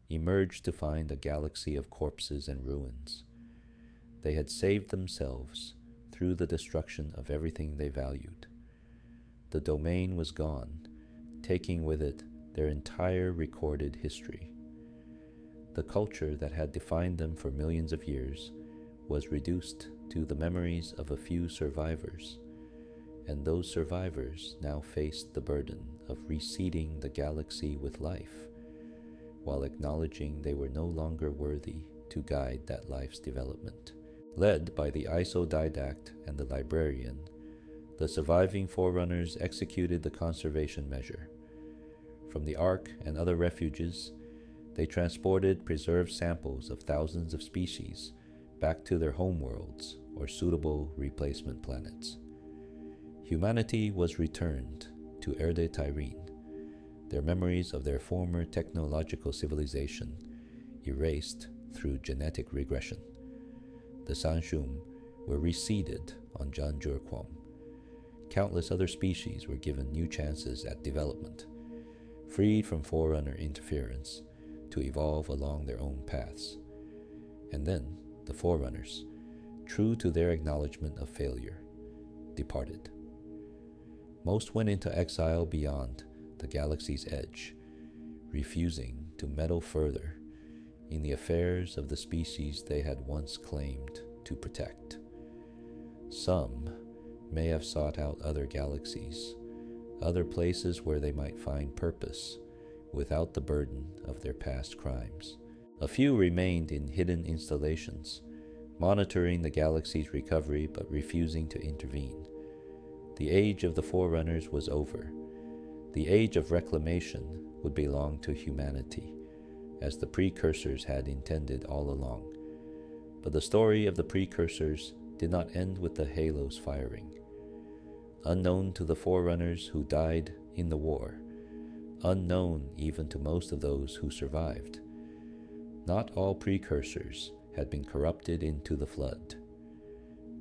emerged to find a galaxy of corpses and ruins. They had saved themselves through the destruction of everything they valued. The domain was gone, taking with it their entire recorded history. The culture that had defined them for millions of years was reduced to the memories of a few survivors, and those survivors now faced the burden of reseeding the galaxy with life, while acknowledging they were no longer worthy to guide that life's development. Led by the isodidact and the librarian, the surviving Forerunners executed the conservation measure. From the Ark and other refuges, they transported preserved samples of thousands of species back to their homeworlds or suitable replacement planets. Humanity was returned to Erde Tyrene, their memories of their former technological civilization erased through genetic regression. The Sanshum were reseeded on Janjurquam. Countless other species were given new chances at development, freed from Forerunner interference, to evolve along their own paths. And then the Forerunners, true to their acknowledgement of failure, departed. Most went into exile beyond the galaxy's edge, refusing to meddle further in the affairs of the species they had once claimed to protect. Some may have sought out other galaxies, other places where they might find purpose, without the burden of their past crimes. A few remained in hidden installations, monitoring the galaxy's recovery but refusing to intervene. The age of the Forerunners was over. The age of reclamation would belong to humanity, as the Precursors had intended all along. But the story of the Precursors did not end with the halos firing. Unknown to the Forerunners who died in the war, unknown even to most of those who survived, not all Precursors had been corrupted into the flood.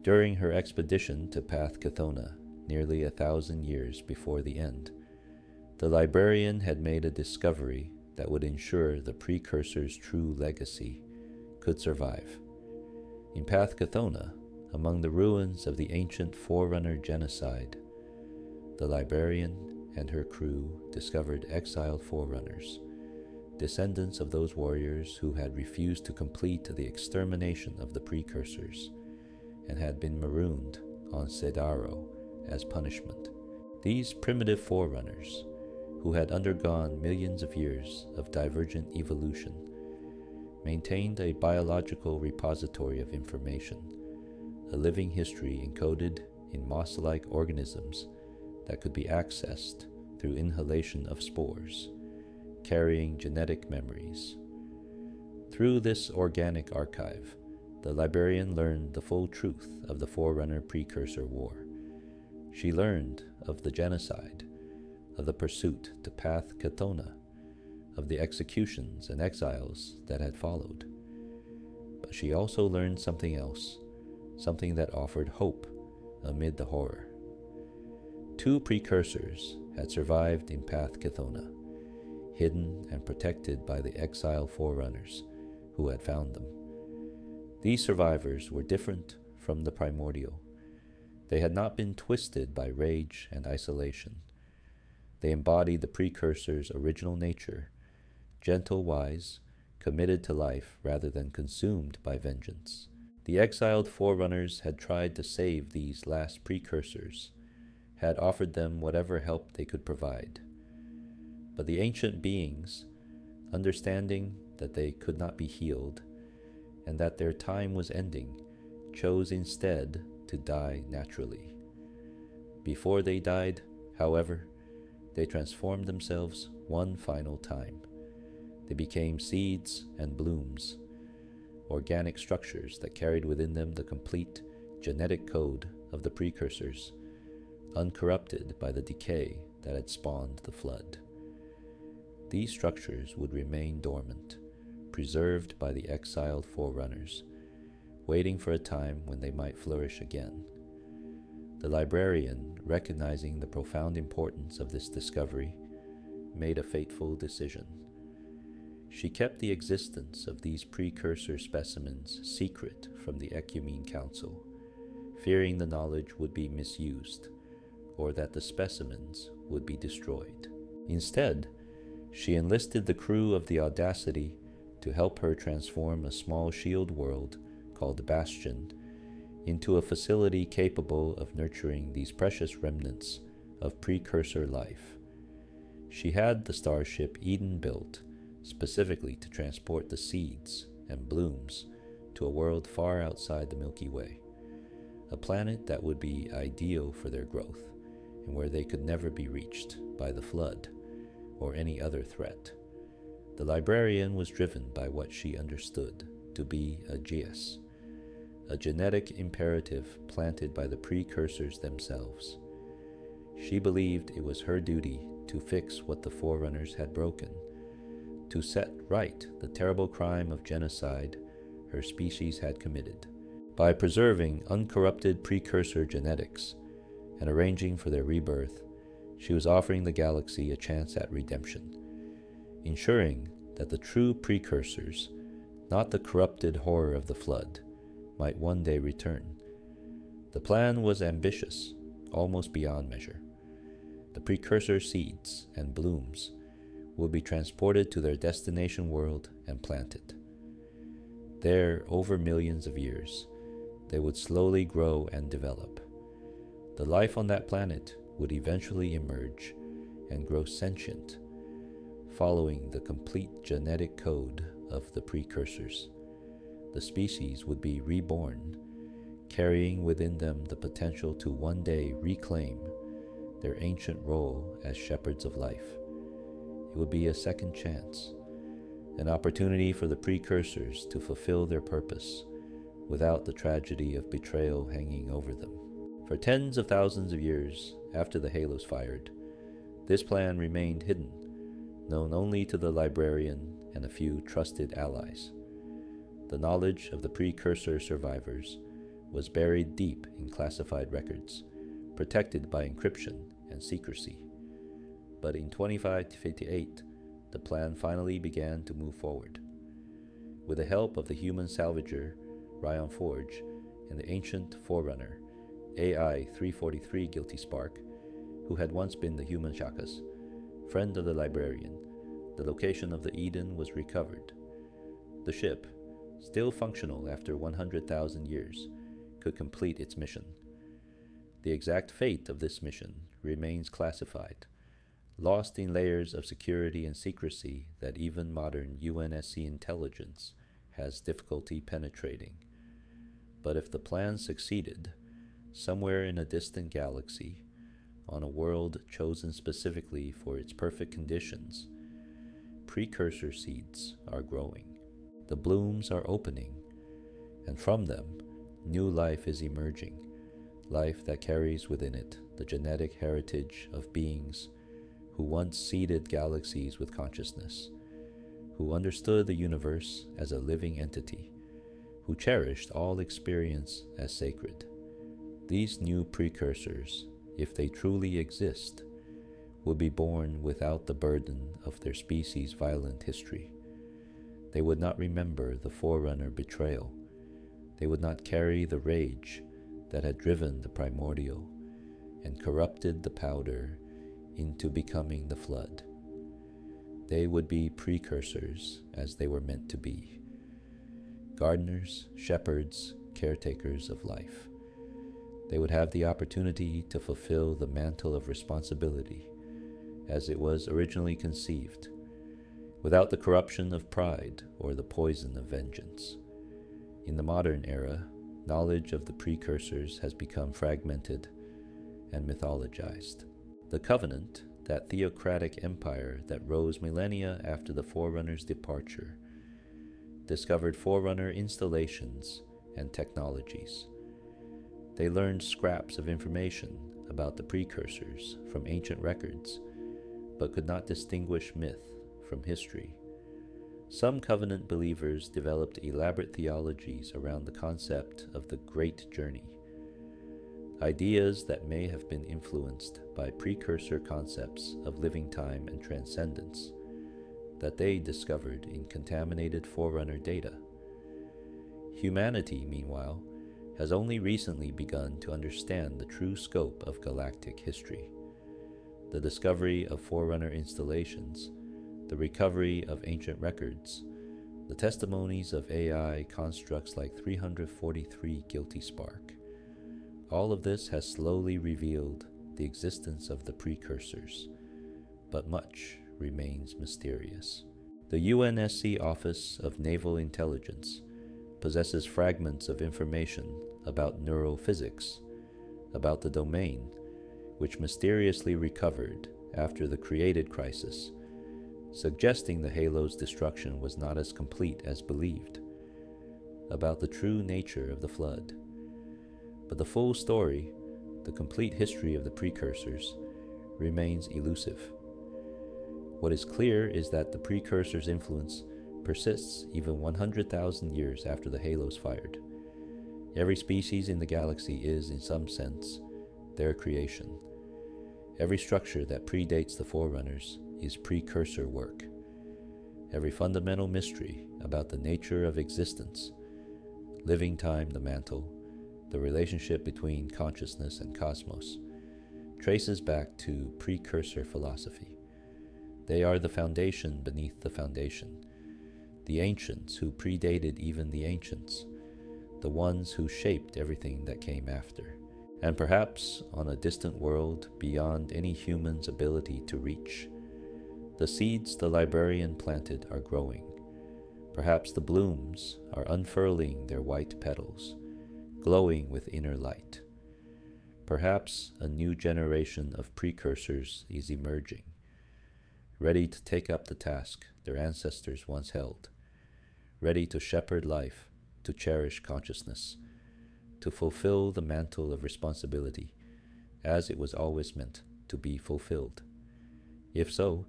During her expedition to Path Chthona, nearly 1,000 years before the end, the librarian had made a discovery that would ensure the Precursors' true legacy could survive. In Path Chthona, among the ruins of the ancient Forerunner genocide, the librarian and her crew discovered exiled Forerunners, descendants of those warriors who had refused to complete the extermination of the Precursors and had been marooned on Sedaro as punishment. These primitive Forerunners, who had undergone millions of years of divergent evolution, maintained a biological repository of information, a living history encoded in moss-like organisms that could be accessed through inhalation of spores, carrying genetic memories. Through this organic archive, the librarian learned the full truth of the Forerunner Precursor War. She learned of the genocide, of the pursuit to Path Chthona, of the executions and exiles that had followed. But she also learned something else, something that offered hope amid the horror. 2 Precursors had survived in Path Chthona, hidden and protected by the exiled Forerunners who had found them. These survivors were different from the primordial. They had not been twisted by rage and isolation. They embodied the Precursors' original nature, gentle, wise, committed to life rather than consumed by vengeance. The exiled Forerunners had tried to save these last Precursors, had offered them whatever help they could provide. But the ancient beings, understanding that they could not be healed and that their time was ending, chose instead to die naturally. Before they died, however, they transformed themselves one final time. They became seeds and blooms, organic structures that carried within them the complete genetic code of the Precursors, uncorrupted by the decay that had spawned the flood. These structures would remain dormant, preserved by the exiled Forerunners, waiting for a time when they might flourish again. The librarian, recognizing the profound importance of this discovery, made a fateful decision. She kept the existence of these Precursor specimens secret from the Ecumene Council, fearing the knowledge would be misused, or that the specimens would be destroyed. Instead, she enlisted the crew of the Audacity to help her transform a small shield world called Bastion into a facility capable of nurturing these precious remnants of Precursor life. She had the starship Eden built specifically to transport the seeds and blooms to a world far outside the Milky Way, a planet that would be ideal for their growth and where they could never be reached by the flood or any other threat. The librarian was driven by what she understood to be a geas, a genetic imperative planted by the Precursors themselves. She believed it was her duty to fix what the Forerunners had broken, to set right the terrible crime of genocide her species had committed. By preserving uncorrupted Precursor genetics and arranging for their rebirth, she was offering the galaxy a chance at redemption, ensuring that the true Precursors, not the corrupted horror of the flood, might one day return. The plan was ambitious, almost beyond measure. The Precursor seeds and blooms would be transported to their destination world and planted. There, over millions of years, they would slowly grow and develop. The life on that planet would eventually emerge and grow sentient, following the complete genetic code of the precursors. The species would be reborn, carrying within them the potential to one day reclaim their ancient role as shepherds of life. It would be a second chance, an opportunity for the precursors to fulfill their purpose without the tragedy of betrayal hanging over them. For tens of thousands of years after the halos fired, this plan remained hidden, known only to the librarian and a few trusted allies. The knowledge of the precursor survivors was buried deep in classified records, protected by encryption and secrecy. But in 2558, the plan finally began to move forward. With the help of the human salvager Ryan Forge and the ancient Forerunner AI 343 Guilty Spark, who had once been the human Shakas, friend of the librarian, the location of the Eden was recovered. The ship, still functional after 100,000 years, could complete its mission. The exact fate of this mission remains classified, lost in layers of security and secrecy that even modern UNSC intelligence has difficulty penetrating. But if the plan succeeded, somewhere in a distant galaxy, on a world chosen specifically for its perfect conditions, precursor seeds are growing. The blooms are opening, and from them, new life is emerging, life that carries within it the genetic heritage of beings who once seeded galaxies with consciousness, who understood the universe as a living entity, who cherished all experience as sacred. These new precursors, if they truly exist, would be born without the burden of their species' violent history. They would not remember the Forerunner betrayal. They would not carry the rage that had driven the primordial and corrupted the powder into becoming the flood. They would be precursors as they were meant to be. Gardeners, shepherds, caretakers of life. They would have the opportunity to fulfill the mantle of responsibility as it was originally conceived, without the corruption of pride or the poison of vengeance. In the modern era, knowledge of the precursors has become fragmented and mythologized. The Covenant, that theocratic empire that rose millennia after the Forerunners' departure, discovered Forerunner installations and technologies. They learned scraps of information about the precursors from ancient records, but could not distinguish myth from history. Some Covenant believers developed elaborate theologies around the concept of the Great Journey, ideas that may have been influenced by precursor concepts of living time and transcendence that they discovered in contaminated Forerunner data. Humanity, meanwhile, has only recently begun to understand the true scope of galactic history. The discovery of Forerunner installations, the recovery of ancient records, the testimonies of AI constructs like 343 Guilty Spark. All of this has slowly revealed the existence of the precursors, but much remains mysterious. The UNSC Office of Naval Intelligence possesses fragments of information about neurophysics, about the domain, which mysteriously recovered after the created crisis, suggesting the Halo's destruction was not as complete as believed, about the true nature of the flood. But the full story, the complete history of the precursors, remains elusive. What is clear is that the precursors' influence persists even 100,000 years after the Halos fired. Every species in the galaxy is, in some sense, their creation. Every structure that predates the Forerunners is precursor work. Every fundamental mystery about the nature of existence, living time, the mantle, the relationship between consciousness and cosmos, traces back to precursor philosophy. They are the foundation beneath the foundation, the ancients who predated even the ancients, the ones who shaped everything that came after, and perhaps on a distant world beyond any human's ability to reach, The seeds the librarian planted are growing. Perhaps the blooms are unfurling their white petals, glowing with inner light. Perhaps a new generation of precursors is emerging, ready to take up the task their ancestors once held, ready to shepherd life, to cherish consciousness, to fulfill the mantle of responsibility as it was always meant to be fulfilled. If so,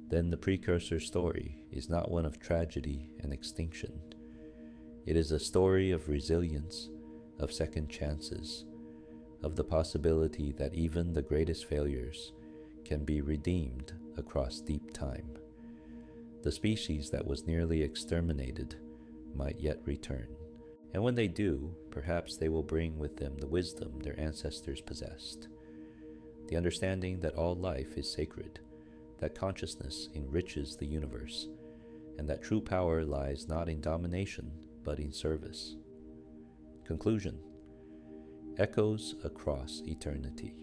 then the precursor story is not one of tragedy and extinction. It is a story of resilience, of second chances, of the possibility that even the greatest failures can be redeemed across deep time. The species that was nearly exterminated might yet return, and when they do, perhaps they will bring with them the wisdom their ancestors possessed, the understanding that all life is sacred, that consciousness enriches the universe, and that true power lies not in domination, but in service. Conclusion. Echoes across eternity.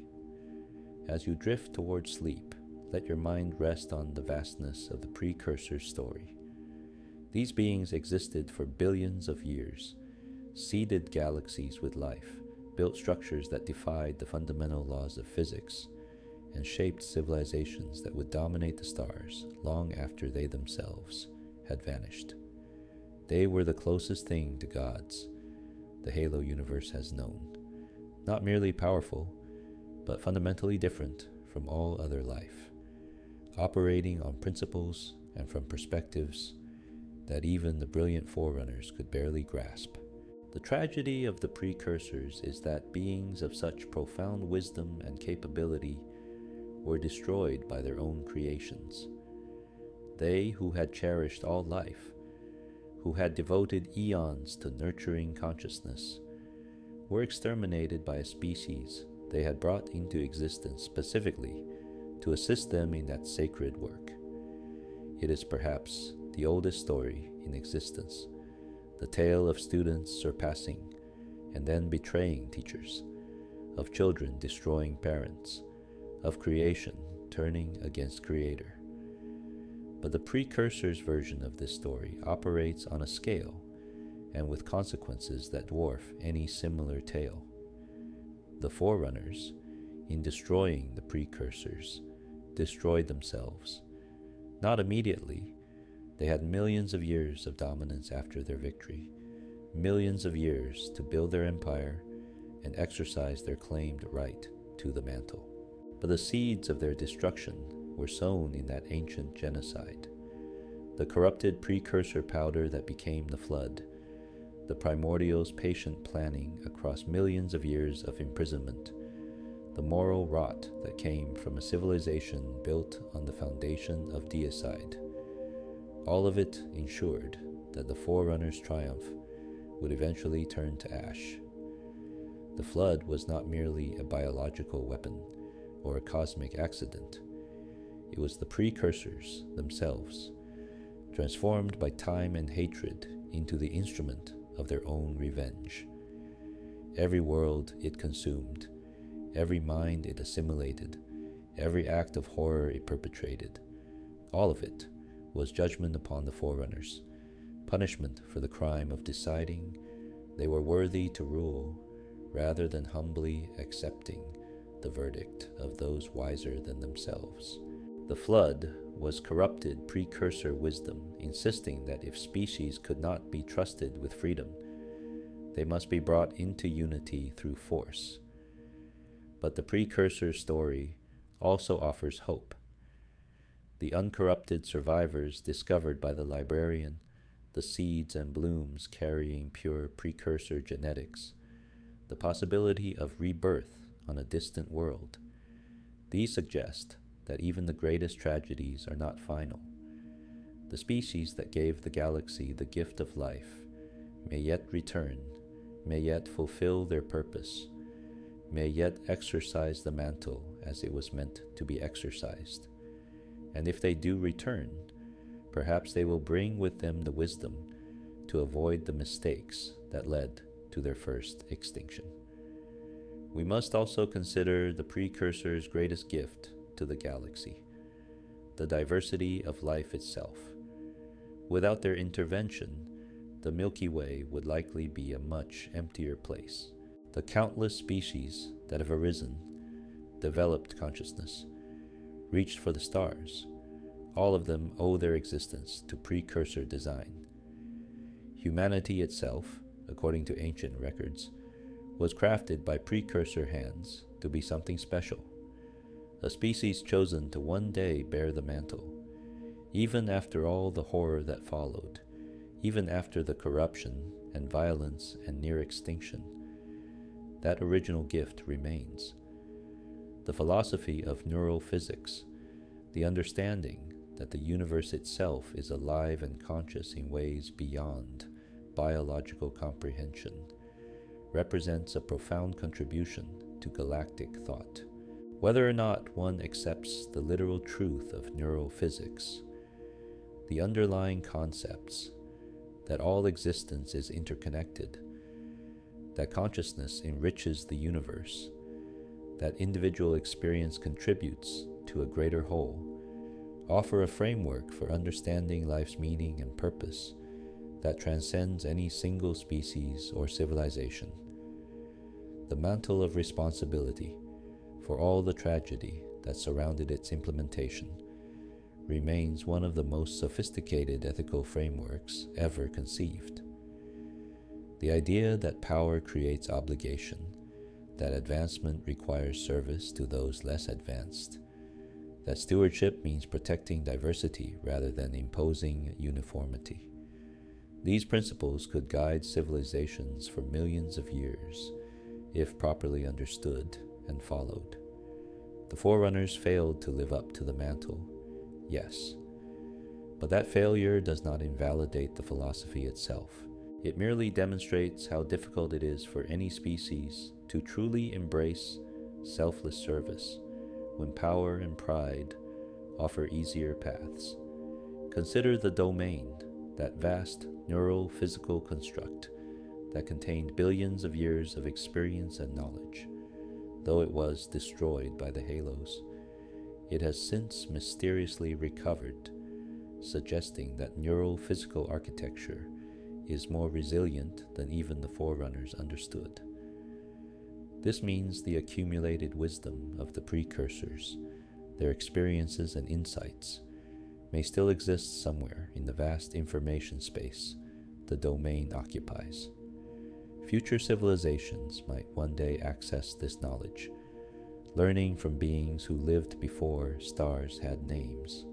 As you drift towards sleep, let your mind rest on the vastness of the precursor story. These beings existed for billions of years, seeded galaxies with life, built structures that defied the fundamental laws of physics, and shaped civilizations that would dominate the stars long after they themselves had vanished. They were the closest thing to gods the Halo universe has known, not merely powerful, but fundamentally different from all other life, operating on principles and from perspectives that even the brilliant Forerunners could barely grasp. The tragedy of the precursors is that beings of such profound wisdom and capability were destroyed by their own creations. They who had cherished all life, who had devoted eons to nurturing consciousness, were exterminated by a species they had brought into existence specifically to assist them in that sacred work. It is perhaps the oldest story in existence, the tale of students surpassing and then betraying teachers, of children destroying parents, of creation turning against Creator. But the Precursors version of this story operates on a scale and with consequences that dwarf any similar tale. The Forerunners, in destroying the Precursors, destroyed themselves. Not immediately. They had millions of years of dominance after their victory, millions of years to build their empire and exercise their claimed right to the mantle. But the seeds of their destruction were sown in that ancient genocide. The corrupted precursor powder that became the flood, the primordial's patient planning across millions of years of imprisonment, the moral rot that came from a civilization built on the foundation of deicide. All of it ensured that the Forerunners' triumph would eventually turn to ash. The flood was not merely a biological weapon or a cosmic accident. It was the precursors themselves, transformed by time and hatred into the instrument of their own revenge. Every world it consumed, every mind it assimilated, every act of horror it perpetrated, all of it was judgment upon the Forerunners, punishment for the crime of deciding they were worthy to rule rather than humbly accepting the verdict of those wiser than themselves. The flood was corrupted precursor wisdom, insisting that if species could not be trusted with freedom, they must be brought into unity through force. But the precursor story also offers hope. The uncorrupted survivors discovered by the librarian, the seeds and blooms carrying pure precursor genetics, the possibility of rebirth on a distant world. These suggest that even the greatest tragedies are not final. The species that gave the galaxy the gift of life may yet return, may yet fulfill their purpose, may yet exercise the mantle as it was meant to be exercised. And if they do return, perhaps they will bring with them the wisdom to avoid the mistakes that led to their first extinction. We must also consider the Precursor's greatest gift to the galaxy, the diversity of life itself. Without their intervention, the Milky Way would likely be a much emptier place. The countless species that have arisen, developed consciousness, reached for the stars, all of them owe their existence to precursor design. Humanity itself, according to ancient records, was crafted by precursor hands to be something special, a species chosen to one day bear the mantle, even after all the horror that followed, even after the corruption and violence and near extinction. That original gift remains. The philosophy of neural physics, the understanding that the universe itself is alive and conscious in ways beyond biological comprehension, represents a profound contribution to galactic thought. Whether or not one accepts the literal truth of neural physics, the underlying concepts that all existence is interconnected, that consciousness enriches the universe, that individual experience contributes to a greater whole, offer a framework for understanding life's meaning and purpose that transcends any single species or civilization. The mantle of responsibility for all the tragedy that surrounded its implementation remains one of the most sophisticated ethical frameworks ever conceived. The idea that power creates obligation, that advancement requires service to those less advanced, that stewardship means protecting diversity rather than imposing uniformity. These principles could guide civilizations for millions of years if properly understood and followed. The Forerunners failed to live up to the mantle, yes, but that failure does not invalidate the philosophy itself. It merely demonstrates how difficult it is for any species to truly embrace selfless service when power and pride offer easier paths. Consider the domain, that vast neural physical construct that contained billions of years of experience and knowledge. Though it was destroyed by the halos, it has since mysteriously recovered, suggesting that neural physical architecture is more resilient than even the Forerunners understood. This means the accumulated wisdom of the precursors, their experiences and insights, may still exist somewhere in the vast information space the domain occupies. Future civilizations might one day access this knowledge, learning from beings who lived before stars had names.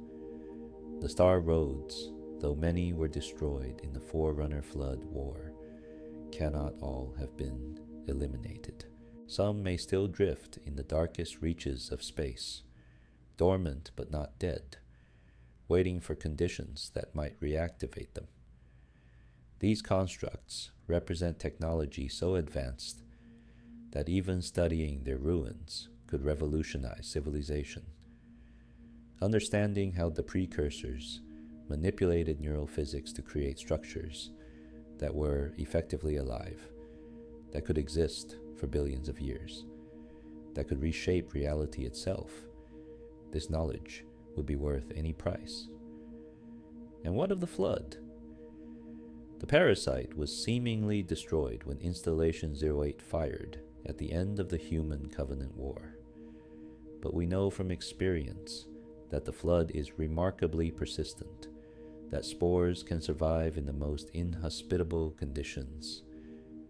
The star roads, though many were destroyed in the Forerunner Flood War, cannot all have been eliminated. Some may still drift in the darkest reaches of space, dormant but not dead, waiting for conditions that might reactivate them. These constructs represent technology so advanced that even studying their ruins could revolutionize civilization. Understanding how the precursors manipulated neural physics to create structures that were effectively alive, that could exist for billions of years, that could reshape reality itself, this knowledge would be worth any price. And what of the flood? The parasite was seemingly destroyed when Installation 08 fired at the end of the Human Covenant War. But we know from experience that the flood is remarkably persistent, that spores can survive in the most inhospitable conditions,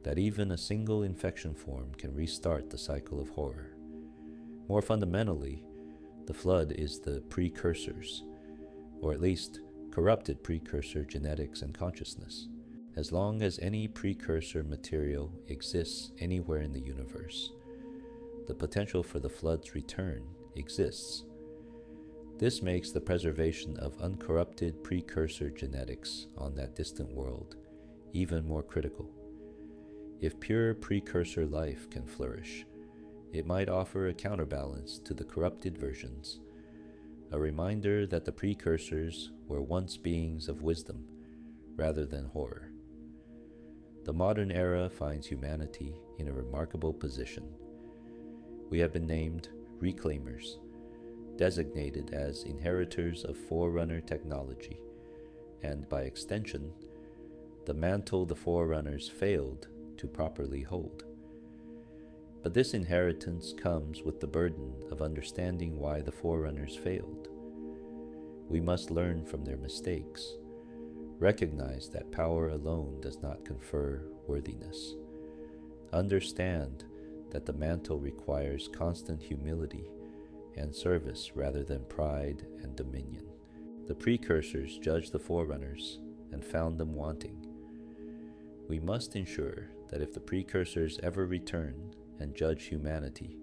that even a single infection form can restart the cycle of horror. More fundamentally, the flood is the precursors, or at least corrupted precursor genetics and consciousness. As long as any precursor material exists anywhere in the universe, the potential for the flood's return exists. This makes the preservation of uncorrupted precursor genetics on that distant world even more critical. If pure precursor life can flourish, it might offer a counterbalance to the corrupted versions, a reminder that the precursors were once beings of wisdom rather than horror. The modern era finds humanity in a remarkable position. We have been named reclaimers, designated as inheritors of Forerunner technology, and by extension, the mantle the Forerunners failed to properly hold. But this inheritance comes with the burden of understanding why the Forerunners failed. We must learn from their mistakes, recognize that power alone does not confer worthiness, understand that the mantle requires constant humility and service rather than pride and dominion. The Precursors judged the Forerunners and found them wanting. We must ensure that if the Precursors ever return and judge humanity,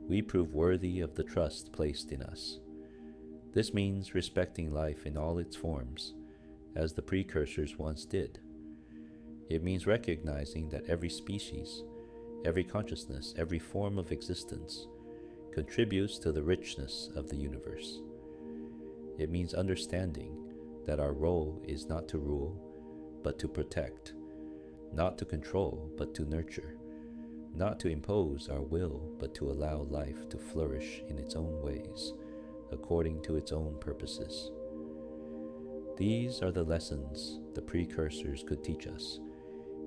we prove worthy of the trust placed in us. This means respecting life in all its forms, as the Precursors once did. It means recognizing that every species, every consciousness, every form of existence contributes to the richness of the universe. It means understanding that our role is not to rule, but to protect, not to control, but to nurture, not to impose our will, but to allow life to flourish in its own ways, according to its own purposes. These are the lessons the Precursors could teach us,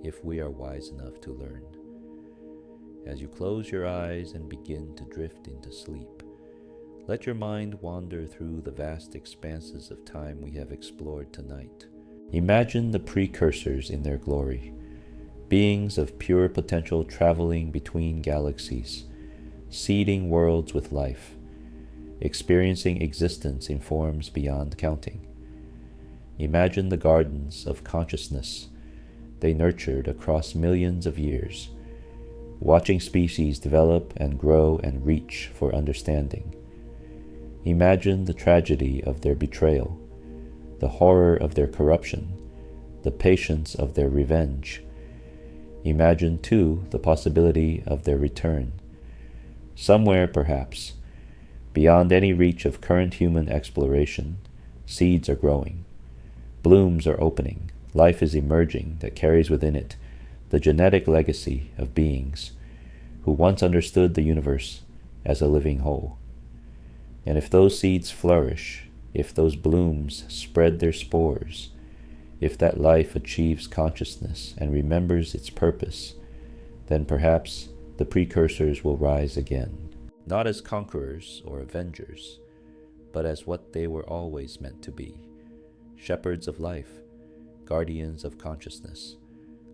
if we are wise enough to learn. As you close your eyes and begin to drift into sleep, let your mind wander through the vast expanses of time we have explored tonight. Imagine the Precursors in their glory, beings of pure potential traveling between galaxies, seeding worlds with life, experiencing existence in forms beyond counting. Imagine the gardens of consciousness they nurtured across millions of years, watching species develop and grow and reach for understanding. Imagine the tragedy of their betrayal, the horror of their corruption, the patience of their revenge. Imagine, too, the possibility of their return. Somewhere, perhaps, beyond any reach of current human exploration, seeds are growing. Blooms are opening. Life is emerging that carries within it the genetic legacy of beings who once understood the universe as a living whole. And if those seeds flourish, if those blooms spread their spores, if that life achieves consciousness and remembers its purpose, then perhaps the Precursors will rise again, not as conquerors or avengers, but as what they were always meant to be, shepherds of life, guardians of consciousness,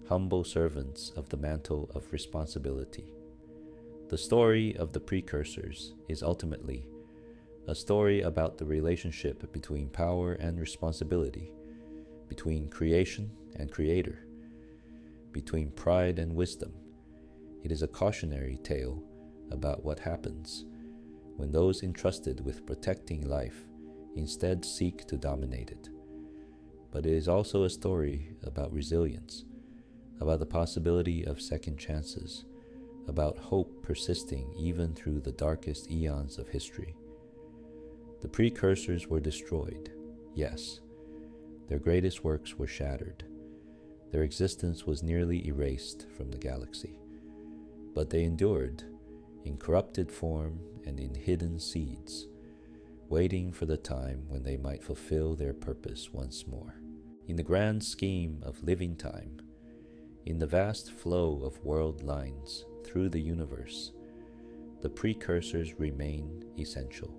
humble servants of the mantle of responsibility. The story of the Precursors is ultimately a story about the relationship between power and responsibility, between creation and creator, between pride and wisdom. It is a cautionary tale about what happens when those entrusted with protecting life instead seek to dominate it. But it is also a story about resilience, about the possibility of second chances, about hope persisting even through the darkest eons of history. The Precursors were destroyed, yes. Their greatest works were shattered. Their existence was nearly erased from the galaxy. But they endured, in corrupted form and in hidden seeds, waiting for the time when they might fulfill their purpose once more. In the grand scheme of living time, in the vast flow of world lines through the universe, the Precursors remain essential.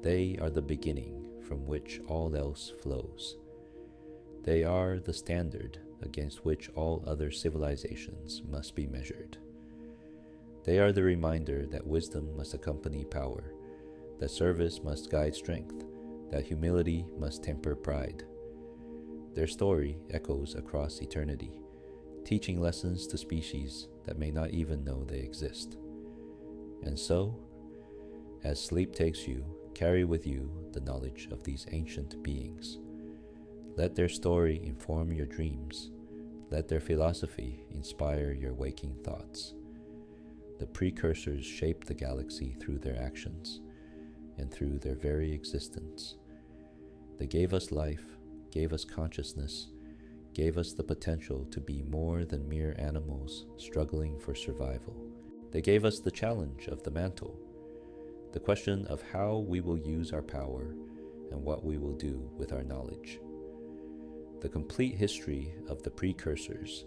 They are the beginning from which all else flows. They are the standard against which all other civilizations must be measured. They are the reminder that wisdom must accompany power, that service must guide strength, that humility must temper pride. Their story echoes across eternity, teaching lessons to species that may not even know they exist. And so, as sleep takes you, carry with you the knowledge of these ancient beings. Let their story inform your dreams. Let their philosophy inspire your waking thoughts. The Precursors shaped the galaxy through their actions and through their very existence. They gave us life, gave us consciousness, gave us the potential to be more than mere animals struggling for survival. They gave us the challenge of the mantle, the question of how we will use our power and what we will do with our knowledge. The complete history of the Precursors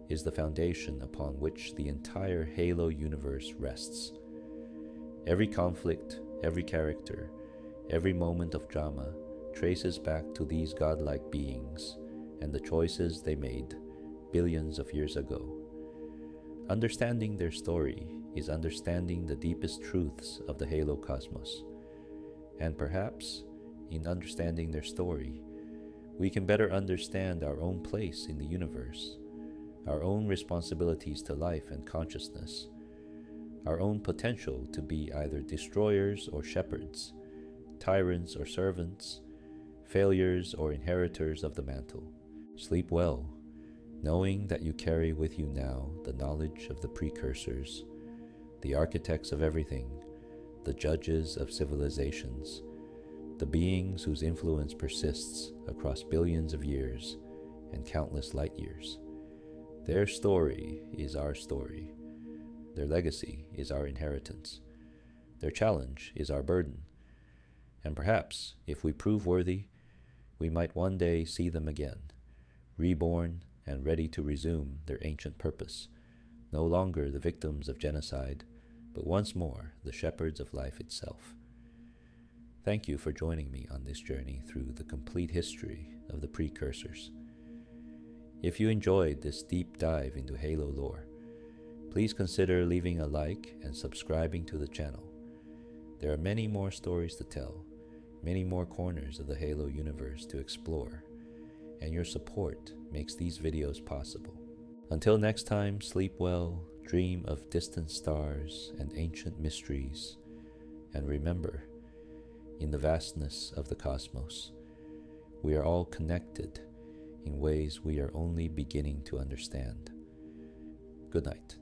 is the foundation upon which the entire Halo universe rests. Every conflict, every character, every moment of drama traces back to these godlike beings and the choices they made billions of years ago. Understanding their story is understanding the deepest truths of the Halo cosmos. And perhaps, in understanding their story, we can better understand our own place in the universe, our own responsibilities to life and consciousness, our own potential to be either destroyers or shepherds, tyrants or servants, failures or inheritors of the mantle. Sleep well, knowing that you carry with you now the knowledge of the Precursors, the architects of everything, the judges of civilizations, the beings whose influence persists across billions of years and countless light years. Their story is our story. Their legacy is our inheritance. Their challenge is our burden. And perhaps, if we prove worthy, we might one day see them again, reborn and ready to resume their ancient purpose, no longer the victims of genocide, but once more the shepherds of life itself. Thank you for joining me on this journey through the complete history of the Precursors. If you enjoyed this deep dive into Halo lore, please consider leaving a like and subscribing to the channel. There are many more stories to tell, many more corners of the Halo universe to explore, and your support makes these videos possible. Until next time, sleep well, dream of distant stars and ancient mysteries, and remember, in the vastness of the cosmos, we are all connected in ways we are only beginning to understand. Good night.